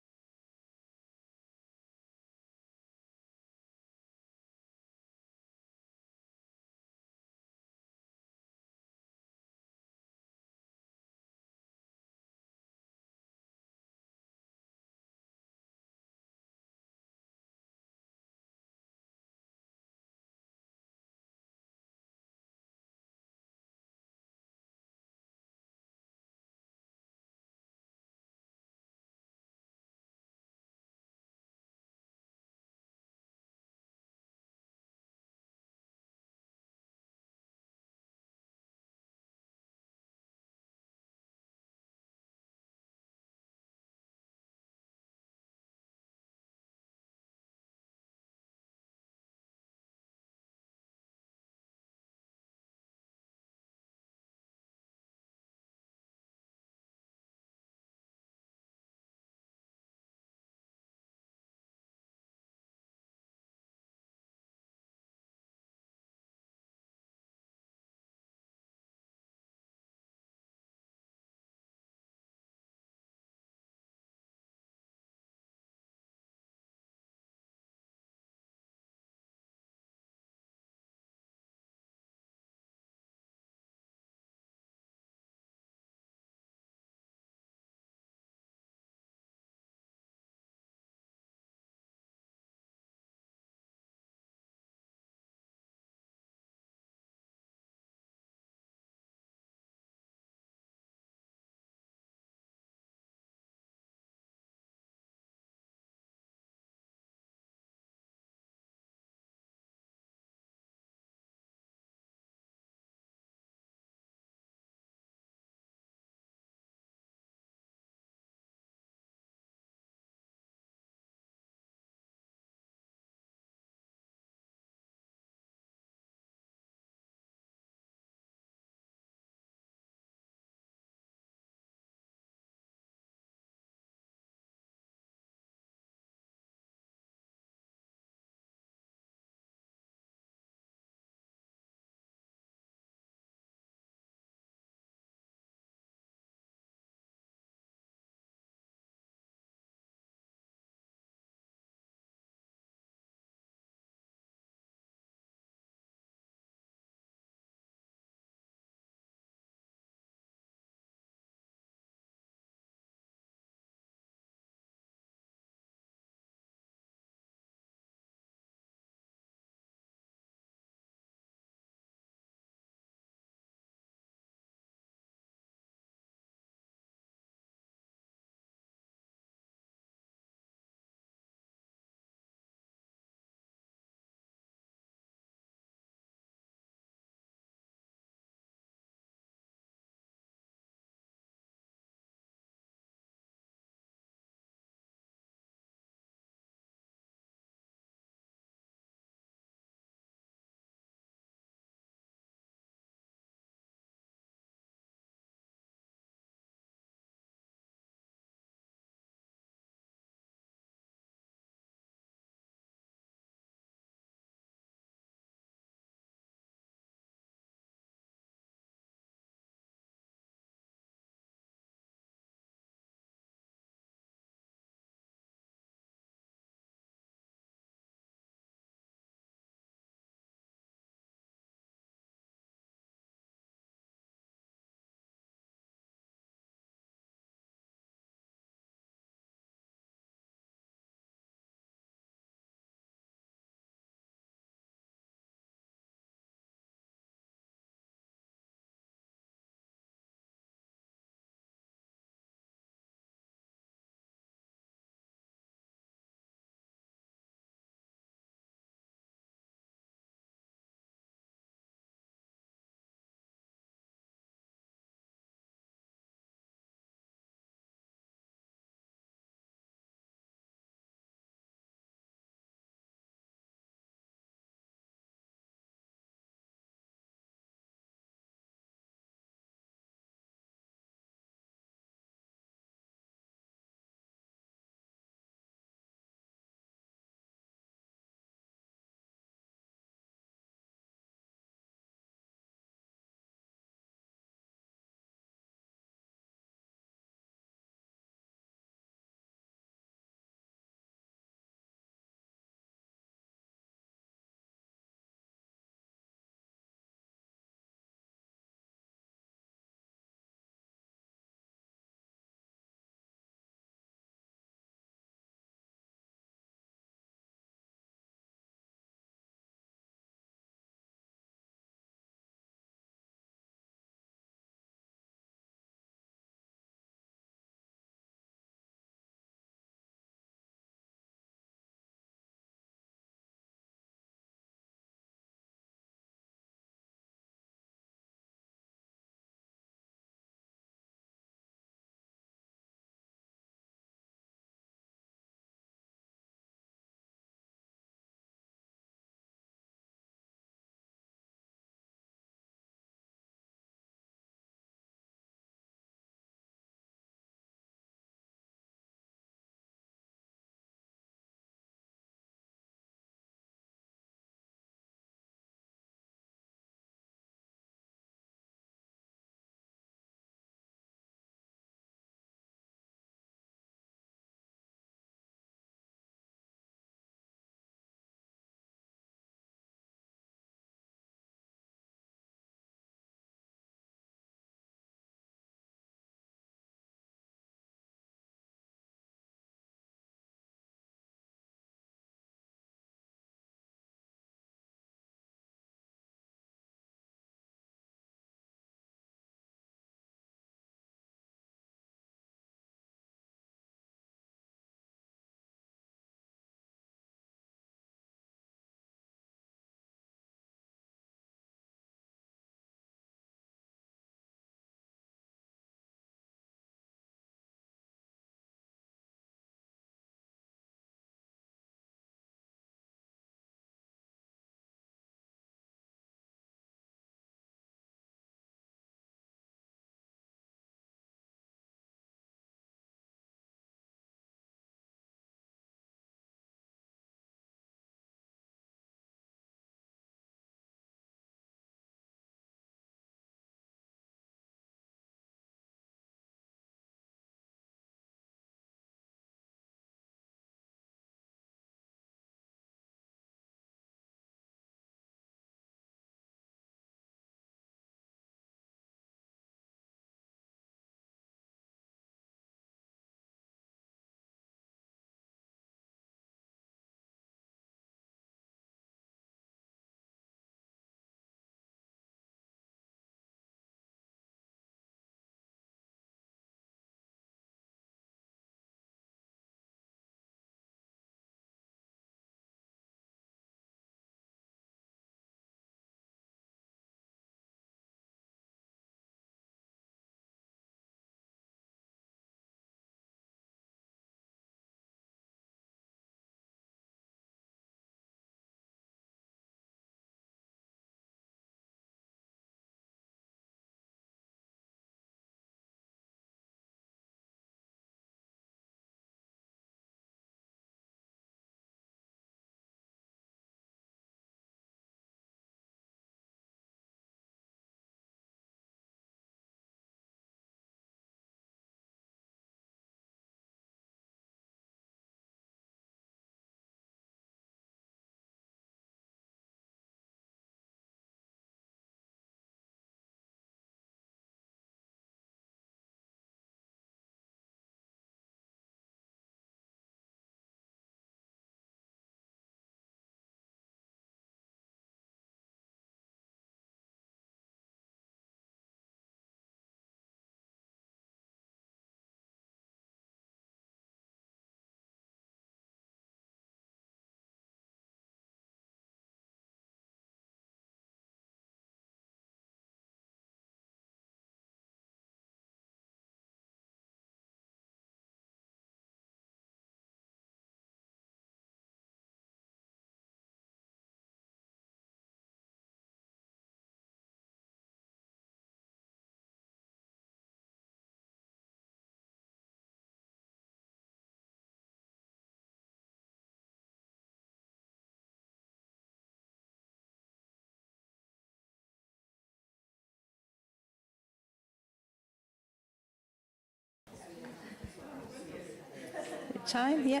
Time, yeah.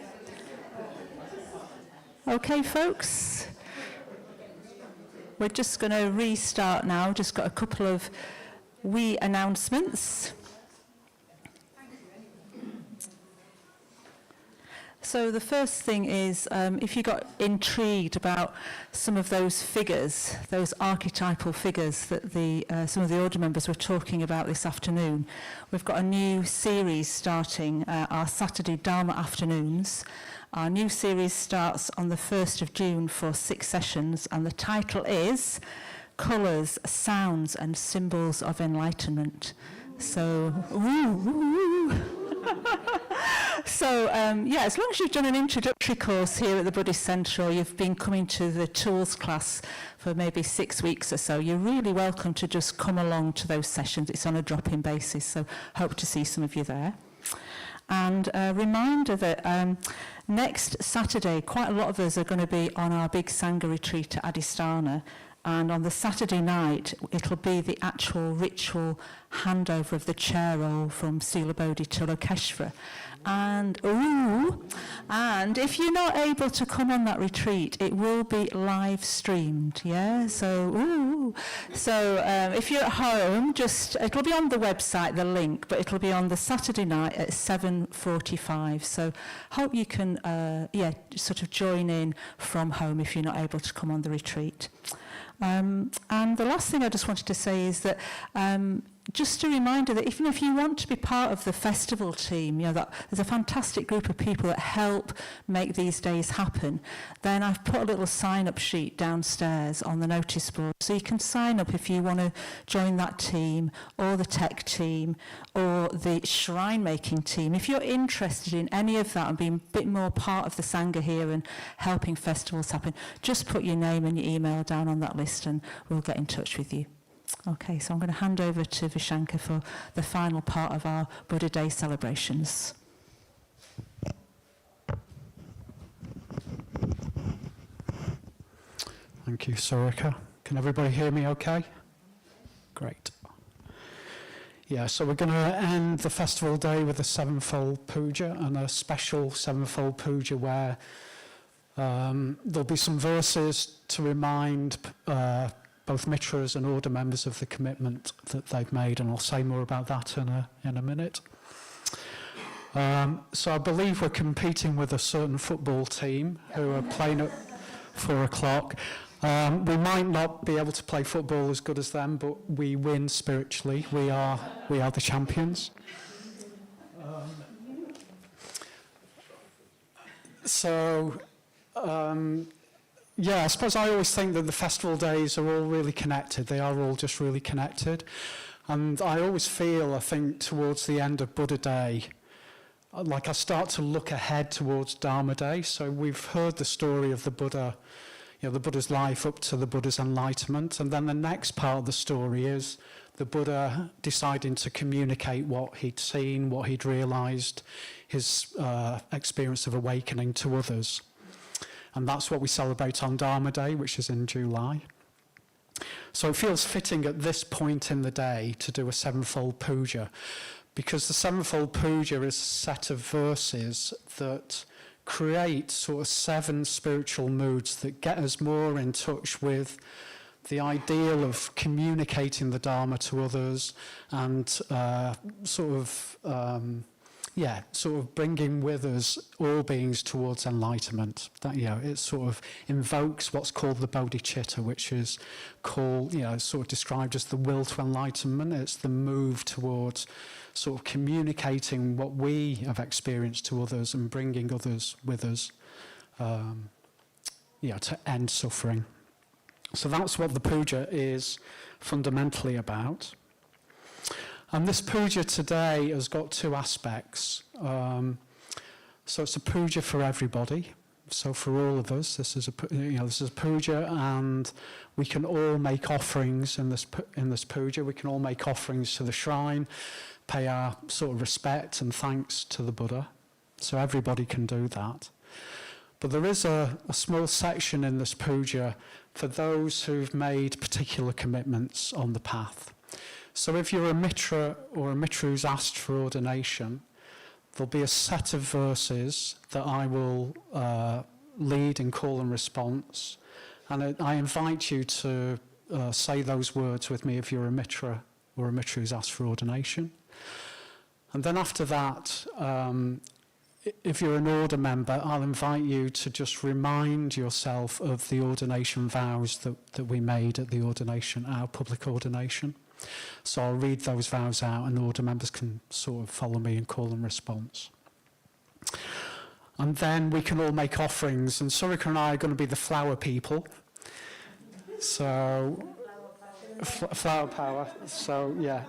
Okay, folks. We're just going to restart now. Just got a couple of wee announcements. So the first thing is, if you got intrigued about some of those figures, those archetypal figures that some of the order members were talking about this afternoon, we've got a new series starting, our Saturday Dharma afternoons. Our new series starts on the 1st of June for 6 sessions, and the title is Colours, Sounds and Symbols of Enlightenment. So, So, as long as you've done an introductory course here at the Buddhist Centre, or you've been coming to the tools class for maybe 6 weeks or so, you're really welcome to just come along to those sessions. It's on a drop-in basis, so hope to see some of you there. And a reminder that next Saturday, quite a lot of us are going to be on our big Sangha retreat at Adhisthana. And on the Saturday night, it'll be the actual ritual handover of the chair roll from Silabodhi to Lokeshvara. And if you're not able to come on that retreat, it will be live streamed, yeah? So if you're at home, it'll be on the website, the link, but it'll be on the Saturday night at 7:45. So hope you can, sort of join in from home if you're not able to come on the retreat. And the last thing I just wanted to say is that just a reminder that if you want to be part of the festival team, that there's a fantastic group of people that help make these days happen, then I've put a little sign-up sheet downstairs on the notice board. So you can sign up if you want to join that team, or the tech team, or the shrine making team. If you're interested in any of that and being a bit more part of the Sangha here and helping festivals happen, just put your name and your email down on that list and we'll get in touch with you. Okay, so I'm going to hand over to Vishankha for the final part of our Buddha Day celebrations. Thank you, Sarika. Can everybody hear me okay? Great. Yeah, so we're going to end the festival day with a sevenfold puja, and a special sevenfold puja where there'll be some verses to remind both mitras and order members of the commitment that they've made, and I'll say more about that in a minute. So I believe we're competing with a certain football team who are playing at 4 o'clock. We might not be able to play football as good as them, but we win spiritually. We are the champions. I suppose I always think that the festival days are all really connected. They are all just really connected. And I always feel, I think, towards the end of Buddha Day, like I start to look ahead towards Dharma Day. So we've heard the story of the Buddha, the Buddha's life up to the Buddha's enlightenment. And then the next part of the story is the Buddha deciding to communicate what he'd seen, what he'd realized, his experience of awakening to others. And that's what we celebrate on Dharma Day, which is in July. So it feels fitting at this point in the day to do a sevenfold puja, because the sevenfold puja is a set of verses that create sort of 7 spiritual moods that get us more in touch with the ideal of communicating the Dharma to others and sort of bringing with us all beings towards enlightenment. That, it sort of invokes what's called the bodhicitta, which is called, sort of described as the will to enlightenment. It's the move towards sort of communicating what we have experienced to others and bringing others with us, to end suffering. So that's what the puja is fundamentally about. And this puja today has got 2 aspects. So it's a puja for everybody. So for all of us, this is a puja, and we can all make offerings in this puja. We can all make offerings to the shrine, pay our sort of respect and thanks to the Buddha. So everybody can do that. But there is a small section in this puja for those who've made particular commitments on the path. So if you're a mitra or a mitra who's asked for ordination, there'll be a set of verses that I will lead in call and response. And I invite you to say those words with me if you're a mitra or a mitra who's asked for ordination. And then after that, if you're an order member, I'll invite you to just remind yourself of the ordination vows that we made at the ordination, our public ordination. So I'll read those vows out and order members can sort of follow me in call and response. And then we can all make offerings, and Surika and I are going to be the flower people. So, flower power. So, yeah.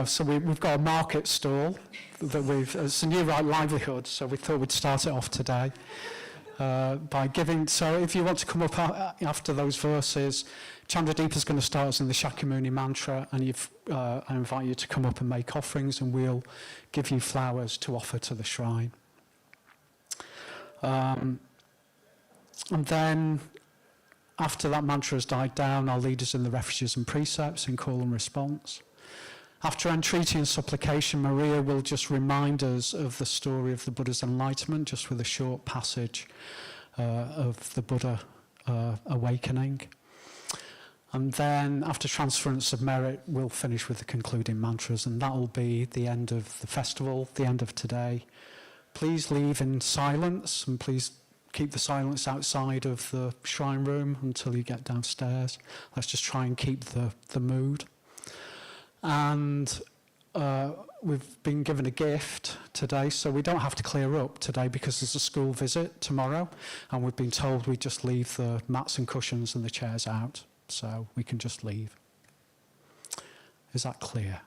So we've got a market stall that it's a new livelihood, so we thought we'd start it off today by giving. So if you want to come up after those verses, Chandradeepa is going to start us in the Shakyamuni mantra, and I invite you to come up and make offerings, and we'll give you flowers to offer to the shrine. And then after that mantra has died down, I'll lead us in the refuges and precepts in call and response. After entreaty and supplication, Maria will just remind us of the story of the Buddha's enlightenment, just with a short passage of the Buddha awakening. And then after transference of merit, we'll finish with the concluding mantras, and that will be the end of the festival, the end of today. Please leave in silence, and please keep the silence outside of the shrine room until you get downstairs. Let's just try and keep the mood. And we've been given a gift today, so we don't have to clear up today because there's a school visit tomorrow, and we've been told we just leave the mats and cushions and the chairs out, so we can just leave. Is that clear?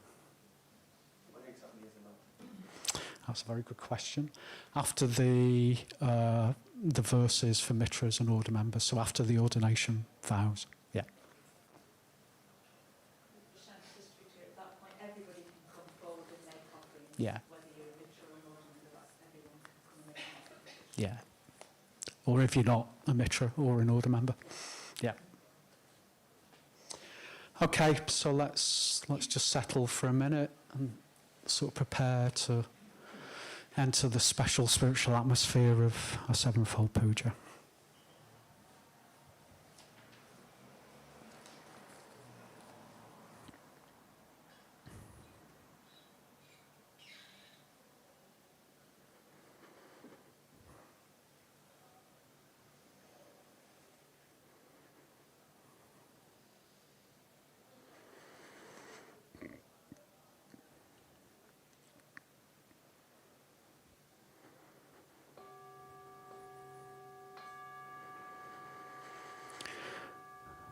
What exactly is enough? That's a very good question. After the verses for mitras and order members, so after the ordination vows. Yeah. Yeah. Yeah. Or if you're not a mitra or an order member. Yeah. Okay, so let's just settle for a minute and sort of prepare to enter the special spiritual atmosphere of a sevenfold puja.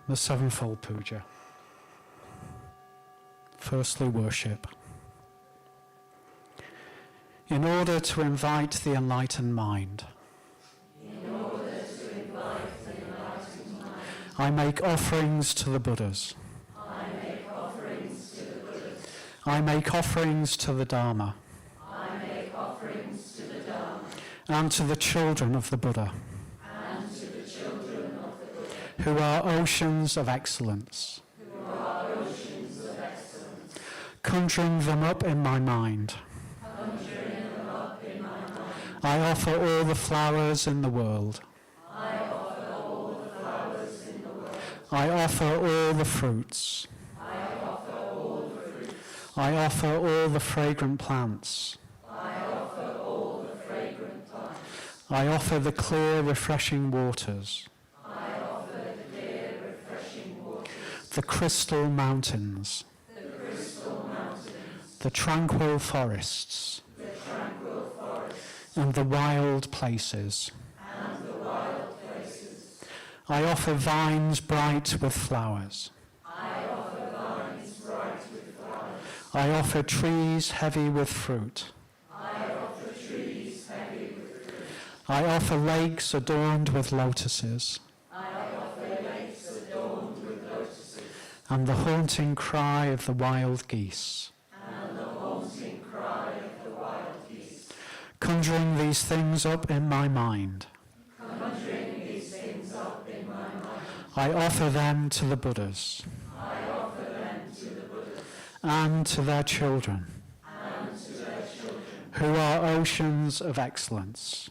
The sevenfold puja. Firstly, worship. In order to invite the enlightened mind, I make offerings to the Buddhas. I make offerings to the Dharma. And to the children of the Buddha. Who are oceans of excellence. Conjuring them up in my mind. I offer all the flowers in the world. I offer all the fruits. I offer all the fragrant plants. I offer the clear, refreshing waters. The crystal mountains, the tranquil forests, and the wild places. I offer vines bright with flowers. I offer trees heavy with fruit. I offer lakes adorned with lotuses. And the haunting cry of the wild geese. Conjuring these things up in my mind. I offer them to the Buddhas. And to their children. who are oceans of excellence.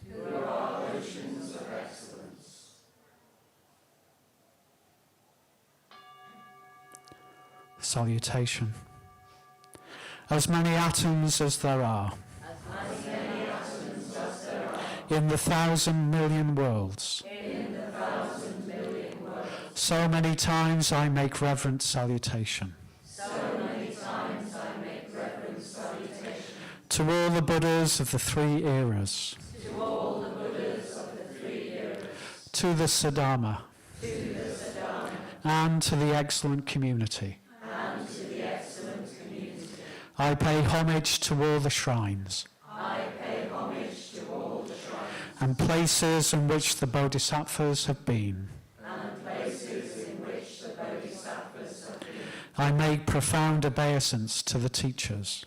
Salutation. As many atoms as there are, in the 1,000 million worlds, so many times I make reverent salutation. To all the Buddhas of the three eras. To the Siddharma. And to the excellent community. I pay homage to all the shrines. And places in which the Bodhisattvas have been. I make profound obeisance to the teachers.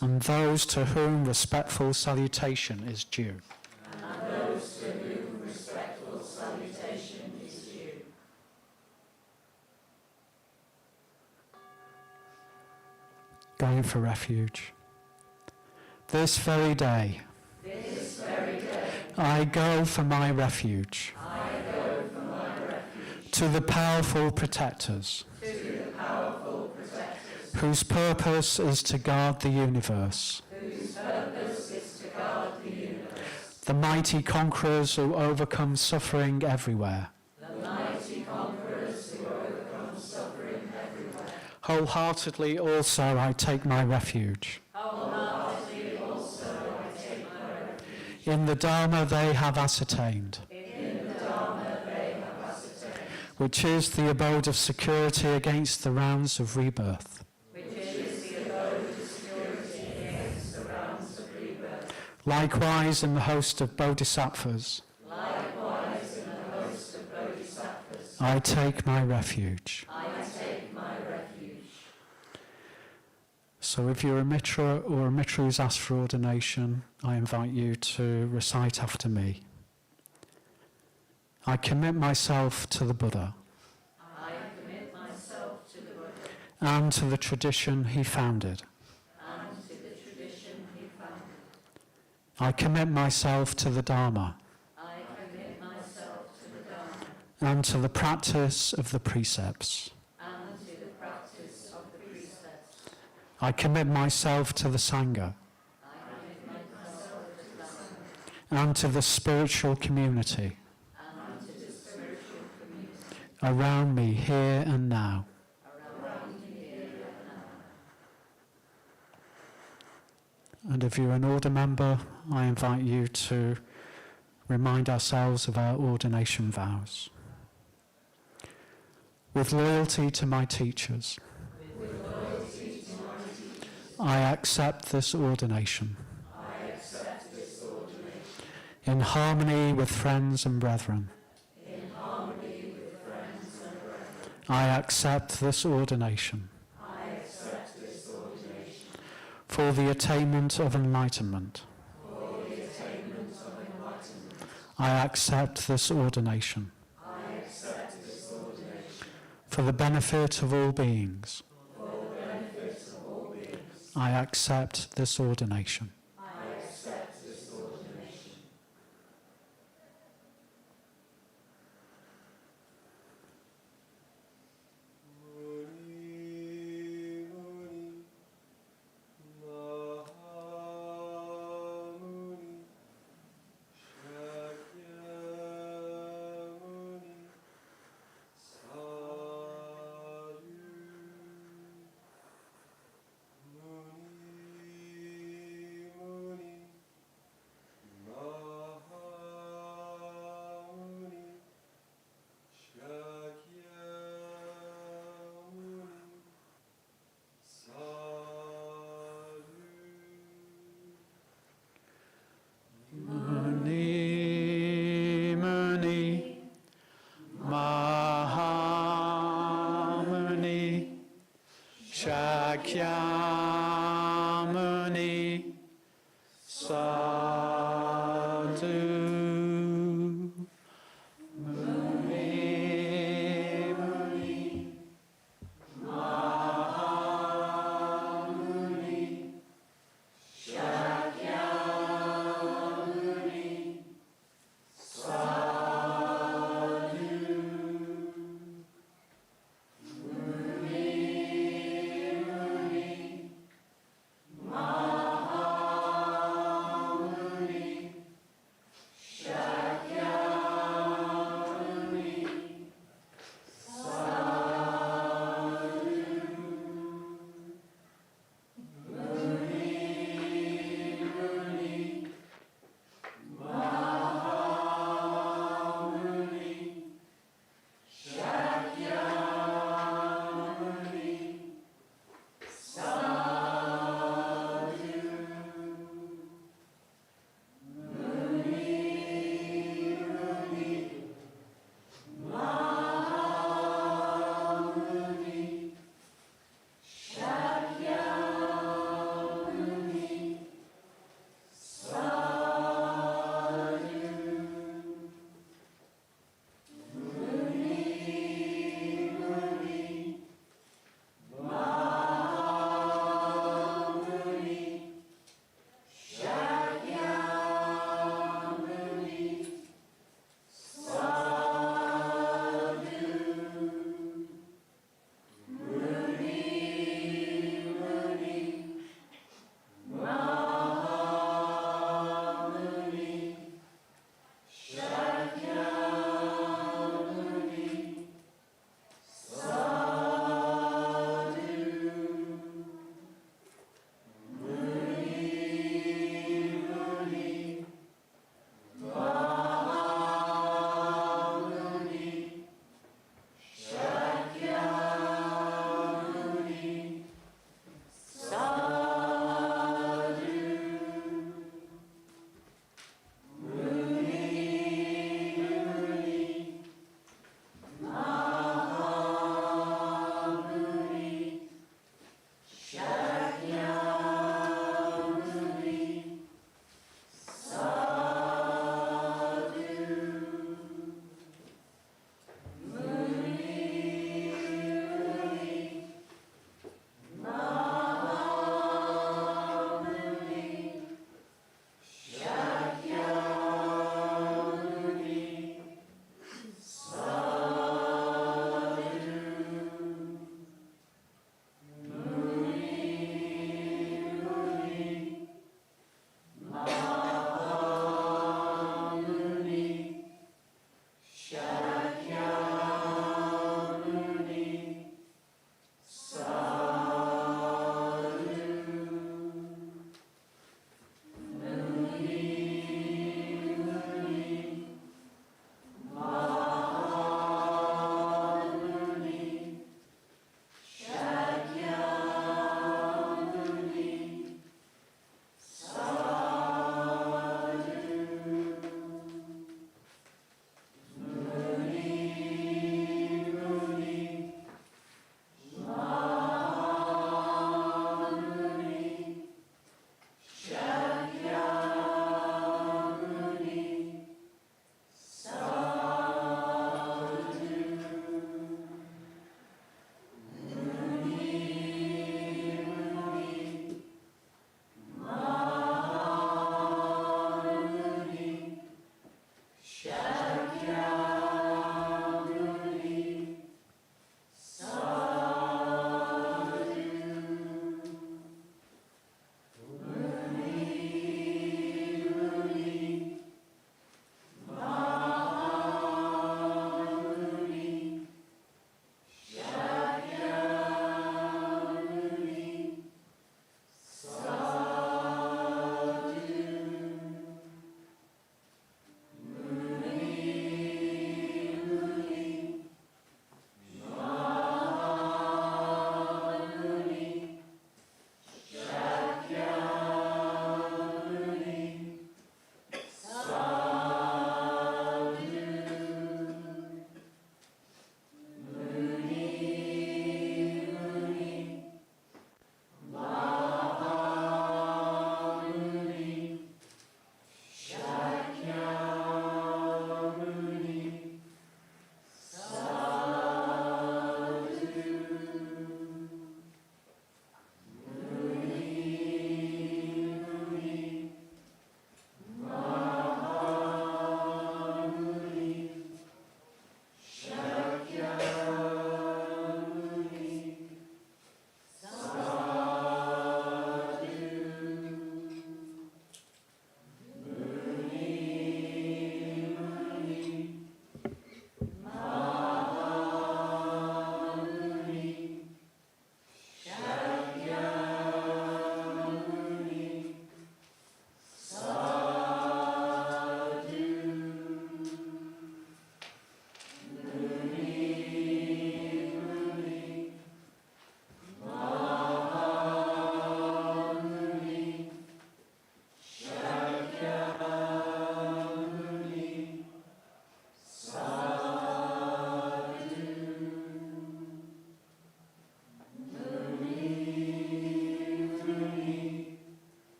And those to whom respectful salutation is due. Going for refuge. This very day, I go for my refuge. To the powerful protectors, whose purpose is to guard the universe. The mighty conquerors who overcome suffering everywhere. Wholeheartedly also I take my refuge. In the Dharma they have ascertained. Which is the abode of security against the rounds of rebirth. Likewise in the host of bodhisattvas. I take my refuge. So if you're a mitra or a mitra who's asked for ordination, I invite you to recite after me. I commit myself to the Buddha. And to the tradition he founded. I commit myself to the Dharma. And to the practice of the precepts. I commit myself to the Sangha. And to the spiritual community. Around me here and now. And if you're an order member, I invite you to remind ourselves of our ordination vows. With loyalty to my teachers, I accept this ordination. In harmony with friends and brethren, I accept this ordination. For the attainment of enlightenment. I accept this ordination. For the benefit of all beings. I accept this ordination. Shakyamuni Sadhu Muni Muni Mahamuni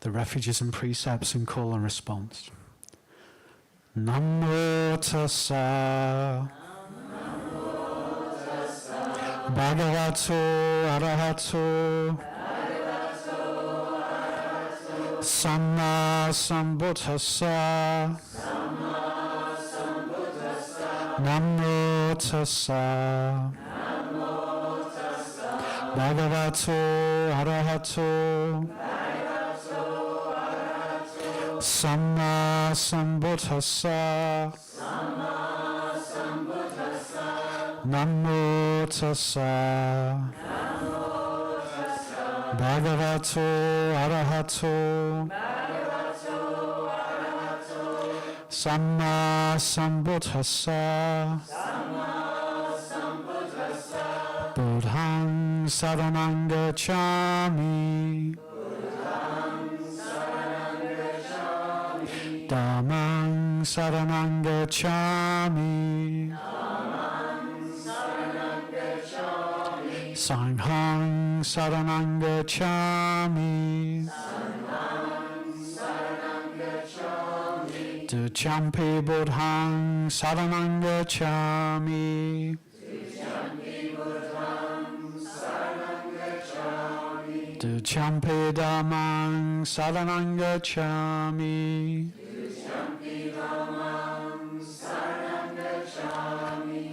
the refuges and precepts in call and response. Namo tassa. Bhagavato arahato. Samma sambuddhassa. Namo tassa. Bhagavato arahato. Samma sambuddhassa. Namo tassa. Bhagavato arahato. Samma sambuddhassa. Buddhang saranang gacchami. Dhammang saranang gacchami. Sanghang saranang gacchami. Dujampi buddhang saranang gacchami. Dujampi dhammang saranang gacchami.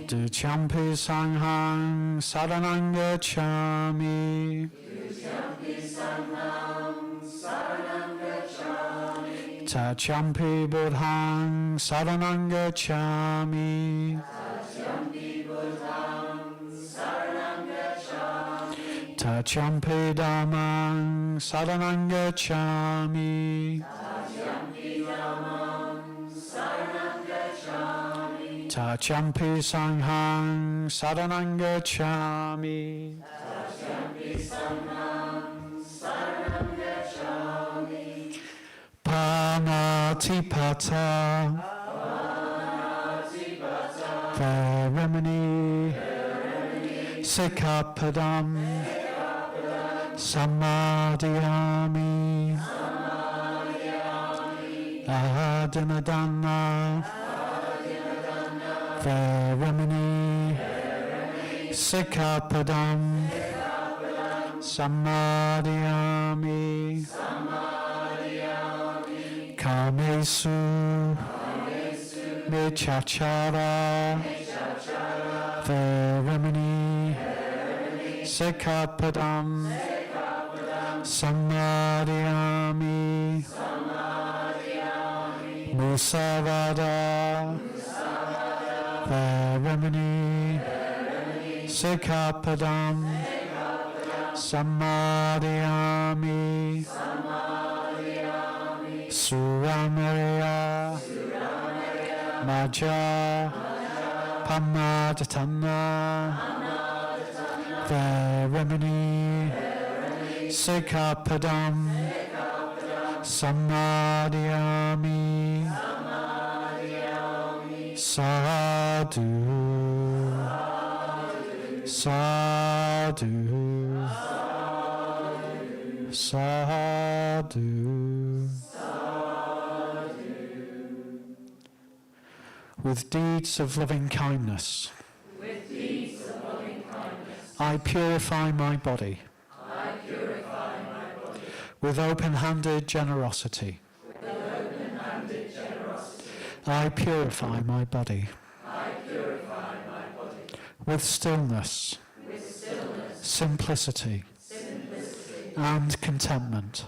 Dujampi sanghang saranang gacchami. Tajampi buddhang saranang gacchami. Tajampi dhammang saranang gacchami. Tajampi sanghang saranang gacchami. Panatipata. Verimini. Sikkhapadam. Samadhiyami. Adinadana. Verimini. Sikkhapadam. Samadhiyami. Kamesu. Michachara. Verimini. Sikkhapadam. Samadhiyami. Musavada. Verimini. Sikkhapadam. Samadhiyami. Suramarya. Maja. Pamadatana. Verimini. Sikkhapadam. Samadhiyami. Sadhu. Sadhu. Sadhu. With deeds of loving kindness. I purify my body. With open-handed generosity. I purify my body. With stillness. Simplicity. And contentment.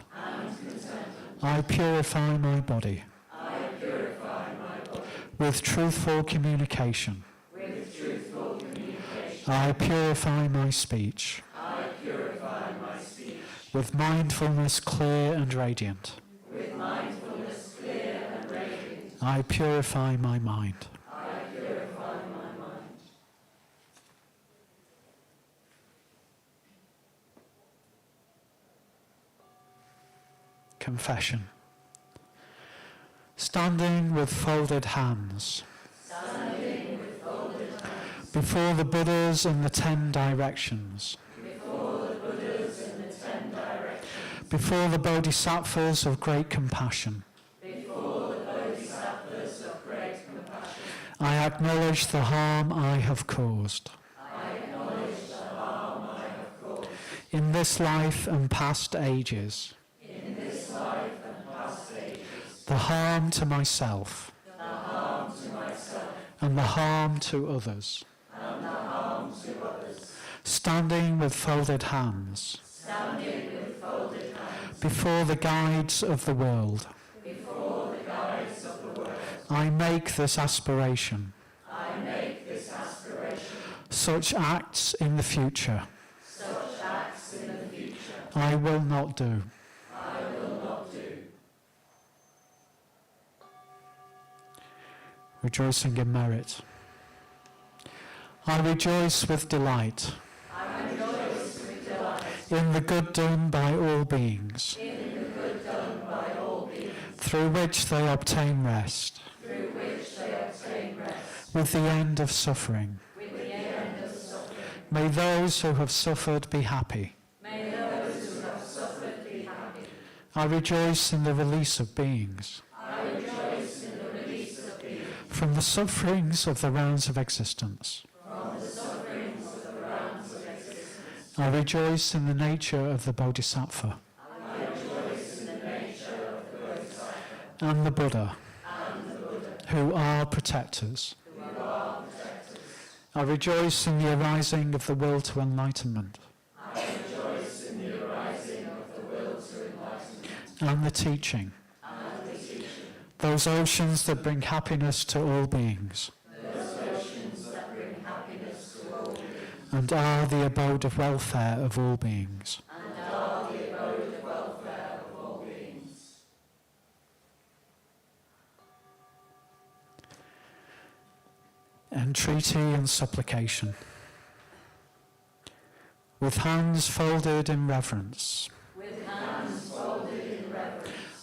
I purify my body. With truthful communication. I purify my speech. With mindfulness clear and radiant. I purify my mind. Confession. Standing with folded hands. Before the Buddhas in the 10 directions. before the bodhisattvas of great compassion. I acknowledge the harm I have caused. In this life and past ages. The harm to myself. And the harm to others. Standing with folded hands. Before the guides of the world. I make this aspiration. Such acts in the future. I will not do. Rejoicing in merit. I rejoice with delight. In the good done by all beings. Through which they obtain rest. With the end of suffering. May those who have suffered be happy. I rejoice in the release of beings. From the sufferings of the rounds of existence. I rejoice in the nature of the Bodhisattva. And the Buddha, who are protectors. I rejoice in the arising of the will to enlightenment. And the teaching. Those oceans that bring happiness to all beings. And are the abode of welfare of all beings. Entreaty and supplication. With hands folded in reverence.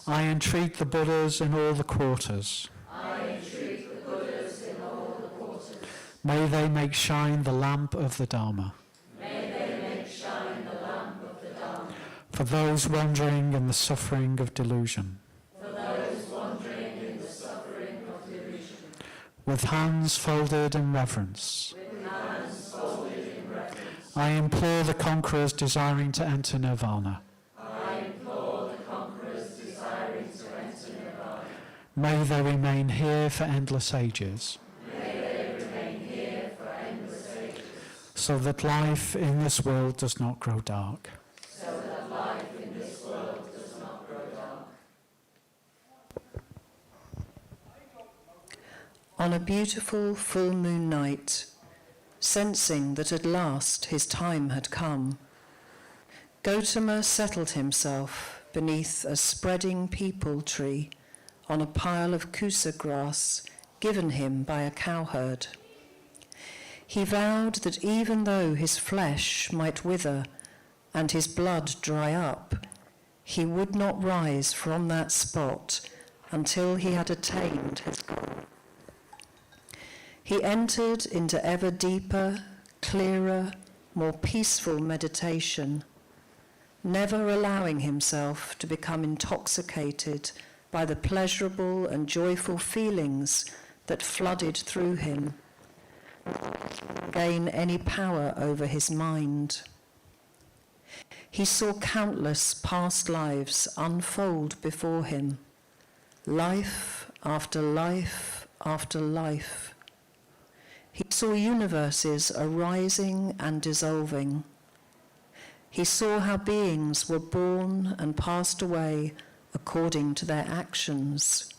I entreat the Buddhas in all the quarters. May they make shine the lamp of the Dharma. For those wandering in the suffering of delusion. With hands folded in reverence. I implore the conquerors desiring to enter nirvana. May they remain here for endless ages. So that life in this world does not grow dark. On a beautiful full moon night, sensing that at last his time had come, Gautama settled himself beneath a spreading peepal tree on a pile of kusa grass given him by a cowherd. He vowed that even though his flesh might wither and his blood dry up, he would not rise from that spot until he had attained his goal. He entered into ever deeper, clearer, more peaceful meditation, never allowing himself to become intoxicated by the pleasurable and joyful feelings that flooded through him, gain any power over his mind. He saw countless past lives unfold before him, life after life after life. He saw universes arising and dissolving. He saw how beings were born and passed away according to their actions,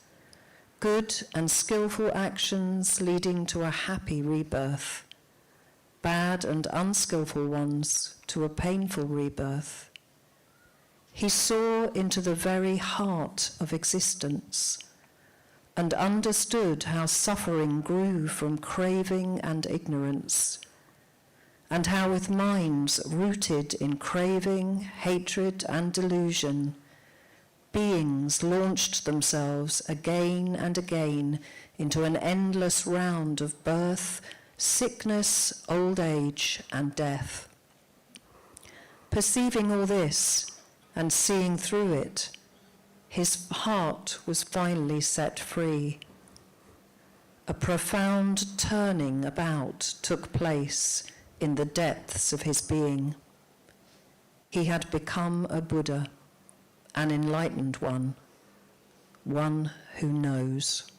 good and skillful actions leading to a happy rebirth, bad and unskillful ones to a painful rebirth. He saw into the very heart of existence and understood how suffering grew from craving and ignorance, and how with minds rooted in craving, hatred, and delusion, beings launched themselves again and again into an endless round of birth, sickness, old age, and death. Perceiving all this, and seeing through it, his heart was finally set free. A profound turning about took place in the depths of his being. He had become a Buddha, an enlightened one who knows.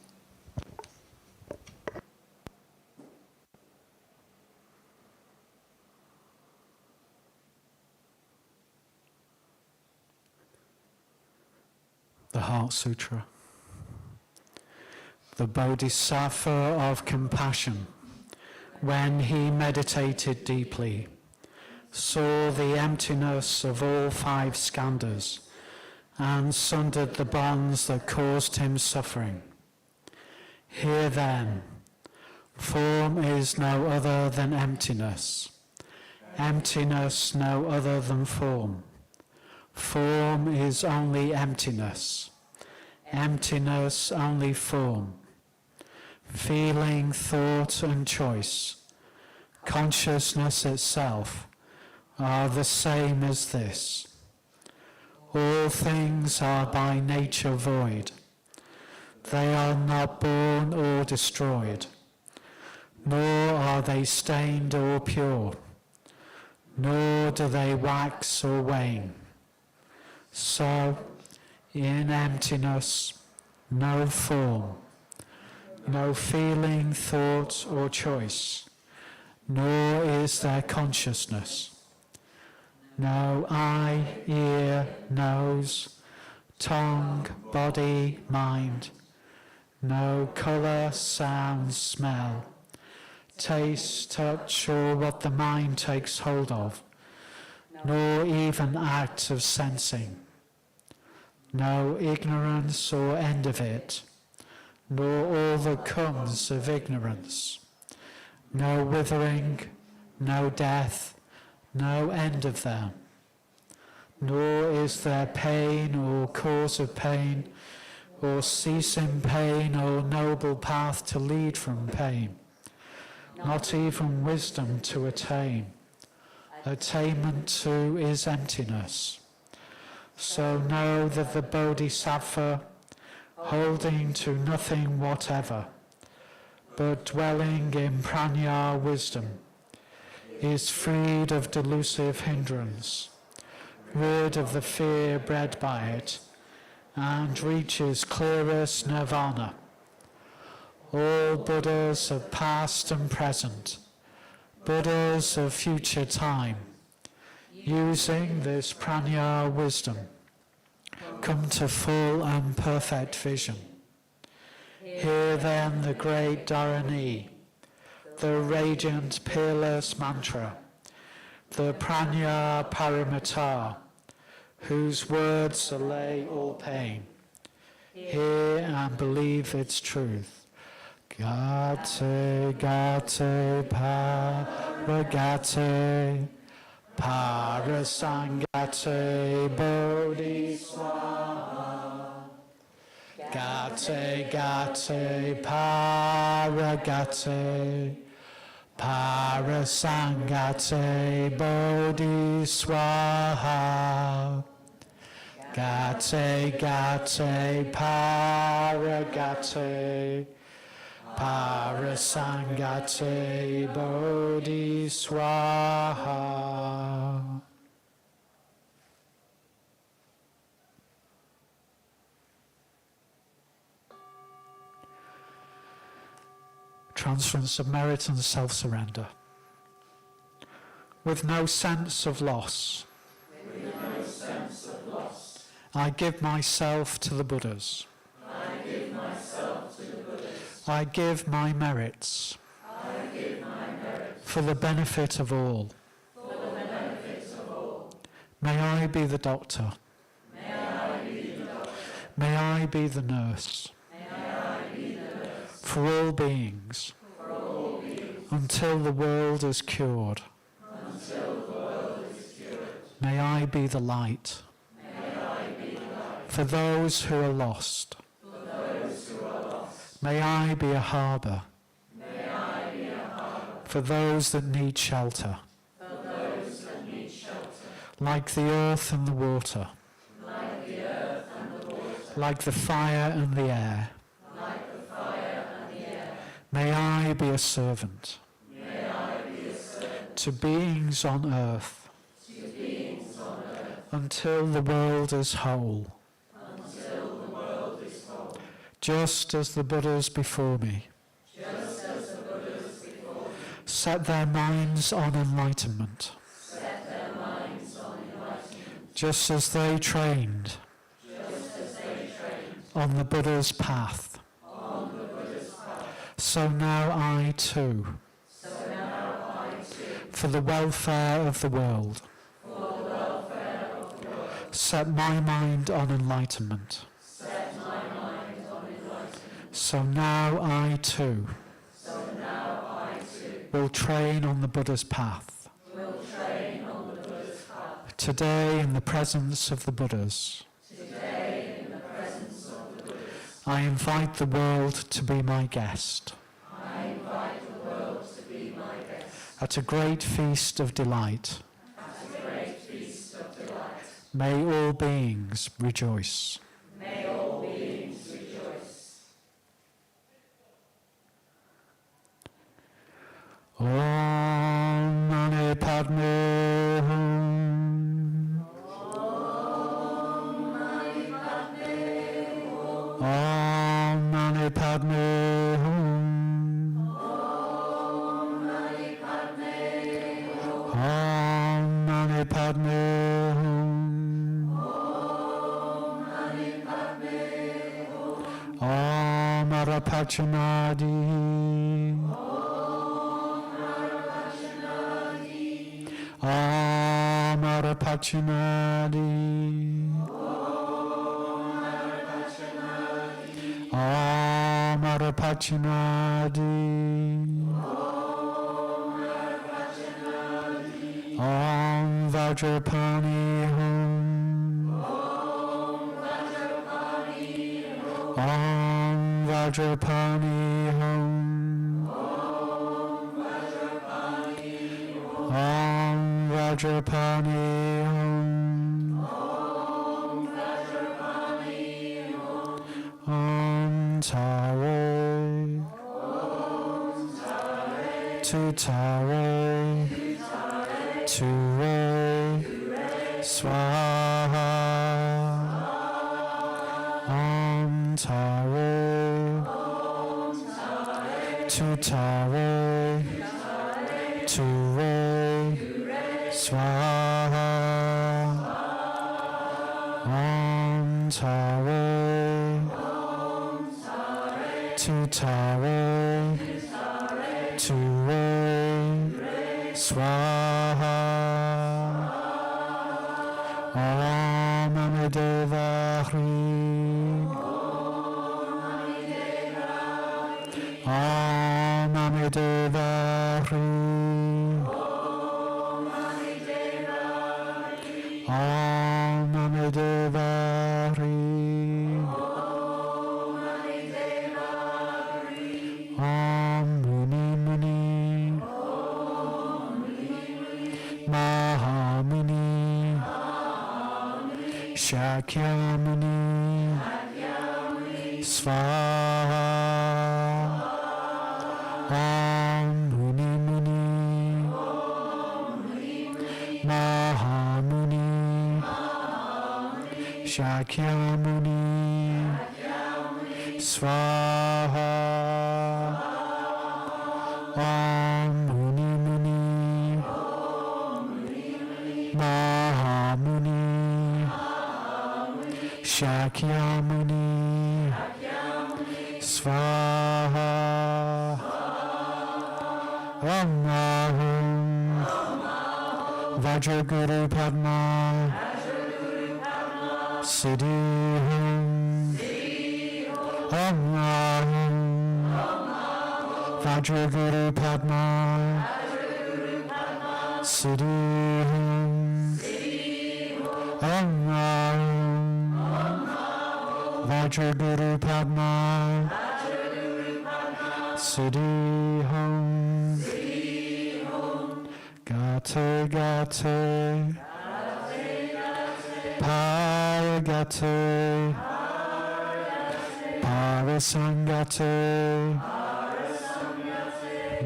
The Heart Sutra. The Bodhisattva of compassion, when he meditated deeply, saw the emptiness of all 5 skandhas and sundered the bonds that caused him suffering. Here then, form is no other than emptiness, emptiness no other than form. Form is only emptiness, emptiness only form. Feeling, thought and choice, consciousness itself, are the same as this. All things are by nature void. They are not born or destroyed, nor are they stained or pure, nor do they wax or wane. So, in emptiness, no form, no feeling, thought or choice, nor is there consciousness. No eye, ear, nose, tongue, body, mind, no colour, sound, smell, taste, touch, or what the mind takes hold of, nor even act of sensing. No ignorance or end of it, nor all that comes of ignorance. No withering, no death, no end of them. Nor is there pain or cause of pain, or ceasing pain or noble path to lead from pain. Not even wisdom to attain. Attainment too is emptiness. So know that the Bodhisattva, holding to nothing whatever, but dwelling in prajna wisdom, is freed of delusive hindrance, rid of the fear bred by it, and reaches clearest nirvana. All Buddhas of past and present, Buddhas of future time, using this prajna wisdom, come to full and perfect vision. Hear then the great Dharani, the radiant peerless mantra, the prajna paramita, whose words allay all pain. Hear and believe its truth. Gate, gate, paragate, parasangate, bodhiswaha. Gate, gate, paragate, parasangate, bodhiswaha. Gate, gate, paragate, parasangate, bodhiswaha. Transference of merit and self-surrender. With no sense of loss. I give myself to the Buddhas. I give my merits. For the benefit of all. May I be the doctor. May I be the nurse. For all beings. Until the world is cured. May I be the light. For those who are lost. May I be a harbour. For those that need shelter. Like the earth and the water. like the fire and the air. May I be a servant to beings on earth until the world is whole. Just as the Buddhas before me set their minds on enlightenment. Just as they trained on the Buddha's path. So now I too, for the welfare of the world, set my mind on enlightenment. So now I too will train on the Buddha's path. Today, in the presence of the Buddhas, I invite the world to be my guest. At a great feast of delight. May all beings rejoice. Om Mani Padme Hum. Om Mani Padme Hum. Om Mani Padme Hum. Om Arapachanadi. Om Arapachanadi. Om Arapachanadi. Om Vajrapani Hum. Om Vajrapani Hum. Om Vajrapani Hum. Om Tare. Tu Tare. Tu Re. Swaha. Om Tare. Tu Tare. Tu Re. Swaha. Om Tare. Tu Tare. Tu Re. Swaha. Om Amideva Hri. Om Amideva Hri. Om Amideva Hri. Om Muni Muni. Mahamuni. Shakyamuni. Svaha. Om Muni Muni. Mahamuni. Shakyamuni. Svaha. Om Muni Muni. Mahamuni. Shakyamuni. Svaha. Om Ahum. Vajraguru Padma. Siddhi Hum. Om Ahum. Vajraguru Padma. Siddhi Hum. Om Ahum. Vajraguru Padma. Siddhi Hum. Gate Gate. Paragate. Parasangate,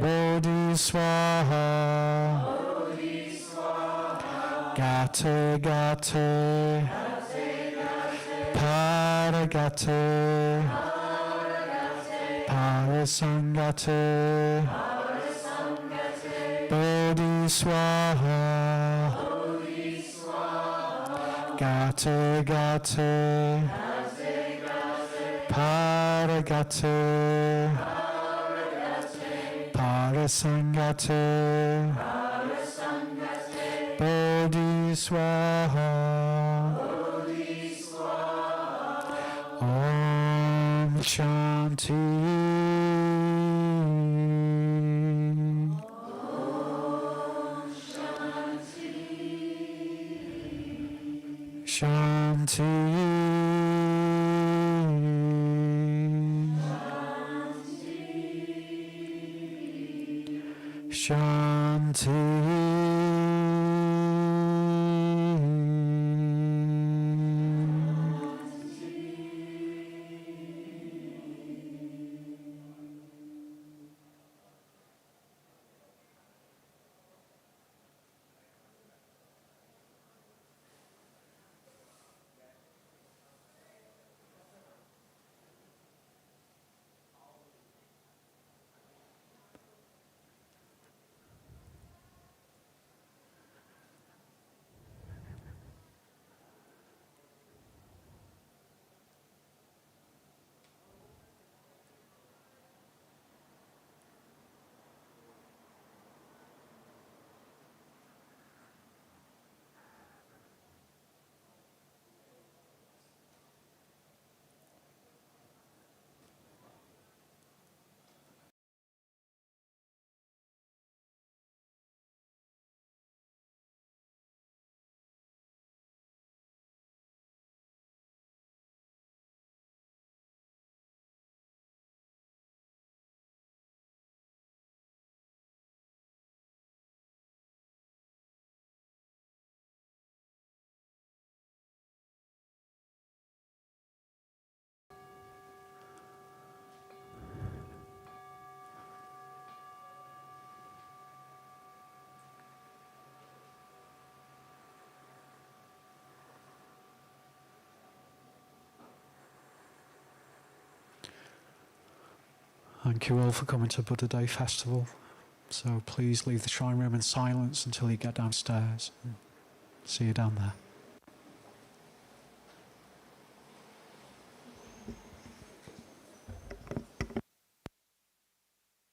Bodhi Swaha, Gate Gate, Paragate, Parasangate, Bodhi Swaha, Gate Gate, Paragate, Parasangate, Bodhi Swaha, Om Shanti. Shanti. Shanti. Thank you all for coming to Buddha Day Festival. So please leave the shrine room in silence until you get downstairs. See you down there.